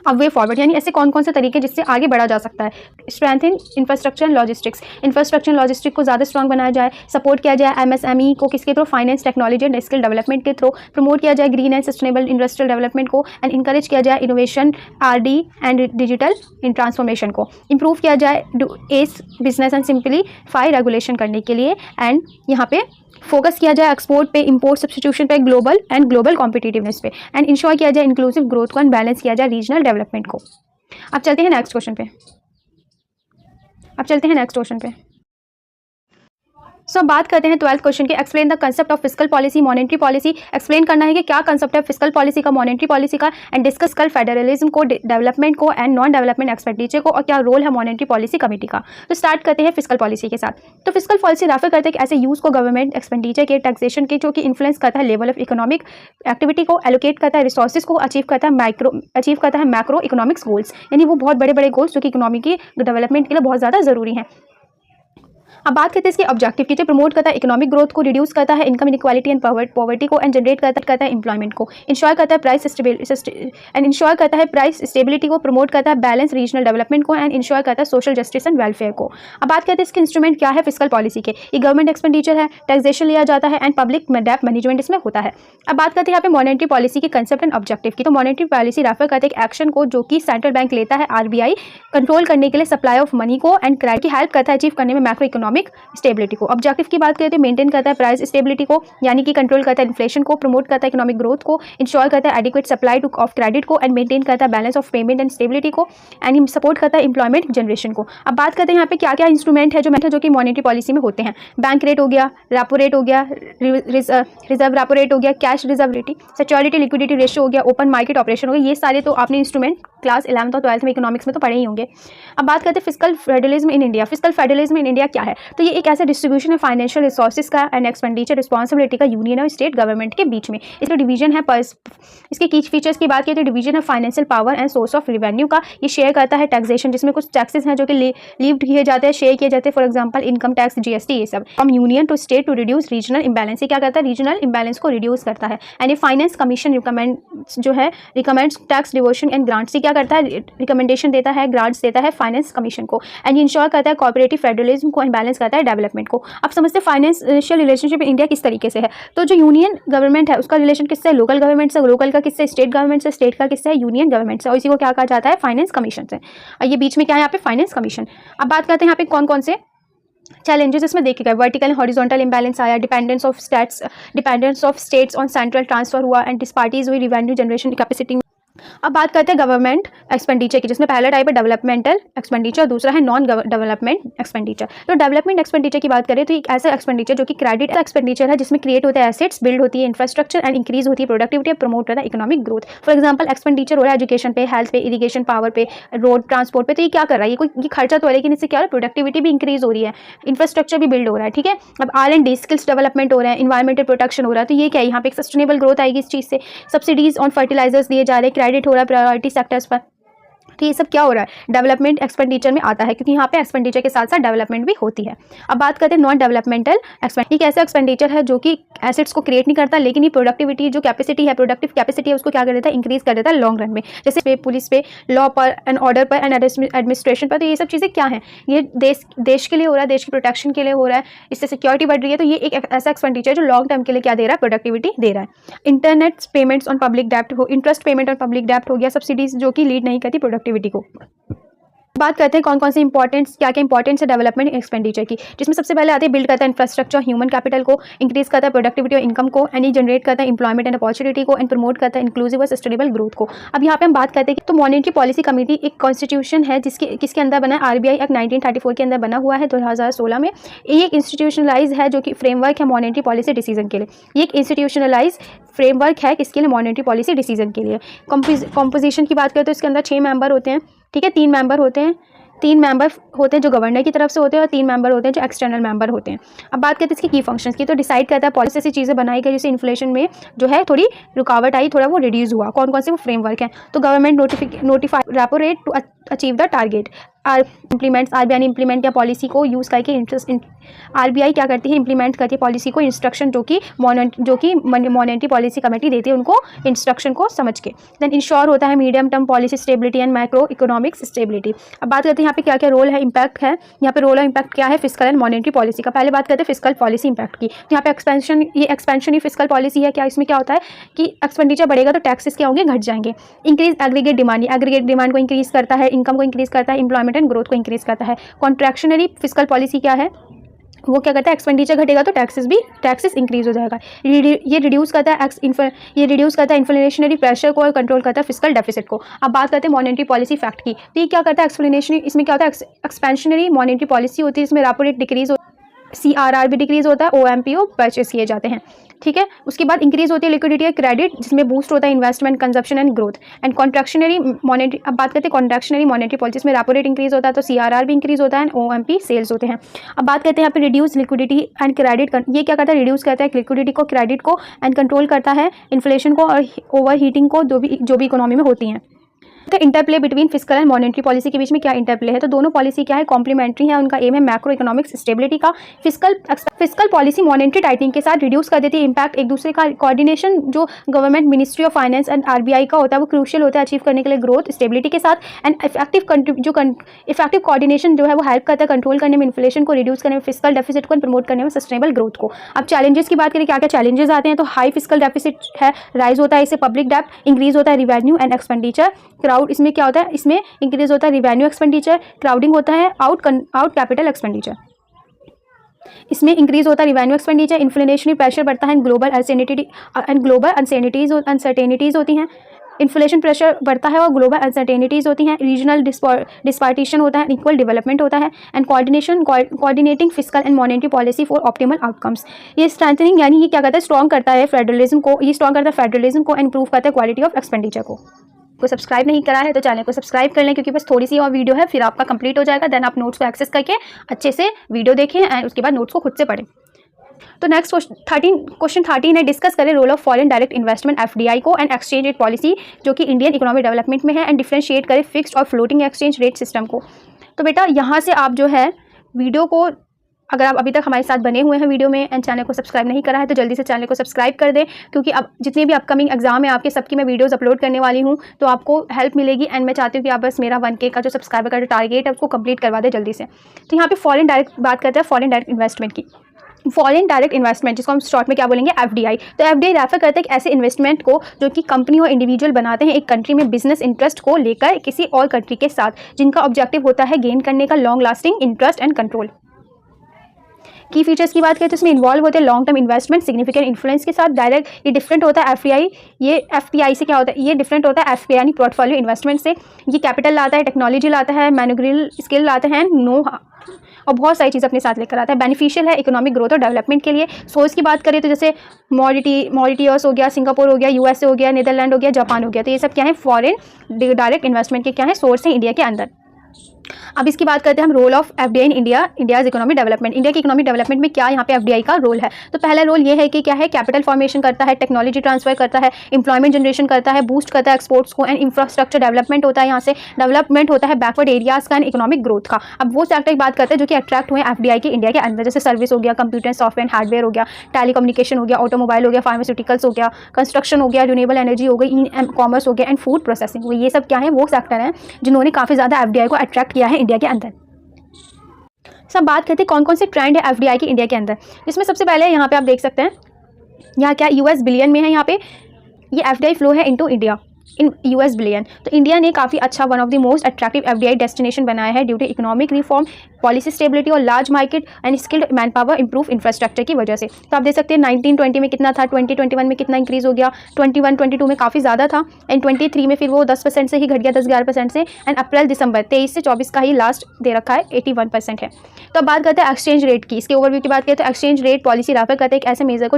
अब वे फॉरवर्ड यानी ऐसे कौन कौन से तरीके जिससे आगे बढ़ा जा सकता है। Strength in infrastructure and logistics, infrastructure logistic को ज़्यादा स्ट्रॉन्ग बनाया जाए, सपोर्ट किया जाए एमएसएमई को किसके through, finance technology and skill development के थ्रू, प्रमोट किया जाए green and sustainable industrial development को एंड इंकरेज किया जाए innovation RD and digital in transformation को, इंप्रूव किया जाए S business and simplify regulation करने के लिए, एंड यहाँ पे फोकस किया जाए एक्सपोर्ट पे, इंपोर्ट सब्स्टिट्यूशन पे, ग्लोबल कॉम्पिटिटिवनेस पे, एंड इंश्योर किया जाए इंक्लूसिव ग्रोथ को एंड बैलेंस किया जाए रीजनल डेवलपमेंट को। अब चलते हैं नेक्स्ट क्वेश्चन पे। सो बात करते हैं 12th क्वेश्चन के, explain the concept of fiscal policy, monetary policy. Explain करना है कि क्या कंसेप्ट है फिस्कल पॉलिसी का, मॉनेटरी पॉलिसी का, एंड डिस्कस कल फेडरलिज्म को, डेवलपमेंट को एंड नॉन डेवलपमेंट एक्सपेंडिचर को, और क्या रोल है मॉनेटरी पॉलिसी कमेटी का। तो स्टार्ट करते हैं फिस्कल पॉलिसी के साथ। तो फिस्कल पॉलिसी रेफर करते हैं कि ऐसे यूज को गवर्नमेंट एक्सपेंडिचर के, टैक्सेशन के, जो कि इन्फ्लुएंस करता है लेवल ऑफ इकोनॉमिक एक्टिविटी को, एलोकेट करता है रिसोर्सेज को, अचीव करता है मैक्रो इकोनॉमिक्स गोल्स, यानी वो बहुत बड़े बड़े गोल्स जो कि इकोनॉमी की डेवलपमेंट के लिए बहुत ज़्यादा जरूरी हैं। अब बात करते हैं इसके ऑब्जेक्टिव की, जो प्रमोट करता है इकोनॉमिक ग्रोथ को, रिड्यूस करता है इनकम इनइक्वालिटी एंड पॉवर्टी को, एंड जनरेट करता है एम्प्लॉयमेंट को, इंश्योर करता है प्राइस स्टेबिलिटी को, प्रमोट करता है बैलेंस रीजनल डेवलपमेंट को, एंड इंश्योर करता है सोशल जस्टिस एंड वेलफेयर को। अब बात करते हैं इसके इंस्ट्रूमेंट क्या है फिस्कल पॉलिसी के। ये गवर्नमेंट एक्सपेंडिचर है, टैक्सेशन लिया जाता है एंड पब्लिक डेब्ट मैनेजमेंट इसमें होता है। अब बात करते हैं यहाँ पे मॉनेटरी पॉलिसी के कंसेप्ट एंड ऑब्जेक्टिव की। तो मॉनेटरी पॉलिसी रेफर करते हैं एक्शन को जो कि सेंट्रल बैंक लेता है, आरबीआई, कंट्रोल करने के लिए सप्लाई ऑफ मनी को एंड क्रेडिट की हेल्प करता है अचीव करने में मैक्रो इकोनॉमिक स्टेबिलिटी को। ऑब्जेक्टिव की बात करें तो मेंटेन करता है प्राइस स्टेबिलिटी को, यानी कि कंट्रोल करता है इन्फ्लेशन को, प्रमोट करता है इकोनॉमिक ग्रोथ को, इंश्योर करता है adequate supply two of credit को, एंड मेंटेन करता है balance of payment and stability को, एंड सपोर्ट करता है एम्प्लॉयमेंट जनरेशन को। अब बात करते हैं यहाँ पे क्या क्या इंस्ट्रूमेंट है जो कि मॉनेटरी पॉलिसी में होते हैं। बैंक रेट हो गया, रेपो रेट हो गया, रिजर्व रेपो रेट हो गया, cash reserve rate, security liquidity ratio हो गया, ओपन मार्केट ऑपरेशन हो गया। ये सारे तो आपने इंस्ट्रूमेंट क्लास 11th और 12th में इकोनॉमिक्स में तो पढ़े ही होंगे। अब बात करते हैं fiscal federalism in India. Fiscal federalism in India क्या है। तो ये एक ऐसा डिस्ट्रीब्यूशन है फाइनेंशियल रिसोर्सेज का एंड एक्सपेंडिचर रिस्पॉन्सिबिलिटी का यूनियन और स्टेट गवर्नमेंट के बीच में। इसका डिवीजन है इसके की फीचर्स की बात करें तो डिवीजन है financial power and source of revenue का। ये शेयर करता है टैक्सेशन, जिसमें कुछ टैक्सेस हैं जो कि लीव्ड किए जाते हैं, शेयर किए जाते हैं, for example income tax, GST, ये सब। From union to state to reduce regional imbalance, ये क्या करता है, रीजनल इंबैलेंस को रिड्यूस करता है। एंड ये finance commission recommends tax devotion and grants, क्या करता है, रिकमेंडेशन देता है, ग्रांट्स देता है फाइनेंस कमीशन को। एंड ये इंश्योर करता है कोऑपरेटिव फेडरलिज्म को, बैलेंस करता है डेवलपमेंट को। अब समझते फाइनेंशियल रिलेशनशिप इंडिया किस तरीके से है। तो जो यूनियन गवर्नमेंट है उसका रिलेशन किससे, लोकल गवर्नमेंट से, लोकल का किससे, स्टेट गवर्नमेंट से, स्टेट का किससे, यूनियन गवर्नमेंट से, और इसी को क्या कहा जाता है, फाइनेंस कमीशन से। और ये बीच में क्या है यहाँ पे, फाइनेंस कमीशन। अब बात करते हैं यहाँ पे कौन कौन से चैलेंजेस इसमें देखिएगा। वर्टिकल हॉरिजॉन्टल इंबैलेंस आया, dependence of states on central transfer हुआ, एंड डिस्पार्टीज हुई रिवेन्यू जनरेशन कैपेसिटी। अब बात करते हैं गवर्नमेंट एक्सपेंडिचर की, जिसमें पहला टाइप है डेवलपमेंटल एक्सपेंडिचर, दूसरा है नॉन डेवलपमेंट एक्सपेंडिचर। तो डेवलपमेंट एक्सपेंडिचर की बात करें तो एक ऐसा एक्सपेंडिचर जो कि क्रेडिट एक्सपेंडिचर है, जिसमें क्रिएट होते हैं एसेट्स, बिल्ड होती है इंफ्रास्ट्रक्चर एंड इंक्रीज होती है प्रोडक्टिविटी, प्रमोट होता है economic growth. For example expenditure हो रहा है एजुकेशन पे, हेल्थ पे, इरीगेशन पावर पे, रोड ट्रांसपोर्ट पे, तो ये क्या कर रहा है, ये खर्चा तो है, लेकिन इससे क्या हो रहा है, प्रोडक्टिविटी भी इंक्रीज हो रही है, इंफ्रास्ट्रक्चर भी बिल्ड हो रहा है। ठीक है, अब R&D स्किल्स डेवलपमेंट हो रहा है, इन्वायरमेंटल प्रोटेक्शन हो रहा है, तो ये क्या है, यहाँ पे एक सस्टेनेबल ग्रोथ आएगी इस चीज़ से। सब्सिडीज ऑन फर्टिलाइजर्स दिए जा रहे हैं, क्रेडिट हो रहा है प्रायोरिटी सेक्टर्स पर। तो ये सब क्या हो रहा है, डेवलपमेंट एक्सपेंडिचर में आता है, क्योंकि यहाँ पे एक्सपेंडिचर के साथ साथ डेवलपमेंट भी होती है। अब बात करते हैं नॉन डेवलपमेंटल एक्सपेंडिचर। एक ऐसा एक्सपेंडिचर है जो कि एसेट्स को क्रिएट नहीं करता, लेकिन ये प्रोडक्टिविटी जो कैपेसिटी है, प्रोडक्टिव कैपेसिटी है, उसको क्या कर देता है, इंक्रीज कर देता है लॉन्ग रन में, जैसे पे पुलिस पे, लॉ पर एंड ऑर्डर पर एंड एडमिनिस्ट्रेशन पर। तो ये सब चीज़ें क्या है, ये देश के लिए हो रहा है, देश की प्रोटेक्शन के लिए हो रहा है, इससे सिक्योरिटी बढ़ रही है। तो ये एक ऐसा एक्सपेंडिचर जो लॉन्ग टर्म के लिए क्या दे रहा है, प्रोडक्टिविटी दे रहा है। इंटरनेट पेमेंट्स ऑन पब्लिक डेप्ट हो, इंटरेस्ट पेमेंट ऑन पब्लिक डेप्ट हो गया, सब्सिडीज जो कि लीड नहीं करती प्रोडक्टिविटी को। बात करते हैं कौन कौन से क्या इंपॉर्टेंस है डेवलपमेंट एक्सपेंडिचर की, जिसमें सबसे पहले आते हैं बिल्ड करता है इंफ्रास्ट्रक्चर, ह्यूमन कैपिटल को, इंक्रीज करता है प्रोडक्टिविटी और इनकम को, एंड जनरेट करता है एम्प्लॉयमेंट एंड अपॉर्चुनिटी को, एंड प्रमोट करता है इंक्लूसिव और सस्टेनेबल ग्रोथ को। अब यहाँ पे हम बात करते हैं कि तो मॉनेटरी पॉलिसी कमेटी एक कॉन्स्टिट्यूशन है किसके अंदर बना है, RBI एक्ट 1934 के अंदर बना हुआ है 2016 में। ये एक इंस्टीट्यूशनलाइज है जो कि फ्रेमवर्क है मॉनेटरी पॉलिसी डिसीजन के लिए। ये एक इंस्टीट्यूशनलाइज फ्रेमवर्क है किसके लिए, मॉनेटरी पॉलिसी डिसीजन के लिए। कॉम्पोजिशन की बात करें तो इसके अंदर 6 मेंबर होते हैं। ठीक है, 3 मेंबर होते हैं जो गवर्नर की तरफ से होते हैं, और 3 मेंबर होते हैं जो एक्सटर्नल मेंबर होते हैं। अब बात करते हैं इसकी की फंक्शंस की, तो डिसाइड करता है पॉलिसी ऐसी चीज़ें बनाई गई जिससे इन्फ्लेशन में जो है थोड़ी रुकावट आई, थोड़ा वो रिड्यूस हुआ। कौन कौन से वो फ्रेमवर्क हैं, तो government notify repo rate to achieve the target. RBI ने इम्प्लीमेंट किया पॉलिसी को यूज़ करके। RBI क्या करती है, इम्प्लीमेंट करती है पॉलिसी को, इंस्ट्रक्शन जो कि मॉनेटरी पॉलिसी कमेटी देती है उनको, इंस्ट्रक्शन को समझ के। देन इंश्योर होता है medium term policy stability and macro economics stability. अब बात करते हैं यहाँ पे क्या क्या रोल है, इम्पैक्ट है। यहाँ पे रोल और इम्पैक्ट क्या है फिस्कल एंड मॉनेटरी पॉलिसी का। पहले बात करते हैं फिस्कल पॉलिसी इम्पैक्ट की। तो यहाँ पे एक्सपेंशन ही फिस्कल पॉलिसी है। क्या इसमें क्या होता है कि एक्सपेंडिचर बढ़ेगा तो टैक्सेस क्या होंगे, घट जाएंगे। इंक्रीज एग्रीगेट डिमांड को इंक्रीज करता है, इनकम को इंक्रीज करता है, एम्प्लॉयमेंट एंड ग्रोथ को इंक्रीज करता है। कॉन्ट्रैक्शनरी फिस्कल पॉलिसी क्या है, वो क्या करता है, एक्सपेंडिचर घटेगा तो टैक्सेस इंक्रीज हो जाएगा। ये रिड्यूस करता है इन्फ्लेशनरी प्रेशर को और कंट्रोल करता है फिस्कल डेफिसिट को। अब बात करते हैं मॉनेटरी पॉलिसी फैक्ट की। तो ये क्या करता है, इसमें क्या होता है, एक्सपेंशनरी मॉनेटरी पॉलिसी होती है, इसमें रेपो रेट डिक्रीज, CRR भी डिक्रीज होता है, OMPO परचेस किए जाते हैं। ठीक है, उसके बाद इंक्रीज होती है लिक्विडिटी या क्रेडिट, जिसमें बूस्ट होता है investment, consumption and growth. And contractionary monetary, अब बात करते हैं कॉन्ट्रैक्शनरी मॉनेटरी पॉलिसी में रेपो रेट इंक्रीज होता है तो CRR भी इंक्रीज होता है एंड OMP सेल्स होते हैं। अब बात करते हैं यहाँ पे रिड्यूस लिक्विडिटी एंड क्रेडिट। ये क्या करता है, रिड्यूस करता है लिक्विडिटी को, क्रेडिट को, एंड कंट्रोल करता है इन्फ्लेशन को और ओवर हीटिंग को जो भी इकोनॉमी में होती हैं। तो interplay between fiscal and monetary policy के बीच में क्या इंटरप्ले है, तो दोनों पॉलिसी क्या है, कॉम्प्लीमेंट्री है। उनका एम है मैक्रो इकोनॉमिक्स स्टेबिलिटी का। फिस्कल पॉलिसी मॉनेटरी टाइटनिंग के साथ रिड्यूस कर देती है इम्पैक्ट एक दूसरे का। कोऑर्डिनेशन जो government ministry of finance and RBI का होता है वो क्रूशियल होता है अचीव करने के लिए ग्रोथ स्टेबिलिटी के साथ। एंड इफेक्टिव कोऑर्डिनेशन जो है वो हेल्प करता है कंट्रोल करने में इन्फ्लेशन को, रिड्यूस करने में फिस्कल डेफिसिट को, प्रमोट करने में सस्टेनेबल ग्रोथ को। अब चैलेंजेस की बात करें, क्या क्या चैलेंजेस आते हैं, तो हाई फिस्कल डेफिसिट है, राइज होता है इससे पब्लिक डेप्ट, इंक्रीज होता है रिवेन्यू एंड एक्सपेंडिचर, क्राउड, इसमें क्या होता है, इसमें इंक्रीज होता है रिवेन्यू एक्सपेंडिचर, क्राउडिंग होता है आउट कैपिटल एक्सपेंडिचर, इसमें इंक्रीज होता है रिवेन्यू एक्सपेंडिचर, इन्फ्लेशनरी प्रेशर बढ़ता है, ग्लोबल अनसर्टेनिटीज होती हैं, इन्फ्लेशन प्रेशर बढ़ता है और ग्लोबल अनसर्टेनिटीज होती हैं, रीजनल डिस्पार्टीशन होता है, इक्वल डेवलपमेंट होता है, and coordinating fiscal and monetary policy for optimal outcomes. ये स्ट्रेंथनिंग यानी ये क्या करता है, स्ट्रॉन्ग करता है फेडरलिज्म को, एंड इंप्रूव करता है क्वालिटी ऑफ एक्सपेंडिचर को। को सब्सक्राइब नहीं करा है तो चैनल को सब्सक्राइब कर लें, क्योंकि बस थोड़ी सी और वीडियो है, फिर आपका कंप्लीट हो जाएगा। देन आप नोट्स को एक्सेस करके अच्छे से वीडियो देखें एंड उसके बाद नोट्स को खुद से पढ़ें। तो नेक्स्ट क्वेश्चन 13 है, डिस्कस करें role of foreign direct investment FDI को एंड एक्सचेंज रेट पॉलिसी जो कि इंडियन इकोनॉमिक डेवलपमेंट में है, एंड डिफरेंशिएट करें फिक्स्ड और फ्लोटिंग एक्सचेंज रेट सिस्टम को। तो बेटा यहाँ से आप जो है वीडियो को, अगर आप अभी तक हमारे साथ बने हुए हैं वीडियो में एंड चैनल को सब्सक्राइब नहीं करा है तो जल्दी से चैनल को सब्सक्राइब कर दें, क्योंकि अब जितने भी अपकमिंग एग्जाम है आपके सबकी मैं वीडियोस अपलोड करने वाली हूँ, तो आपको हेल्प मिलेगी। एंड मैं चाहती हूँ कि आप बस मेरा 1K का जो सब्सक्राइबर का जो टारगेट है उसको कंप्लीट करवा दें जल्दी से। तो यहाँ पे फॉरेन डायरेक्ट बात करते हैं, फॉरेन डायरेक्ट इन्वेस्टमेंट की। फॉरेन डायरेक्ट इन्वेस्टमेंट जिसको हम शॉर्ट में क्या बोलेंगे, एफडीआई। तो एफडीआई रेफर करते हैं कि ऐसे इन्वेस्टमेंट को जो कि कंपनी और इंडिविजुअल बनाते हैं एक कंट्री में बिजनेस इंटरेस्ट को लेकर किसी और कंट्री के साथ, जिनका ऑब्जेक्टिव होता है गेन करने का long lasting interest and control. की फीचर्स की बात करें तो इसमें इन्वॉल्व होते हैं long term investment significant influence के साथ। डायरेक्ट ये डिफरेंट होता है एफपीआई, ये एफपीआई से क्या होता है, ये डिफरेंट होता है एफपीआई यानी पोर्टफोलियो इन्वेस्टमेंट से। ये कैपिटल लाता है, टेक्नोलॉजी लाता है, मैनेजरियल स्किल लाते हैं, नो और बहुत सारी चीज़ अपने साथ लेकर आता है। बेनिफिशियल है इकोनॉमिक ग्रोथ और डेवलपमेंट के लिए। सोर्स की बात करें तो जैसे मॉरिटियस हो गया, सिंगापुर हो गया, यूएसए हो गया, नीदरलैंड हो गया, जापान हो गया। तो ये सब क्या है, फॉरेन डायरेक्ट इन्वेस्टमेंट के क्या है, सोर्स है इंडिया के अंदर। अब इसकी बात करते हैं हम role of FDI in India's economic development. India की इकोनॉमिक डेवलपमेंट में क्या यहाँ पे एफडीआई का रोल है। तो पहला रोल ये है कि क्या है, कैपिटल फॉर्मेशन करता है, टेक्नोलॉजी ट्रांसफर करता है, एम्प्लॉयमेंट जनरेशन करता है, बूस्ट करता है एक्सपोर्ट्स को, एंड इंफ्रास्ट्रक्चर डेवलपमेंट होता है। यहाँ से डेवलपमेंट होता है बैकवर्ड एरियाज का एंड इकोनॉमिक ग्रोथ का। अब वो सेक्टर की बात करते हैं जो कि अट्रैक्ट हुए एफडीआई के इंडिया के अंदर, जैसे सर्विस हो गया, कंप्यूटर सॉफ्टवेयर हार्डवेयर हो गया, टेलीकम्युनिकेशन हो गया, ऑटोमोबाइल हो गया, फार्मास्यूटिकल्स हो गया, कंस्ट्रक्शन हो गया, रिन्यूएबल एनर्जी हो गई, ई कॉमर्स हो गया एंड फूड प्रोसेसिंग हो गई। ये सब क्या है, वो सेक्टर हैं जिन्होंने काफ़ी ज़्यादा एफडीआई को अट्रैक्ट किया है इंडिया के अंदर। सब बात करते हैं कौन कौन से ट्रेंड है एफडीआई की इंडिया के अंदर। इसमें सबसे पहले यहाँ पे आप देख सकते हैं, यहाँ क्या यूएस बिलियन में है, यहाँ पे ये एफडीआई फ्लो है into India in US billion. तो इंडिया ने काफ़ी अच्छा one of the most attractive FDI destination बनाया है due to economic reform, policy stability और large market and skilled manpower, improve infrastructure की वजह से। तो आप देख सकते हैं 1920 में कितना था, 2021 में कितना इंक्रीज हो गया, 21-22 में काफ़ी ज़्यादा था, एंड 23 में फिर वो 10% से ही घट गया, 10-11% से, एंड अप्रैल दिसंबर 23 से 24 का ही लास्ट दे रखा है 81% है। तो अब बात करते हैं एक्सचेंज रेट की। इसके ओवरव्यू की बात करें तो एक्सचेंज रेट पॉलिसी रेफर करते हैं एक ऐसे मेजर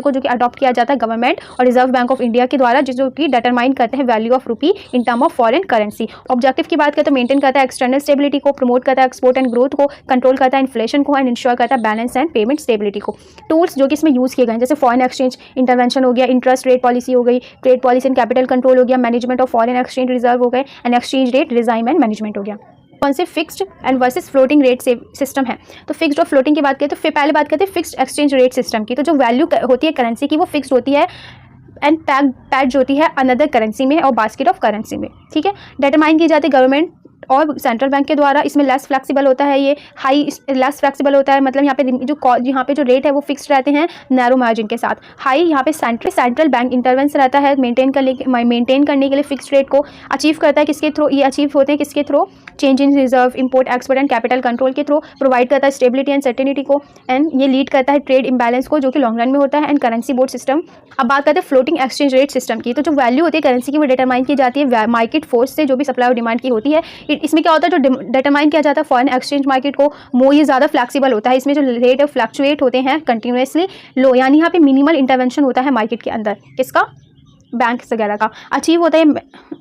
को जो कि अडॉप्ट किया जाता है गवर्नमेंट और रिजर्व बैंक ऑफ इंडिया के द्वारा, जो कि डिटरमाइन करते हैं value of rupee in term of foreign currency. Objective की बात करें तो मेंटेन करता है एक्सटर्नल स्टेबिलिटी को, प्रमोट करता है एक्सपोर्ट एंड ग्रोथ को, कंट्रोल करता है इन्फ्लेशन को, एंड इंश्योर करता है बैलेंस एंड पेमेंट स्टेबिलिटी को। टूल्स जो कि इसमें यूज़ किए गए हैं जैसे फॉरेन एक्सचेंज इंटरवेंशन हो गया, इंटरेस्ट रेट पॉलिसी हो गई, trade policy and capital control हो गया, management of foreign exchange reserve हो गए, एंड एक्सचेंज रेट रिजाइनमेंट मैनेजमेंट हो गया। कौन से fixed and versus floating rate system है। तो फिक्स्ड और फ्लोटिंग की बात करें तो पहले बात करते हैं फिक्स्ड एक्सचेंज रेट सिस्टम की। तो जो वैल्यू होती है करेंसी की वो फिक्स्ड होती है एंड पैड जो होती है अनदर करेंसी में और बास्केट ऑफ करेंसी में, ठीक है। डिटरमाइन की जाती है गवर्नमेंट और सेंट्रल बैंक के द्वारा। इसमें लेस फ्लेक्सिबल होता है, ये लेस फ्लेक्सिबल होता है, मतलब यहाँ पे जो रेट है वो फिक्स्ड रहते हैं नैरो मार्जिन के साथ। हाई यहाँ पे सेंट्रल बैंक इंटरवेंस रहता है मेंटेन करने के लिए फिक्स्ड रेट को अचीव करता है। किसके थ्रू ये अचीव होते हैं, किसके through, change in reserve, import export and capital control के थ्रू। प्रोवाइड करता है स्टेबिलिटी एंड सर्टेनिटी को, एंड ये लीड करता है ट्रेड इम्बैलेंस को जो कि लॉन्ग रन में होता है, एंड करेंसी बोर्ड सिस्टम। अब बात करते हैं फ्लोटिंग एक्सचेंज रेट सिस्टम की। तो जो वैल्यू होती है करेंसी की वो डिटरमाइन की जाती है मार्केट फोर्स से, जो भी सप्लाई और डिमांड की होती है। इसमें क्या होता है, जो डिटरमाइन किया जाता है फॉरेन एक्सचेंज मार्केट को, वो ये ज़्यादा फ्लेक्सिबल होता है। इसमें जो रेट फ्लक्चुएट होते हैं कंटिन्यूसली लो, यानी यहाँ पे मिनिमल इंटरवेंशन होता है मार्केट के अंदर, किसका, बैंक वगैरह का अचीव होता है।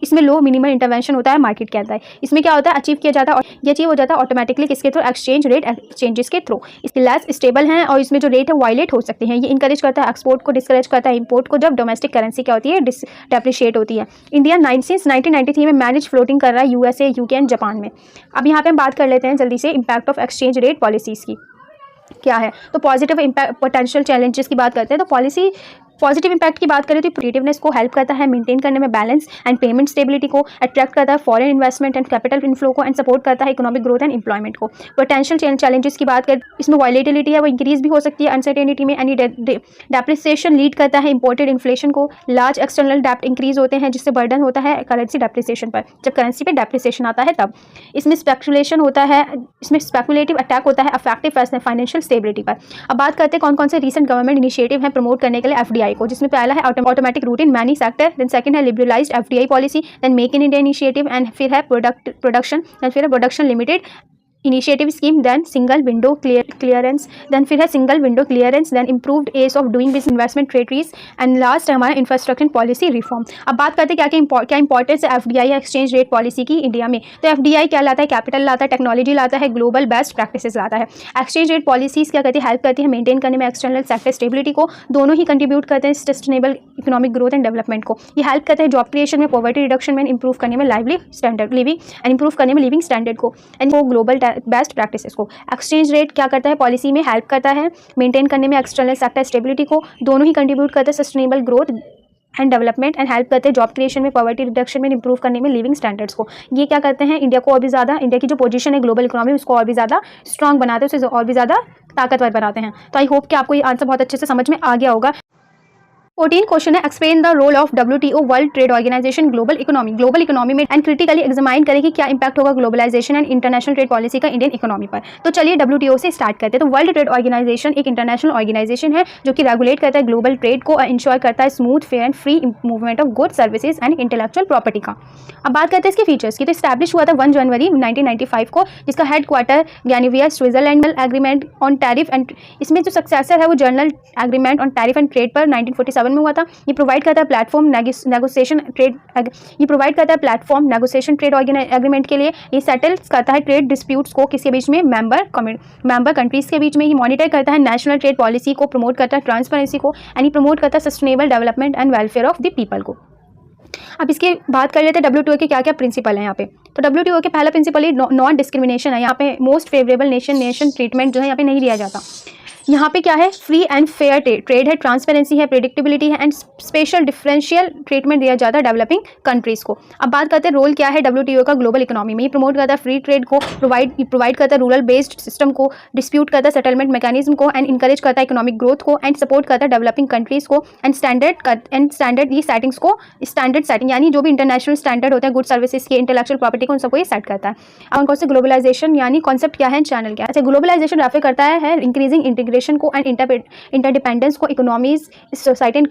इसमें लो मिनिमल इंटरवेंशन होता है मार्केट के अंदर। इसमें क्या होता है, अचीव किया जाता है, और ये अचीव हो जाता है ऑटोमेटिकली किसके थ्रू, एक्सचेंज रेट एक्सचेंजेस के थ्रू। इसके लेस स्टेबल हैं और इसमें जो रेट है वायलेट हो सकते हैं। ये इंकरेज करता है एक्सपोर्ट को, डिस्करेज करता है इंपोर्ट को जब डोमेस्टिक करेंसी क्या होती है, डेप्रिशिएट होती है। इंडिया सिंस 1993 में मैनेज फ्लोटिंग कर रहा है यूएसए, यूके एंड जापान में। अब यहाँ पे हम बात कर लेते हैं जल्दी से impact of exchange rate policies की क्या है। तो पॉजिटिव इम्पैक्ट, पोटेंशियल चैलेंजेस की बात करते हैं। तो पॉलिसी पॉजिटिव इंपैक्ट की बात करें तो क्रिएटिवनेस को हेल्प करता है मेंटेन करने में बैलेंस एंड पेमेंट स्टेबिलिटी को, अट्रैक्ट करता है foreign investment and capital inflow को, एंड सपोर्ट करता है इकोनॉमिक ग्रोथ एंड एम्प्लॉयमेंट को। पोटेंशियल चैलेंजेस की बात करें इसमें वॉलेटिलिटी है वो इंक्रीज भी हो सकती है अनसर्टेनिटी में, एंड डेप्रिसिएशन लीड करता है इंपोर्टेड इन्फ्लेशन को। लार्ज एक्सटर्नल डेप्ट इंक्रीज होते हैं जिससे बर्डन होता है करेंसी डेप्रिसिएशन पर, जब करेंसी पर डेप्रिसिएशन आता है तब। इसमें स्पेकुलेशन होता है, इसमें स्पेकुलेटिव अटैक होता है अफेक्टिव फाइनेंशियल स्टेबिलिटी पर। अब बात करते हैं कौन कौन से रीसेंट गवर्नमेंट इनिशिएटिव हैं प्रमोट करने के लिए एफडीआई को, जिसमें पहला है automatic route in many sector, then second है liberalised FDI policy, then make in India initiative, and फिर है प्रोडक्शन, एंड फिर है production limited initiative scheme, then single window clearance, then फिर है single window clearance, then improved ease of doing business investment treaties, and last है हमारा infrastructure policy reform. अब बात करते हैं क्या इंपॉर्टेंस है एफडीआई एक्सचेंज रेट पॉलिसी की इंडिया में। तो एफडीआई क्या लाता है? कैपिटल लाता है, टेक्नोलॉजी लाता है, ग्लोबल बेस्ट प्रैक्टिसेस लाता है। एक्सचेंज रेट पॉलिसीज क्या करती है? हेल्प करती है मेंटेन करने में एक्सटर्नल सेक्टर स्टेबिलिटी को, दोनों ही कंट्रीब्यूट करते हैं sustainable economic growth and development को। ये हेल्प करते हैं जॉब क्रिएशन में, पॉवर्टी रिडक्शन में, इंप्रूव करने में इंप्रूव करने में लिविंग स्टैंडर्ड को एंड वो ग्लोबल बेस्ट प्रैक्टिसेस को। एक्सचेंज रेट क्या करता है? पॉलिसी में हेल्प करता है मेंटेन करने में एक्सटर्नल सेक्टर स्टेबिलिटी को, दोनों ही कंट्रीब्यूट करते हैं sustainable growth and development and help करते हैं जॉब क्रिएशन में, पॉवर्टी रिडक्शन में, इंप्रूव करने में लिविंग स्टैंडर्ड्स को। ये क्या करते हैं? इंडिया को और भी ज़्यादा, इंडिया की जो पोजीशन है ग्लोबल इकोनॉमी उसको और भी ज़्यादा स्ट्रॉन्ग बनाते हैं, उसे और भी ज़्यादा ताकतवर बनाते हैं। तो आई होप कि आपको ये आंसर बहुत अच्छे से समझ में आ गया होगा। 14 क्वेश्चन है, explain the role of WTO world trade organisation global economy में एंड क्रिटिकली एग्जामाइन करें कि क्या इंपैक्ट होगा globalisation and international trade policy का इंडियन इकोनॉमी पर। तो चलिए WTO से स्टार्ट करते हैं। तो वर्ल्ड ट्रेड ऑर्गेनाइजेशन एक इंटरनेशनल ऑर्गेनाइजेशन है जो कि रेगुलेट करता है ग्लोबल ट्रेड को और इंश्योर करता है smooth, fair and free movement of goods, services and intellectual property का। अब बात करते हैं इसके फीचर्स की। तो स्टैब्लिश हुआ था 1 जनवरी 1995 को, जिसका हेड क्वार्टर जेनेवा स्विट्जरलैंड में। एग्रीमेंट ऑन टैरिफ एंड इसमें जो सक्सेसर है वो general agreement on tariff and trade पर 1947 में हुआ था। ये प्रोवाइड करता है प्लेटफॉर्म नेगोशिएशन ट्रेड एग्रीमेंट के लिए। ये सेटल्स करता है ट्रेड डिस्प्यूट्स को किसके बीच में? मेंबर कंट्रीज के बीच में। ये मॉनिटर करता है नेशनल ट्रेड पॉलिसी को, प्रमोट करता है ट्रांसपेरेंसी को एंड ये प्रमोट करता है sustainable development and welfare of the people को। अब इसकी बात कर लेते हैं WTO के क्या क्या प्रिंसिपल हैं यहाँ पे। तो WTO के पहला प्रिंसिपल ही नॉन डिस्क्रिमिनेशन है। यहाँ पे मोस्ट फेवरेबल नेशन ट्रीटमेंट जो है यहाँ पे नहीं दिया जाता। यहाँ पे क्या है? फ्री एंड फेयर ट्रेड है, ट्रांसपेरेंसी है, प्रेडिक्टेबिलिटी है एंड स्पेशल डिफरेंशियल ट्रीटमेंट दिया जाता है डेवलपिंग कंट्रीज को। अब बात करते हैं रोल क्या है WTO का ग्लोबल इकोनॉमी में। ये प्रमोट करता है फ्री ट्रेड को, प्रोवाइड करता है रूरल बेस्ड सिस्टम को, डिस्प्यूट करता है सेटलमेंट मैकेनिज्म को एंड इंकरेज करता है इकोनॉमिक ग्रोथ को एंड सपोर्ट करता है डेवलपिंग कंट्रीज को एंड स्टैंडर्ड ये सेटिंग्स को, स्टैंडर्ड सेटिंग यानी जो भी इंटरनेशनल स्टैंडर्ड होते हैं गुड सर्विसेज के, इंटेलेक्चुअल प्रॉपर्टी को, उन सबको ये सेट करता है। अब उनको से ग्लोबलाइजेशन यानी कॉन्सेप्ट क्या है, चैनल क्या है। अच्छा, ग्लोबलाइजेशन रेफर करता है इंक्रीजिंग इंटीग्रेशन को एंड इंटरडिपेंडेंस को, इकोनॉमीज, सोसाइटी एंड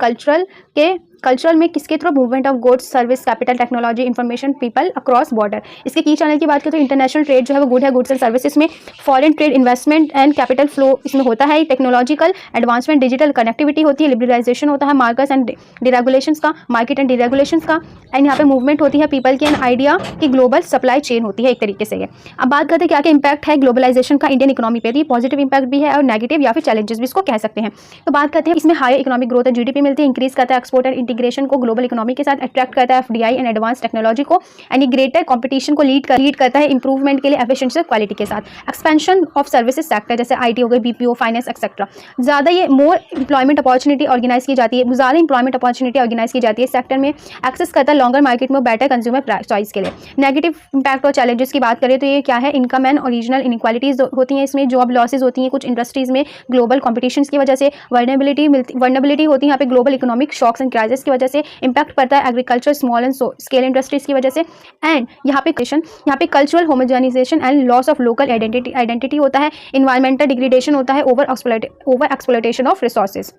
कल्चरल में किसके through? Movement of goods, service, capital, technology, information, people across border. इसके की चैनल की बात करें तो इंटरनेशनल ट्रेड जो है वो गुड्स एंड सर्विसेज में, foreign trade, investment and capital flow इसमें होता है, टेक्नोलॉजिकल एडवांसमेंट, डिजिटल कनेक्टिविटी होती है, लिबरलाइजेशन होता है मार्केट्स एंड डिरेगुलेशंस का, मार्केट एंड डिरेगुलेशंस का एंड यहाँ पे मूवमेंट होती है पीपल की एंड आइडिया की, ग्लोबल सप्लाई चेन होती है एक तरीके से ये। अब बात करते हैं क्या क्या इंपैक्ट है ग्लोबलाइजेशन का इंडियन इकोनॉमी पे। पॉजिटिव इंपैक्ट भी है और नेगेटिव या फिर चैलेंजेस भी इसको कह सकते हैं। तो बात करते हैं इसमें हाई इकोनॉमिक ग्रोथ है, GDP मिलती है, इंक्रीज करता है एक्सपोर्ट एंड इंटीग्रेशन को, ग्लोबल इकोनॉमी के साथ अट्रैक्ट करता है FDI एंड एडवांस टेक्नोलॉजी को एंड ग्रेटर कंपटीशन को लीड करता है इंप्रूवमेंट के लिए एफिशिएंसी और क्वालिटी के साथ। एक्सपेंशन ऑफ सर्विसेज सेक्टर जैसे IT हो गई, BPO, फाइनेंस एक्सेट्रा। ज़्यादा ये मोर एम्प्लॉयमेंट अपॉर्चुनिटी ऑर्गेनाइज की जाती है, ज़्यादा इंप्लॉयमेंट अपॉर्चुनिटी ऑर्गेनाइज की जाती है सेक्टर में। एक्सेस करता है लॉन्गर मार्केट में, बेटर कंज्यूमर चॉइस के लिए। नेगेटिव इंपैक्ट और चैलेंजेस की बात करें तो ये क्या है? इनकम एंड ओरिजिनल इनइक्वालिटीज होती हैं, इसमें जॉब लॉसेज होती हैं कुछ इंडस्ट्रीज में, ग्लोबल कॉम्पिटिशन की वजह से वर्नेबिलिटी होती है यहाँ पे, global economic shocks and crisis की वजह से इम्पैक्ट पड़ता है agriculture, small and scale industries की वजह से। एंड यहाँ पे cultural homogenisation and loss of local identity होता है, इन्वायरमेंटल डिग्रेडेशन होता है, ओवर एक्सप्लॉयटेशन ऑफ रिसोर्सेज।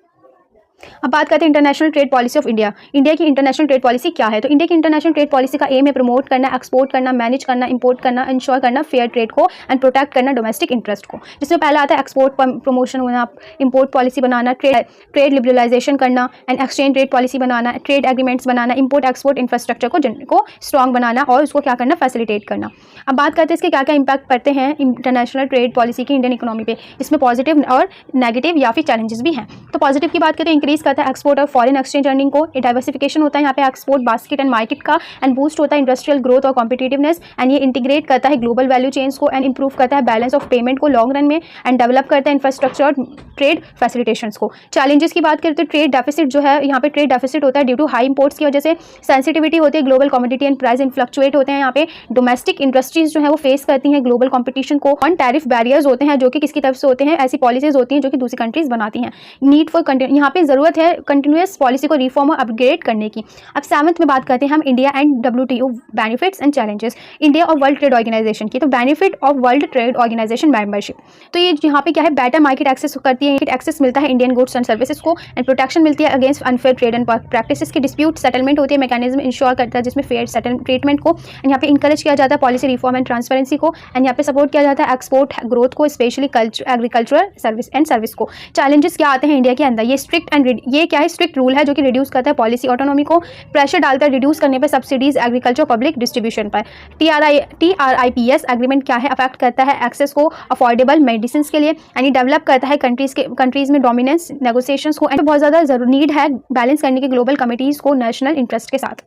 अब बात करते हैं international trade policy of India. India की इंटरनेशनल ट्रेड पॉलिसी क्या है? तो इंडिया की इंटरनेशनल ट्रेड पॉलिसी का एम है प्रमोट करना, एक्सपोर्ट करना, मैनेज करना, इंपोर्ट करना, इंश्योर करना फेयर ट्रेड को एंड प्रोटेक्ट करना डोमेस्टिक इंटरेस्ट को। जिसमें पहला आता है एक्सपोर्ट प्रमोशन होना, इंपोर्ट पॉलिसी बनाना, ट्रेड लिबरलाइजेशन करना and exchange trade policy banana, trade agreements banana, import export infrastructure को स्ट्रॉन्ग बनाना और उसको क्या करना? फैसिलिटेट करना। अब बात करते हैं इसके क्या क्या इंपैक्ट पड़ते हैं इंटरनेशनल ट्रेड पॉलिसी की इंडियन इकोनॉमी पे। इसमें पॉजिटिव और नेगेटिव या फिर चैलेंजेस भी हैं। तो पॉजिटिव की बात करें तो इंक्रीज करता है export of foreign exchange earning को, डाइवर्सिफिकेशन होता है यहाँ पे एक्सपोर्ट बास्केट एंड मार्केट का एंड बूस्ट होता है इंडस्ट्रियल ग्रोथ और कॉम्पिटिटिवनेस एंड ये इंटीग्रेट करता है ग्लोबल वैल्यू चेन्स को एंड इंप्रूव करता है बैलेंस ऑफ पेमेंट को लॉन्ग रन में एंड डेवलप करता है इंफ्रास्ट्रक्चर और ट्रेड फैसिलिटेशंस को। चैलेंजेस की बात करें तो ट्रेड डेफिसिट जो है यहाँ पे ट्रेड डेफिसिट होता है ड्यू टू हाई इंपोर्ट्स की वजह से, सेंसिटिविटी होती है global commodity and price in fluctuate होते हैं यहाँ पे, डोमेस्टिक इंडस्ट्रीज जो है वो फेस करती हैं ग्लोबल कॉम्पिटिशन को, ऑन टैरिफ बैरियर्स होते हैं जो कि किसकी तरफ से होते हैं? ऐसी पॉलिसीज होती हैं जो कि दूसरी कंट्रीज बनाती हैं। नीड फॉर यहाँ पे ज़रूरत है कंटिन्यूस पॉलिसी को रिफॉर्म और अपग्रेड करने की। अब 7th में बात करते हैं हम India and WTO benefits and challenges, India और वर्ल्ड ट्रेड ऑर्गेनाइजेशन की। तो benefit of world trade organisation membership, तो ये यहाँ पे क्या है, बेटर मार्केट एक्सेस करती है, एक्सेस मिलता है इंडियन गुड्स एंड सर्विसेज को, एंड प्रोटेक्शन मिलती है against unfair trade and practices की। डिस्प्यूट सेटलमेंट होती है, मैकेनिज्म इंश्योर करता है जिसमें फेयर सेटल ट्रीटमेंट को, एंड यहाँ पे इंकरेज किया जाता है पॉलिसी रिफॉर्म एंड ट्रांसपेरेंसी को, एंड यहाँ पे सपोर्ट किया जाता है एक्सपोर्ट ग्रोथ को, स्पेशली एग्रीकल्चरल सर्विस को। चैलेंजेस क्या आते हैं इंडिया के अंदर, ये क्या है, स्ट्रिक्ट रूल है जो कि रिड्यूस करता है पॉलिसी ऑटोनॉमी को, प्रेशर डालता है रिड्यूस करने पर सब्सिडीज एग्रीकल्चर पब्लिक डिस्ट्रीब्यूशन पर। TRIPS एग्रीमेंट क्या है, अफेक्ट करता है एक्सेस को अफोर्डेबल मेडिसिन के लिए, यानी डेवलप करता है कंट्रीज में डोमिनेंस नेगोशिएशंस को, एंड बहुत ज़्यादा नीड है बैलेंस करने की ग्लोबल कमिटीज़ को नेशनल इंटरेस्ट के साथ।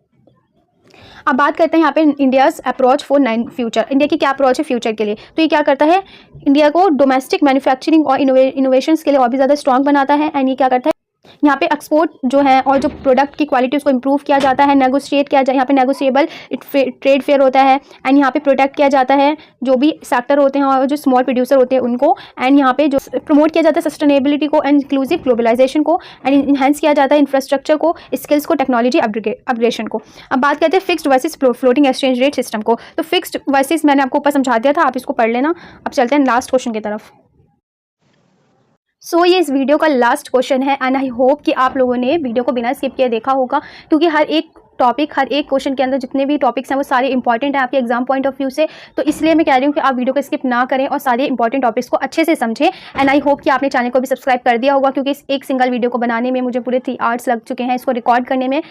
अब बात करते हैं यहाँ पे India's approach for future, India की क्या अप्रोच है फ्यूचर के लिए। तो ये क्या करता है, इंडिया को डोमेस्टिक मैन्युफैक्चरिंग और इनोवेशंस के लिए और भी ज़्यादा स्ट्रॉन्ग बनाता है, एंड ये क्या करता है, यहाँ पे एक्सपोर्ट जो है और जो प्रोडक्ट की क्वालिटी उसको इंप्रूव किया जाता है, नेगोशिएट किया जाए, यहाँ पे नेगोशिएबल ट्रेड फेयर होता है, एंड यहाँ पे प्रोटेक्ट किया जाता है जो भी सेक्टर होते हैं और जो स्मॉल प्रोड्यूसर होते हैं उनको, एंड यहाँ पे जो प्रमोट किया जाता है सस्टेनेबिलिटी को एंड इंक्लूसिव ग्लोबलाइजेशन को, एंड इन्हेंस किया जाता है इंफ्रास्ट्रक्चर को, स्किल्स को, टेक्नोलॉजी अपग्रेडेशन को। अब बात करते हैं fixed versus floating exchange rate system को। तो फिक्स्ड वर्सेस मैंने आपको ऊपर समझा दिया था, आप इसको पढ़ लेना। अब चलते हैं लास्ट क्वेश्चन की तरफ। ये इस वीडियो का लास्ट क्वेश्चन है, एंड आई होप कि आप लोगों ने वीडियो को बिना स्किप किए देखा होगा, क्योंकि हर एक टॉपिक, हर एक क्वेश्चन के अंदर जितने भी टॉपिक्स हैं वो सारे इंपॉर्टेंट हैं आपके एग्जाम पॉइंट ऑफ व्यू से। तो इसलिए मैं कह रही हूँ कि आप वीडियो को स्किप ना करें और सारे इंपॉर्टेंट टॉपिक्स को अच्छे से समझें। एंड आई होप कि आपने चैनल को भी सब्सक्राइब कर दिया होगा, क्योंकि इस एक सिंगल वीडियो को बनाने में मुझे पूरे 3 आवर्स लग चुके हैं इसको रिकॉर्ड करने में।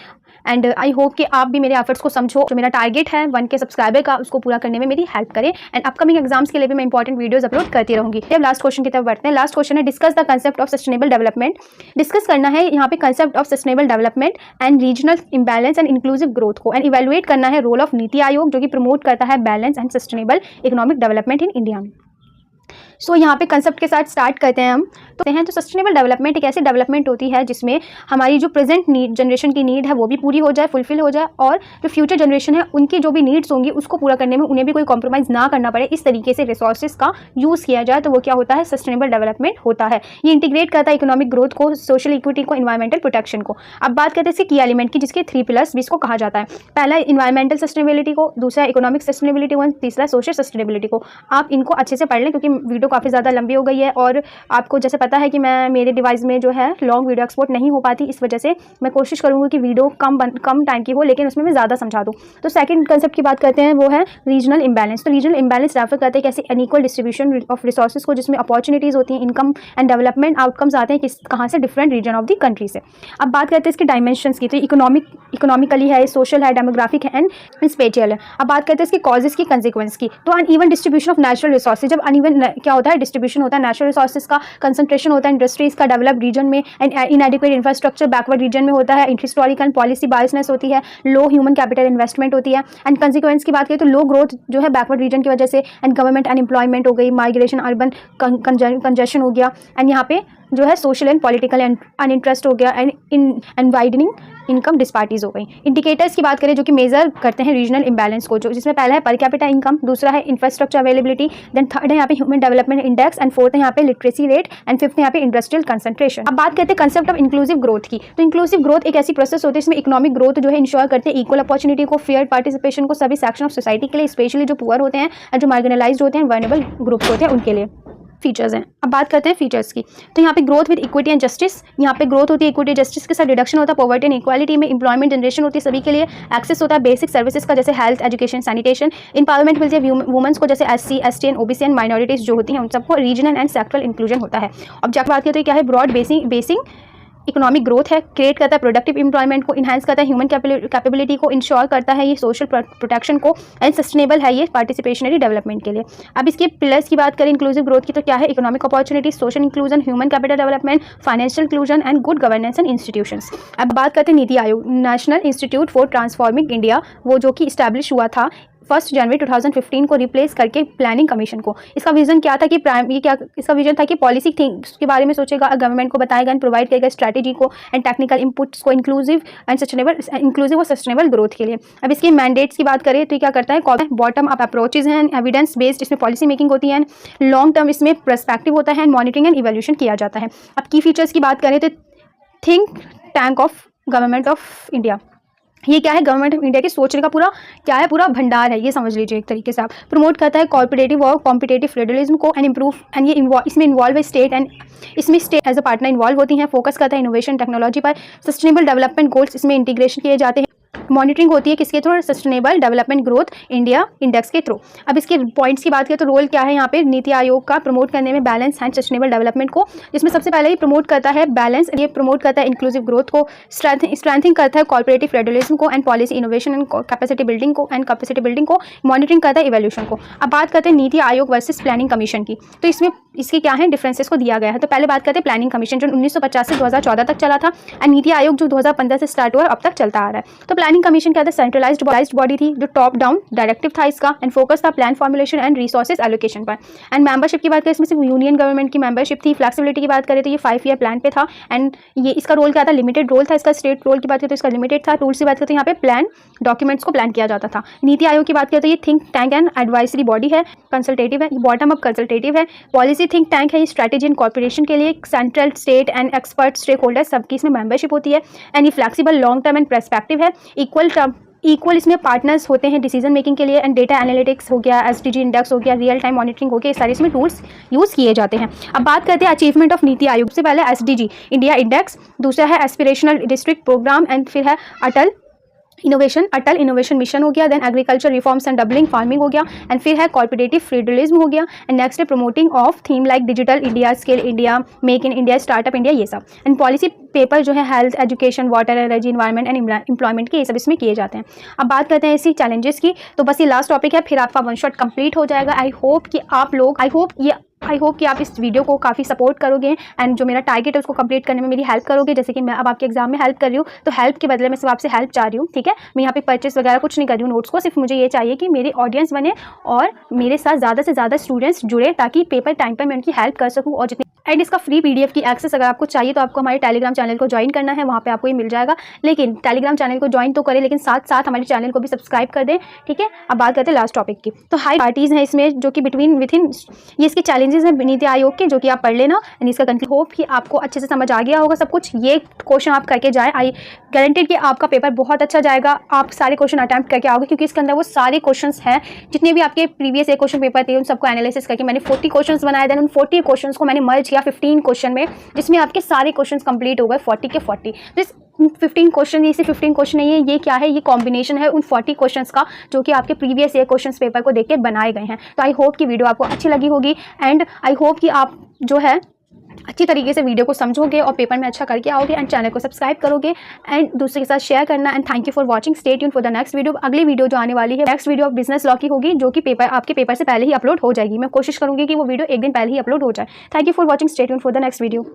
एंड आई होप कि आप भी मेरे एफर्ट्स को समझो, जो मेरा टारगेट है 1K सब्सक्राइबर का, उसको पूरा करने में मेरी हेल्प करें। एंड अपकमिंग एग्जाम्स के लिए भी मैं इंपॉर्टेंट वीडियोस अपलोड करती रहूँगी। अब लास्ट क्वेश्चन की तरफ बढ़ते हैं। लास्ट क्वेश्चन है discuss the concept of sustainable development. Discuss करना है यहाँ पे concept of sustainable development and regional imbalance and inclusive growth को, एंड इवैल्यूएट करना है रोल ऑफ नीति आयोग जो कि प्रमोट करता है balance and sustainable economic development in India. यहाँ पे कंसेप्ट के साथ स्टार्ट करते हैं हम। तो सस्टेनेबल डेवलपमेंट एक ऐसी डेवलपमेंट होती है जिसमें हमारी जो प्रेजेंट नीड, जनरेशन की नीड है वो भी पूरी हो जाए, फुलफिल हो जाए, और जो फ्यूचर जनरेशन है उनकी जो भी नीड्स होंगी उसको पूरा करने में उन्हें भी कोई कॉम्प्रोमाइज़ ना करना पड़े, इस तरीके से रिसोर्सेज का यूज़ किया जाए, तो वो क्या होता है, सस्टेनेबल डेवलपमेंट होता है। ये इंटीग्रेट करता है इकोनॉमिक ग्रोथ को, सोशल इक्विटी को, इन्वायरमेंटल प्रोटेक्शन को। अब बात करते हैं इसके की एलिमेंट की, जिसके 3 पिलर्स भी इसको कहा जाता है। पहला इन्वायरमेंटल सस्टेनेबिलिटी को, दूसरा इकोनॉमिक सस्टेनेबिलिटी को, तीसरा सोशल सस्टेनेबिलिटी को। आप इनको अच्छे से पढ़ लें क्योंकि वीडियो काफ़ी ज़्यादा लंबी हो गई है, और आपको जैसे पता है कि मेरे डिवाइस में जो है लॉन्ग वीडियो एक्सपोर्ट नहीं हो पाती, इस वजह से मैं कोशिश करूँगी कि वीडियो कम टाइम की हो, लेकिन उसमें मैं ज़्यादा समझा दूँ। तो सेकंड कंसेप्ट की बात करते हैं, वो है रीजनल इंबैलेंस। तो रीजनल इंबैलेंस रेफर करते हैं कैसे अनइक्वल डिस्ट्रीब्यूशन ऑफ रिसोर्सेज को, जिसमें अपॉर्चुनिटीज़ होती हैं, इनकम एंड डेवलपमेंट आउटकम्स आते हैं कहाँ से, different region of the country से। अब बात करते हैं इसके डायमेंशंस की। तो इकोनॉमिकली है, सोशल है, डेमोग्राफिक है, एंड स्पेटियल है। अब बात करते हैं इसकी कॉजेज की, कंसिक्वेंस की। तो uneven distribution of natural resources, जब अनइवन क्या होता है, डिस्ट्रीब्यूशन होता है नेचुरल रिसोर्सेज का, कंसंट्रेशन होता है इंडस्ट्रीज का डेवलप रीजन में, एंड इनएडिक्वेट इंफ्रास्ट्रक्चर बैकवर्ड रीजन में होता है, हिस्टोरिकल एंड पॉलिसी बायसनेस होती है, लो ह्यूमन कैपिटल इन्वेस्टमेंट होती है। एंड कंसिक्वेंस की बात करें तो लो ग्रोथ जो है बैकवर्ड रीजन की वजह से, एंड गवर्नमेंट अनएम्प्लॉयमेंट हो गई, माइग्रेशन, अर्बन कंजेशन हो गया, एंड यहाँ पे जो है सोशल एंड पॉलिटिकल अनइंटरेस्ट हो गया, एंड वाइडनिंग इनकम डिस्पार्टीज हो गई। इंडिकेटर्स की बात करें जो कि मेजर करते हैं रीजनल इंबैलेंस को, जो जिसमें पहला है पर कैपिटा इनकम, दूसरा है इंफ्रास्ट्रक्चर अवेलेबिलिटी, देन थर्ड है यहाँ पे human development index, and fourth है यहाँ पे लिटरेसी रेट, एंड फिफ्थ है यहाँ पे इंडस्ट्रियल कंसंट्रेशन। अब बात करते हैं कंसेप्ट ऑफ इंक्लूसिव ग्रोथ की। तो इंक्लूसिव ग्रोथ एक ऐसी प्रोसेस होती है इसमें इकोनॉमिक ग्रोथ जो है इंश्योर करते हैं इक्वल अपॉर्चुनिटी को, फेयर पार्टिसिपेशन को सभी सेक्शन ऑफ सोसाइटी के लिए, स्पेशली जो पुअर होते हैं और जो मार्जिनलाइज्ड होते हैं, वल्नरेबल ग्रुप्स होते हैं, उनके लिए फीचर्स हैं। अब बात करते हैं फीचर्स की। तो यहाँ पे growth with equity and justice, यहाँ पे ग्रोथ होती है इक्विटी जस्टिस के साथ, रिडक्शन होता है पॉवर्टी एंड इक्वालिटी में, इंप्लॉयमेंट जनरेशन होती है सभी के लिए, एक्सेस होता है बेसिक सर्विसेज का जैसे हेल्थ, एजुकेशन, सैनिटेशन, इंपावरमेंट मिलती है वुमेन्स को जैसे SC, ST and OBC and minorities जो होती हैं उन सबको, रीजनल एंड सेक्टरल इंक्लूजन होता है। अब जब बात करते हैं क्या है, ब्रॉड बेसिंग इकोनॉमिक ग्रोथ है, क्रिएट करता है प्रोडक्टिव एम्प्लॉयमेंट को, इन्हांस करता है ह्यूमन कैपेबिलिटी को, इंश्योर करता है ये सोशल प्रोटेक्शन को, एंड सस्टेनेबल है ये पार्टिसिपेशनरी डेवलपमेंट के लिए। अब इसके पिलर्स की बात करें इंक्लूसिव ग्रोथ की, तो क्या है, economic opportunity, social inclusion, human capital development, financial inclusion, and good governance and institutions. अब बात करते हैं NITI Aayog, national institute for transforming India, वो जो कि इस्टेब्लिश हुआ था 1 जनवरी 2015 को रिप्लेस करके प्लानिंग कमीशन को। इसका विजन क्या था कि इसका विजन था कि पॉलिसी थिंग्स के बारे में सोचेगा, गवर्नमेंट को बताएगा, एंड प्रोवाइड करेगा स्ट्रैटेजी को एंड टेक्निकल इनपुट्स को इंक्लूसिव और सस्टेनेबल ग्रोथ के लिए। अब इसके मैंडेट्स की बात करें तो क्या करता है, बॉटम अप अप्रोचेज हैं, एविडेंस बेस्ड इसमें पॉलिसी मेकिंग होती है, लॉन्ग टर्म इसमें पर्सपेक्टिव होता है, एंड मॉनिटरिंग एंड इवैल्यूएशन किया जाता है। अब की फीचर्स की बात करें तो think tank of government of India. ये क्या है, गवर्नमेंट ऑफ इंडिया के सोचने का पूरा क्या है, पूरा भंडार है, ये समझ लीजिए एक तरीके से आप। प्रमोट करता है कॉर्पोरेटिव और कॉम्पिटेटिव फेडरलिज्म को एंड इम्प्रूव, एंड ये इसमें इन्वॉल्व है स्टेट, एंड इसमें state as a partner involve होती हैं। फोकस करता है इनोवेशन टेक्नोलॉजी पर। सस्टेनेबल डेवलपमेंट गोल्स इसमें इंटीग्रेशन किए जाते हैं। मॉनिटरिंग होती है किसके through, sustainable development growth India index के थ्रू। अब इसके पॉइंट्स की बात करें तो रोल क्या है यहाँ पे नीति आयोग का, प्रमोट करने में बैलेंस एंड सस्टेनेबल डेवलपमेंट को, जिसमें सबसे पहले ही प्रमोट करता है बैलेंस, ये प्रमोट करता है इंक्लूसिव ग्रोथ को, स्ट्रेंथिंग करता है कॉर्पोरेटिव फेडरलिज्म को and policy innovation and capacity building को, मॉनिटरिंग करता है इवोल्यूशन को। अब बात करते हैं NITI Aayog versus planning commission की, तो इसमें इसके क्या है डिफरेंसेस को दिया गया है। तो पहले बात करते हैं प्लानिंग कमीशन जो 1950 से 2014 तक चला था, और नीति आयोग जो 2015 से स्टार्ट हुआ अब तक चलता आ रहा है। तो प्लानिंग कमीशन क्या था, सेंट्रलाइज्ड बॉडी थी जो टॉप डाउन डायरेक्टिव था इसका, एंड फोकस था plan formulation and resources allocation पर। एंड मेंबरशिप की बात करें इसमें सिर्फ यूनियन गवर्नमेंट की मेंबरशिप थी। फ्लेक्सिबिलिटी की बात करें तो ये 5 ईयर प्लान पे था, एंड ये इसका रोल क्या था, लिमिटेड रोल था इसका। स्टेट रोल की बात करें तो इसका लिमिटेड था। रूल्स की बात करें तो यहाँ पे प्लान डॉक्यूमेंट्स को प्लान किया जाता था। नीति आयोग की बात करें तो ये think tank and advisory body है, कंसल्टेटिव है, बॉटम अप कंसल्टेटिव है। पॉलिसी थिंक टैंक है, ये स्ट्रैटेजी एंड कॉर्पोरेशन के लिए central state and expert stakeholder सबकी इसमें मेंबरशिप होती है। एंड ये flexible long term and perspective है। इक्वल इसमें पार्टनर्स होते हैं डिसीजन मेकिंग के लिए, एंड डेटा एनालिटिक्स हो गया, एसडीजी इंडेक्स हो गया, रियल टाइम मॉनिटरिंग हो गया, ये सारे इसमें टूल्स यूज़ किए जाते हैं। अब बात करते हैं अचीवमेंट ऑफ नीति आयोग। से पहले एसडीजी इंडिया इंडेक्स, दूसरा है एस्पिरेशनल डिस्ट्रिक्ट प्रोग्राम, एंड फिर है अटल इनोवेशन मिशन हो गया, then agriculture reforms and doubling farming हो गया, एंड फिर है कॉर्पोरेटिव फेडरलिज्म हो गया, एंड नेक्स्ट है promoting of theme like digital India, skill India, make in India, startup India, ये सब। एंड पॉलिसी पेपर जो है health, education, water, energy, environment and employment के, ये सब इसमें किए जाते हैं। अब बात करते हैं इसी चैलेंजेस की, तो बस ये लास्ट टॉपिक है, फिर आपका वन शॉट कंप्लीट हो जाएगा। आई होप कि आप इस वीडियो को काफ़ी सपोर्ट करोगे, एंड जो मेरा टारगेट है उसको कंप्लीट करने में मेरी हेल्प करोगे, जैसे कि मैं अब आपके एग्जाम में हेल्प कर रही हूँ, तो हेल्प के बदले में सिर्फ आपसे हेल्प चाह रही हूँ, ठीक है। मैं यहाँ पे परचेस वगैरह कुछ नहीं कर रही हूँ नोट्स को, सिर्फ मुझे ये चाहिए कि मेरी ऑडियंस बने और मेरे साथ ज़्यादा से ज़्यादा स्टूडेंट्स जुड़े, ताकि पेपर टाइम पर मैं उनकी हेल्प कर सकूँ। और जितनी एंड इसका फ्री पीडीएफ की एक्सेस अगर आपको चाहिए तो आपको हमारे टेलीग्राम चैनल को ज्वाइन करना है, वहाँ पे आपको ये मिल जाएगा। लेकिन टेलीग्राम चैनल को ज्वाइन तो करें, लेकिन साथ साथ हमारे चैनल को भी सब्सक्राइब कर दें, ठीक है। अब बात करते हैं लास्ट टॉपिक की, तो हाई पार्टीज़ हैं इसमें जो कि विथिन ये इसके चैलेंजेस हैं नीति आयोग के, जो कि आप पढ़ लेना। एंड इसका कंक्लूजन होप कि आपको अच्छे से समझ आ गया होगा सब कुछ। ये क्वेश्चन आप करके जाए, आई गारंटेड कि आपका पेपर बहुत अच्छा जाएगा। आप सारे क्वेश्चन अटैम्प्ट करके आओगे, क्योंकि इसके अंदर वो सारे क्वेश्चन हैं जितने भी आपके प्रीवियस एक क्वेश्चन पेपर थे, उन सबको एनालिसिस करके मैंने 40 क्वेश्चन बनाए। देन उन 40 क्वेश्चन को मैंने मर्ज किया 15 क्वेश्चन में, जिसमें आपके सारे क्वेश्चन कंप्लीट हो गए 40 के 40। दिस 15 क्वेश्चन, ये सिर्फ 15 क्वेश्चन नहीं है, ये क्या है, ये कॉम्बिनेशन है उन 40 क्वेश्चंस का जो कि आपके प्रीवियस ईयर क्वेश्चंस पेपर को देख के बनाए गए हैं। तो आई होप कि वीडियो आपको अच्छी लगी होगी, एंड आई होप कि आप जो है अच्छी तरीके से वीडियो को समझोगे और पेपर में अच्छा करके आओगे, एंड चैनल को सब्सक्राइब करोगे, एंड दूसरे के साथ शेयर करना। And thank you for watching, stay tune for the next video. अगली वीडियो जो आने वाली है, next video of business law की होगी, जो कि आपके पेपर से पहले ही अपलोड हो जाएगी। मैं कोशिश करूंगी कि वो वीडियो एक दिन पहले ही अपलोड हो जाए। Thank you for watching, stay tune for the next video.